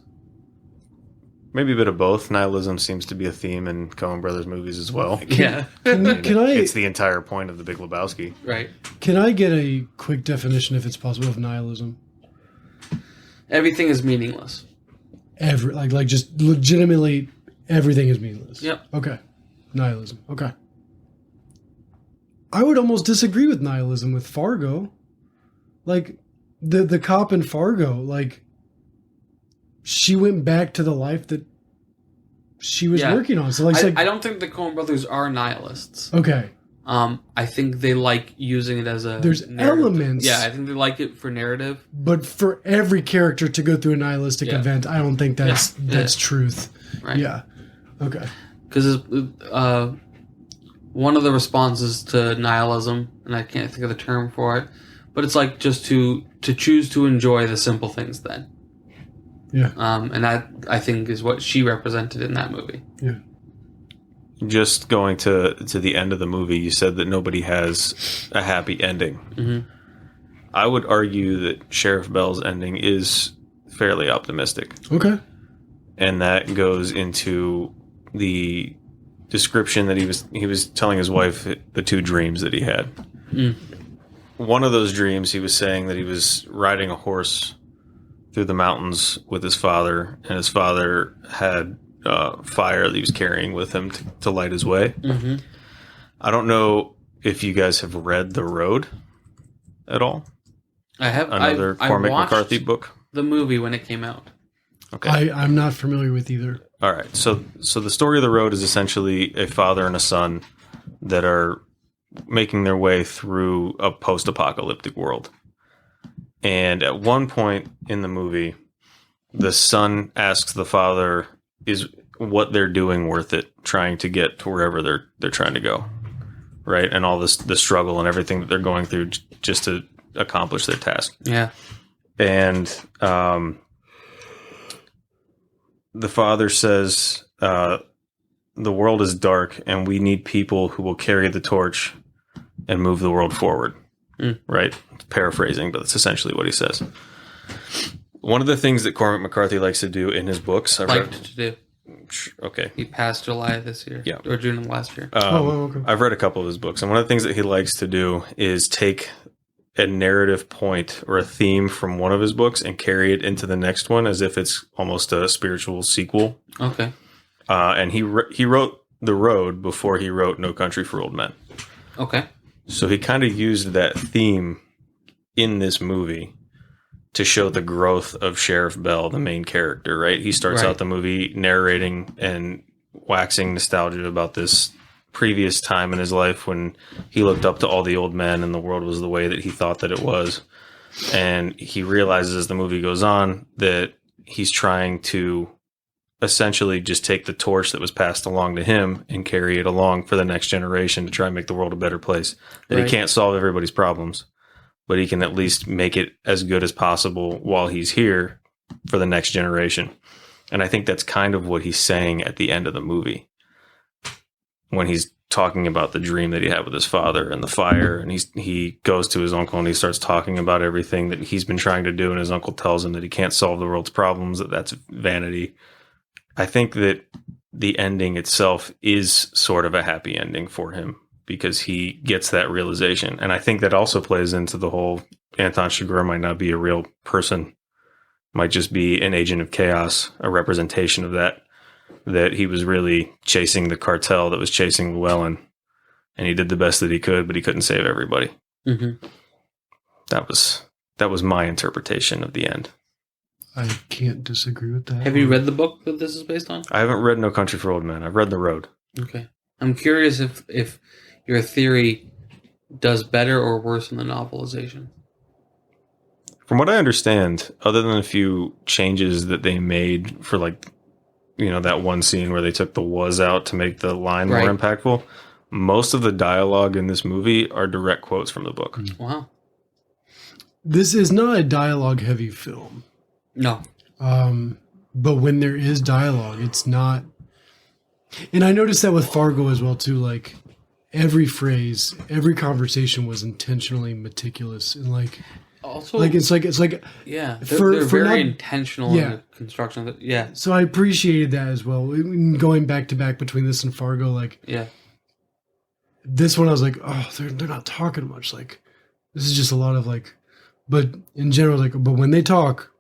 Maybe a bit of both. Nihilism seems to be a theme in Coen Brothers movies as well. Yeah. Can I It's the entire point of The Big Lebowski. Right. can I get a quick definition, if it's possible, of nihilism? Everything is meaningless. Like just legitimately everything is meaningless. Yep. Okay. Nihilism. Okay. I would almost disagree with nihilism with Fargo. Like the cop in Fargo, like she went back to the life that she was Yeah. working on. So like, I don't think the Coen Brothers are nihilists. okay. I think they like using it as a There's narrative. elements. Yeah, I think they like it for narrative. But for every character to go through a nihilistic Yeah. event, I don't think that's Yeah. that's truth. Right. Yeah. Okay. Because one of the responses to nihilism, and I can't think of the term for it, but it's like just to choose to enjoy the simple things then. Yeah. And that, I think, is what she represented in that movie. Yeah. Just going to the end of the movie, you said that nobody has a happy ending. Mhm. I would argue that Sheriff Bell's ending is fairly optimistic. Okay. And that goes into the description that he was telling his wife the two dreams that he had. Mm. One of those dreams, he was saying that he was riding a horse through the mountains with his father, and his father had fire that he was carrying with him to light his way. Mm-hmm. I don't know if you guys have read The Road at all. I have Another I Cormac watched McCarthy book. the movie when it came out. Okay. I'm not familiar with either. All right. So the story of The Road is essentially a father and a son that are making their way through a post-apocalyptic world. And at one point in the movie, the son asks the father, is what they're doing worth it, trying to get to wherever they're trying to go, right? And all this, the struggle and everything that they're going through just to accomplish their task. Yeah. And the father says, the world is dark and we need people who will carry the torch and move the world forward. Right? Paraphrasing, but that's essentially what he says. One of the things that Cormac McCarthy likes to do in his books, Liked to do. Okay. He passed July this year. Yeah. Or June of last year. Okay. I've read a couple of his books, and one of the things that he likes to do is take a narrative point or a theme from one of his books and carry it into the next one as if it's almost a spiritual sequel. Okay. And he wrote The Road before he wrote No Country for Old Men. Okay. So he kind of used that theme in this movie to show the growth of Sheriff Bell, the main character, right? He starts Right. out the movie narrating and waxing nostalgia about this previous time in his life when he looked up to all the old men and the world was the way that he thought that it was. And he realizes as the movie goes on that he's trying to essentially just take the torch that was passed along to him and carry it along for the next generation to try and make the world a better place. That Right. he can't solve everybody's problems, but he can at least make it as good as possible while he's here for the next generation. And I think that's kind of what he's saying at the end of the movie when he's talking about the dream that he had with his father and the fire. And he goes to his uncle and he starts talking about everything that he's been trying to do. And his uncle tells him that he can't solve the world's problems, that's vanity. I think that the ending itself is sort of a happy ending for him because he gets that realization. And I think that also plays into the whole Anton Chigurh might not be a real person, might just be an agent of chaos, a representation of that he was really chasing the cartel that was chasing Llewellyn. And he did the best that he could, but he couldn't save everybody. Mm-hmm. That was my interpretation of the end. I can't disagree with that. Have you read the book that this is based on? I haven't read No Country for Old Men. I've read The Road. Okay. I'm curious if your theory does better or worse than the novelization. From what I understand, other than a few changes that they made for that one scene where they took the was out to make the line Right. more impactful, most of the dialogue in this movie are direct quotes from the book. Wow. This is not a dialogue-heavy film. No. but when there is dialogue, it's not. And I noticed that with Fargo as well too. Like every phrase, every conversation was intentionally meticulous, and like Also, it's like yeah, for very not- intentional Yeah. in the construction of it. Yeah, So I appreciated that as well. Going back to back between this and Fargo, like yeah. this one, I was like, oh, they're not talking much. Like this is just a lot of like, but in general, like, but when they talk,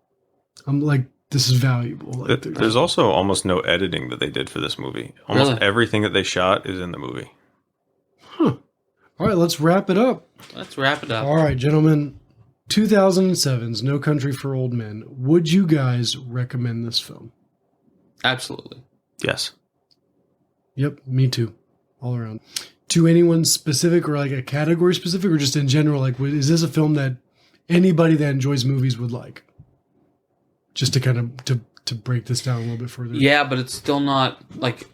I'm like, this is valuable. Like, There's also almost no editing that they did for this movie. Almost Really? everything that they shot is in the movie. all right, let's wrap it up. Let's wrap it up. All right, gentlemen. 2007's No Country for Old Men. Would you guys recommend this film? Absolutely. Yes. Yep, me too. All around. To anyone specific or like a category specific or just in general, like is this a film that anybody that enjoys movies would like? Just to kind of to break this down a little bit further. Yeah, but it's still not like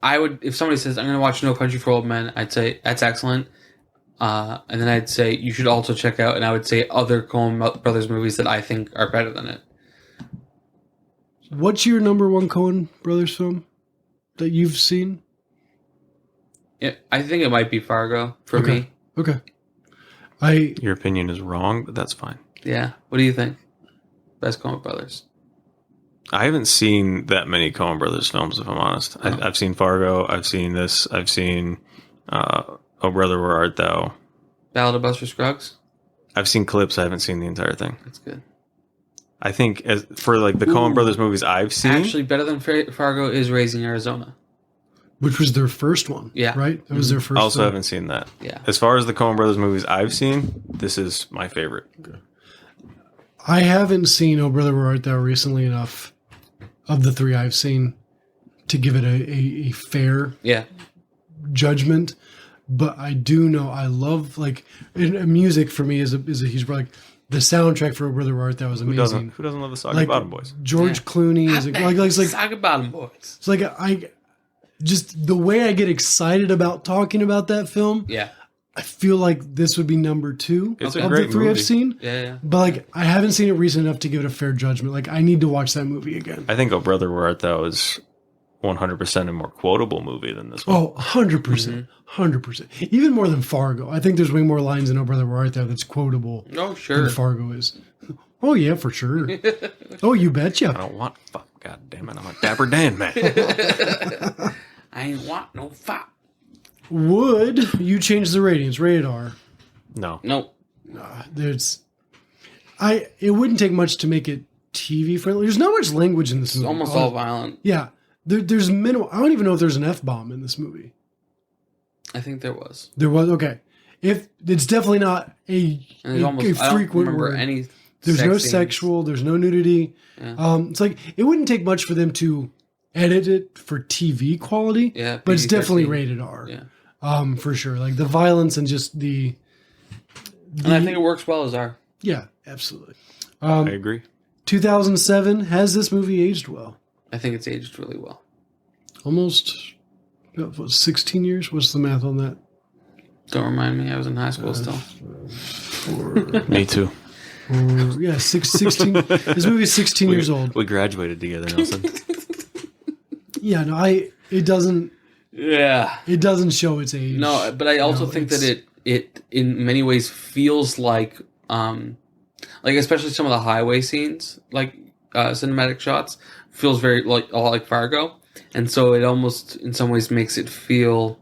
I would. If somebody says I'm going to watch No Country for Old Men, I'd say that's excellent. And then I'd say you should also check out, and I would say other Coen Brothers movies that I think are better than it. What's your number one Coen Brothers film that you've seen? Yeah, I think it might be Fargo for Okay. me. Okay. Your opinion is wrong, but that's fine. Yeah. What do you think? Best Coen Brothers. I haven't seen that many Coen Brothers films, if I'm honest. I've seen Fargo. I've seen this. I've seen Oh Brother, Where Art Thou? Ballad of Buster Scruggs. I've seen clips. I haven't seen the entire thing. That's good. I think for like the Coen Brothers movies I've seen, Actually, better than Fargo is Raising Arizona. Which was their first one. Yeah. Right? That was their first I also film. haven't seen that. Yeah. As far as the Coen Brothers movies I've seen, this is my favorite. I haven't seen Oh Brother, Where Art Thou recently enough of the three I've seen to give it a fair Yeah. judgment. But I do know I love like music for me is a huge like the soundtrack for Oh Brother, Where Art Thou is amazing. Who doesn't love the Soggy Like Bottom Boys? George Clooney is like Saga Bottom Boys. it's like I just the way I get excited about talking about that film. Yeah. I feel like this would be number 2 It's of a the great three I've movie. seen. Yeah. But like I haven't seen it recent enough to give it a fair judgment. Like I need to watch that movie again. I think Oh Brother, Where Art Thou is 100% a more quotable movie than this one. Oh, 100%. 100%. Even more than Fargo. I think there's way more lines in Oh Brother, Where Art Thou that's quotable Oh, sure. than Fargo is. Oh, yeah, for sure. Oh, you I betcha. don't want fuck. God damn it! I'm a Dapper Dan man. I ain't want no fop. Would you change the ratings? Rated R. No. Nope. It wouldn't take much to make it TV friendly. There's not much language in this It's movie. almost all violent. Yeah. There's minimal. I don't even know if there's an F-bomb in this movie. I think there was. There was, okay. If it's definitely not And there's almost, I don't frequent remember word. any. There's sex no scenes. sexual. There's no nudity. Yeah. It's like it wouldn't take much for them to edit it for TV quality. Yeah, but it's definitely PG-13. rated R. Yeah. For sure. Like the violence and just the. And I think it works well as R. Yeah, absolutely. I agree. 2007 has this movie aged well? I think it's aged really well. Almost. What, 16 years? What's the math on that? Don't remind me. I was in high school still. Me too. Yeah, 16. This movie's 16 years old. We graduated together, Nelson. Yeah, no, it doesn't show its age. No, but I also No, think that it's- it in many ways feels like especially some of the highway scenes, like cinematic shots, feels very like all like Fargo, and so it almost in some ways makes it feel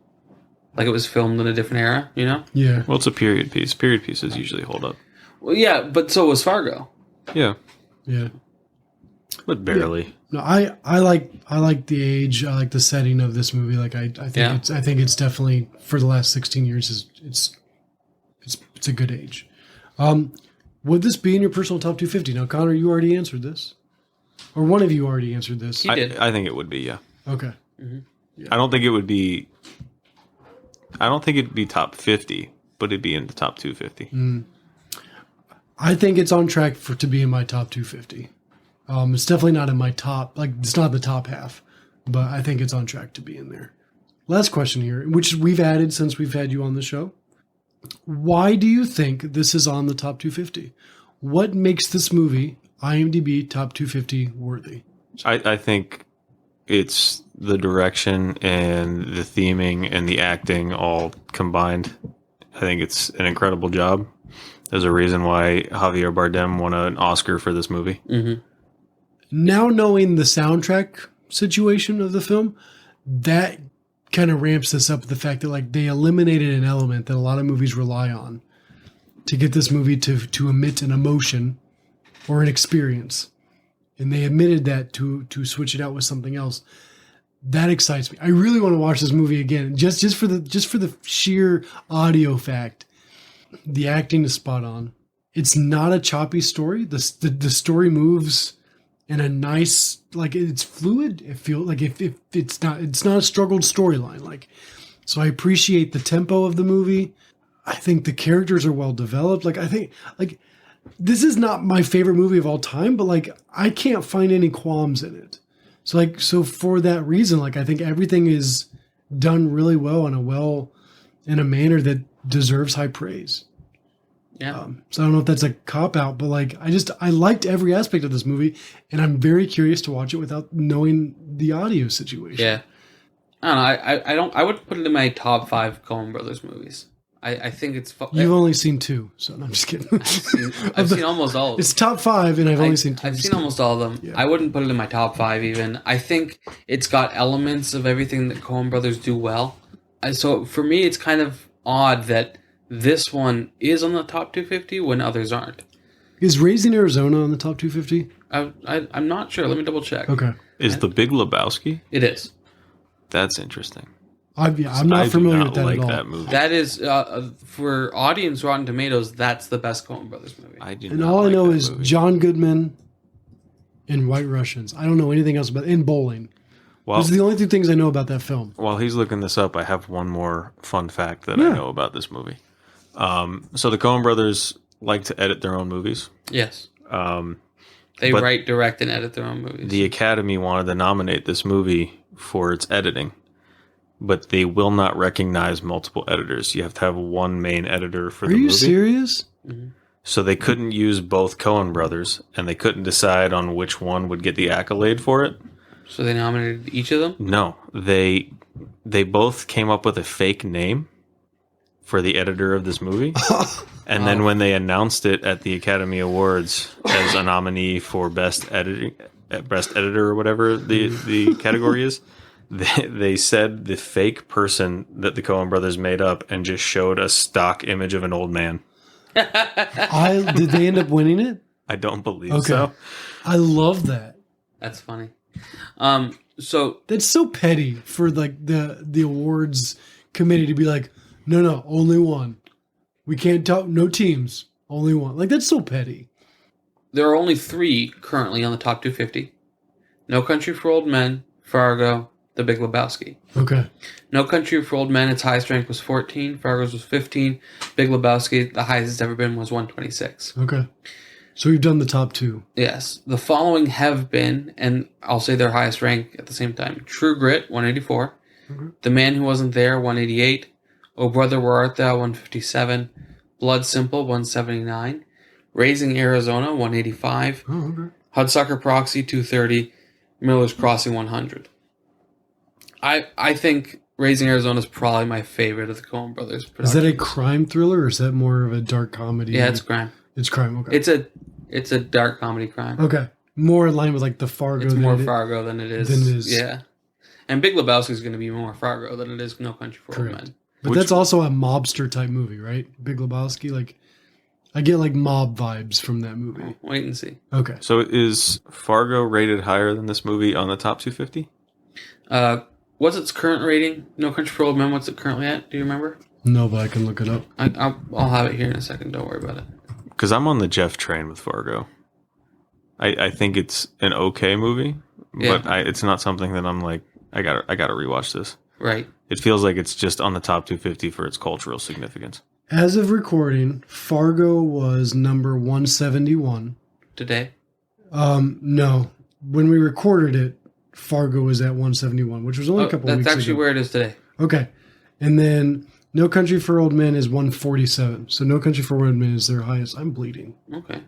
like it was filmed in a different era. You know? Yeah. Well, it's a period piece. Period pieces usually hold up. Well, yeah, but so was Fargo. Yeah, Yeah. but barely. No, I like the age. I like the setting of this movie. Like I think Yeah. I think it's definitely for the last 16 years it's a good age. Would this be in your personal top 250? Now, Connor, you already answered this, or one of you already answered this. He did. I think it would be. Yeah. Okay. I don't think it would be. I don't think it'd be top 50, but it'd be in the top 250. I think it's on track to be in my top 250. It's definitely not in my top, like it's not the top half, but I think it's on track to be in there. Last question here, which we've added since we've had you on the show. Why do you think this is on the top 250? What makes this movie IMDb top 250 worthy. I think it's the direction and the theming and the acting all combined. I think it's an incredible job. There's a reason why Javier Bardem won an Oscar for this movie. Mm-hmm. Now knowing the soundtrack situation of the film, that kind of ramps this up, the fact that like they eliminated an element that a lot of movies rely on to get this movie to emit an emotion or an experience. And they admitted that to switch it out with something else. That excites me. I really want to watch this movie again, just for the sheer audio fact. The acting is spot on. It's not a choppy story. The story moves in a nice, like, it's fluid. It feels like if it's not a struggled storyline. Like, so I appreciate the tempo of the movie. I think the characters are well developed. Like, I think like this is not my favorite movie of all time, but like I can't find any qualms in it. So for that reason, like I think everything is done really well in a manner that deserves high praise. Yeah. So I don't know if that's a cop out, but like I liked every aspect of this movie, and I'm very curious to watch it without knowing the audio situation. Yeah. I don't know. I would put it in my top 5 Coen Brothers movies. I think it's... You've only seen 2, so no, I'm just kidding. I've seen almost all of them. It's top 5, and I've only seen 2. I've seen almost all of them. Yeah. I wouldn't put it in my top 5 even. I think it's got elements of everything that Coen Brothers do well. So for me, it's kind of odd that this one is on the top 250 when others aren't. Is Raising Arizona on the top 250? I'm not sure. Let me double check. Okay. Is The Big Lebowski? It is. That's interesting. I'm not familiar with that like at all. that movie. That is, for audience Rotten Tomatoes, that's the best Coen Brothers movie. And all I know is John Goodman and White Russians. I don't know anything else about in Bowling. Well, Those are the only 2 things I know about that film. while he's looking this up, I have one more fun fact that I know about this movie. So the Coen Brothers like to edit their own movies. Yes. They but write, direct, and edit their own movies. The Academy wanted to nominate this movie for its editing, but they will not recognize multiple editors. You have to have one main editor for the movie. Are you serious? Mm-hmm. So they couldn't use both Coen Brothers, and they couldn't decide on which one would get the accolade for it. So they nominated each of them? No, they both came up with a fake name for the editor of this movie. And then when they announced it at the Academy Awards as a nominee for best editor or whatever the category is, they said the fake person that the Coen Brothers made up and just showed a stock image of an old man. Did they end up winning it? I don't believe so. I love that. That's funny. So That's so petty for like the awards committee to be like, no, only one. We can't talk. No teams, only one. Like that's so petty. there are only 3 currently on the top 250. No Country for Old Men, Fargo, The Big Lebowski. Okay. No Country for Old Men, its highest rank was 14. Fargo's was 15. Big Lebowski, the highest it's ever been, was 126. Okay. So we've done the top 2. Yes. The following have been, and I'll say their highest rank at the same time. True Grit, 184. Okay. The Man Who Wasn't There, 188. Oh Brother, Where Art Thou, 157. Blood Simple, 179. Raising Arizona, 185. Oh, okay. Hudsucker Proxy, 230. Miller's Crossing, 100. I think Raising Arizona is probably my favorite of the Coen Brothers productions. Is that a crime thriller or is that more of a dark comedy? Yeah, it's crime. It's crime, okay. It's a dark comedy crime. Okay. More in line with like the Fargo. It's more Fargo than it is. Than it is. Yeah. And Big Lebowski is going to be more Fargo than it is No Country for Old Correct. Men. But that's also a mobster type movie, right? Big Lebowski. Like, I get like mob vibes from that movie. Wait and see. Okay. So is Fargo rated higher than this movie on the top 250? What's its current rating? No Country for Old Men, what's it currently at? Do you remember? No, but I can look it up. I'll have it here in a second. Don't worry about it. Because I'm on the Jeff train with Fargo. I think it's an okay movie, but it's not something that I'm like, I gotta rewatch this. Right. It feels like it's just on the top 250 for its cultural significance. As of recording, Fargo was number 171. Today? No. When we recorded it, Fargo was at 171, which was only a couple weeks ago. That's actually where it is today. Okay. And then No Country for Old Men is 147. So No Country for Old Men is their highest. I'm bleeding. Okay.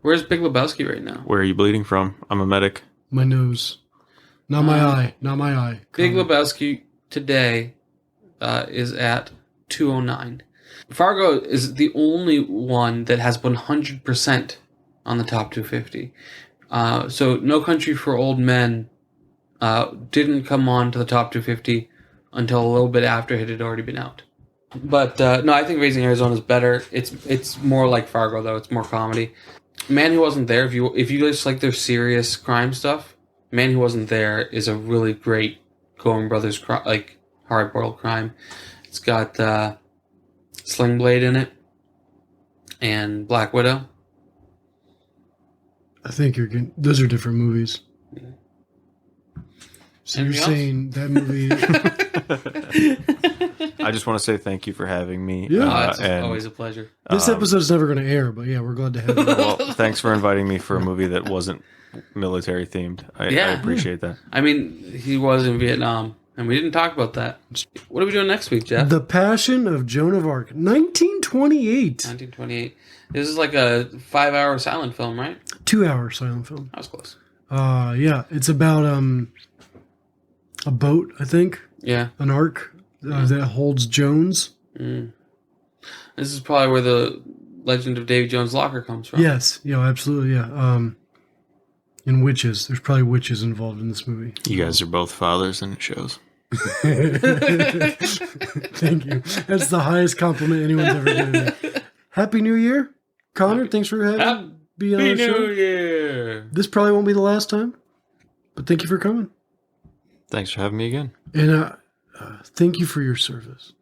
Where's Big Lebowski right now? Where are you bleeding from? I'm a medic. My nose. Not my eye. Not my eye. Big Lebowski today is at 209. Fargo is the only one that has 100% on the top 250. So No Country for Old Men didn't come on to the top 250 until a little bit after it had already been out. But no, I think Raising Arizona is better. It's more like Fargo though. It's more comedy. Man Who Wasn't There. If you just like their serious crime stuff, Man Who Wasn't There is a really great Coen Brothers hard-boiled crime. It's got Sling Blade in it and Black Widow. I think you're getting... Those are different movies. So Anything you're saying that movie... I just want to say thank you for having me. Yeah. It's always a pleasure. This episode's never going to air, but yeah, we're glad to have you. Well, thanks for inviting me for a movie that wasn't military themed. I appreciate that. I mean, he was in Vietnam, and we didn't talk about that. What are we doing next week, Jeff? The Passion of Joan of Arc, 1928. 1928. This is like a 5-hour silent film, right? 2-hour silent film. That was close. Yeah, it's about a boat, I think. Yeah. An ark that holds Jones. Mm. This is probably where the legend of Davy Jones' Locker comes from. Yes, absolutely, yeah. And witches. There's probably witches involved in this movie. You guys are both fathers, and it shows. Thank you. That's the highest compliment anyone's ever given me. Happy New Year, Connor. Thanks for having me on our show. New Year. This probably won't be the last time, but thank you for coming. Thanks for having me again. And thank you for your service.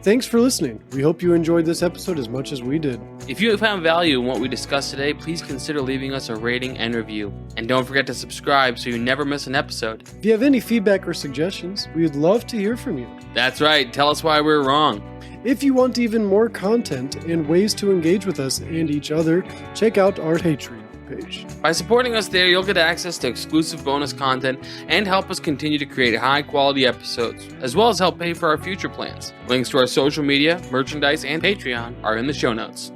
Thanks for listening. We hope you enjoyed this episode as much as we did. If you have found value in what we discussed today, please consider leaving us a rating and review. And don't forget to subscribe so you never miss an episode. If you have any feedback or suggestions, we would love to hear from you. That's right. Tell us why we're wrong. If you want even more content and ways to engage with us and each other, check out our Patreon page. By supporting us there, you'll get access to exclusive bonus content and help us continue to create high-quality episodes, as well as help pay for our future plans. Links to our social media, merchandise, and Patreon are in the show notes.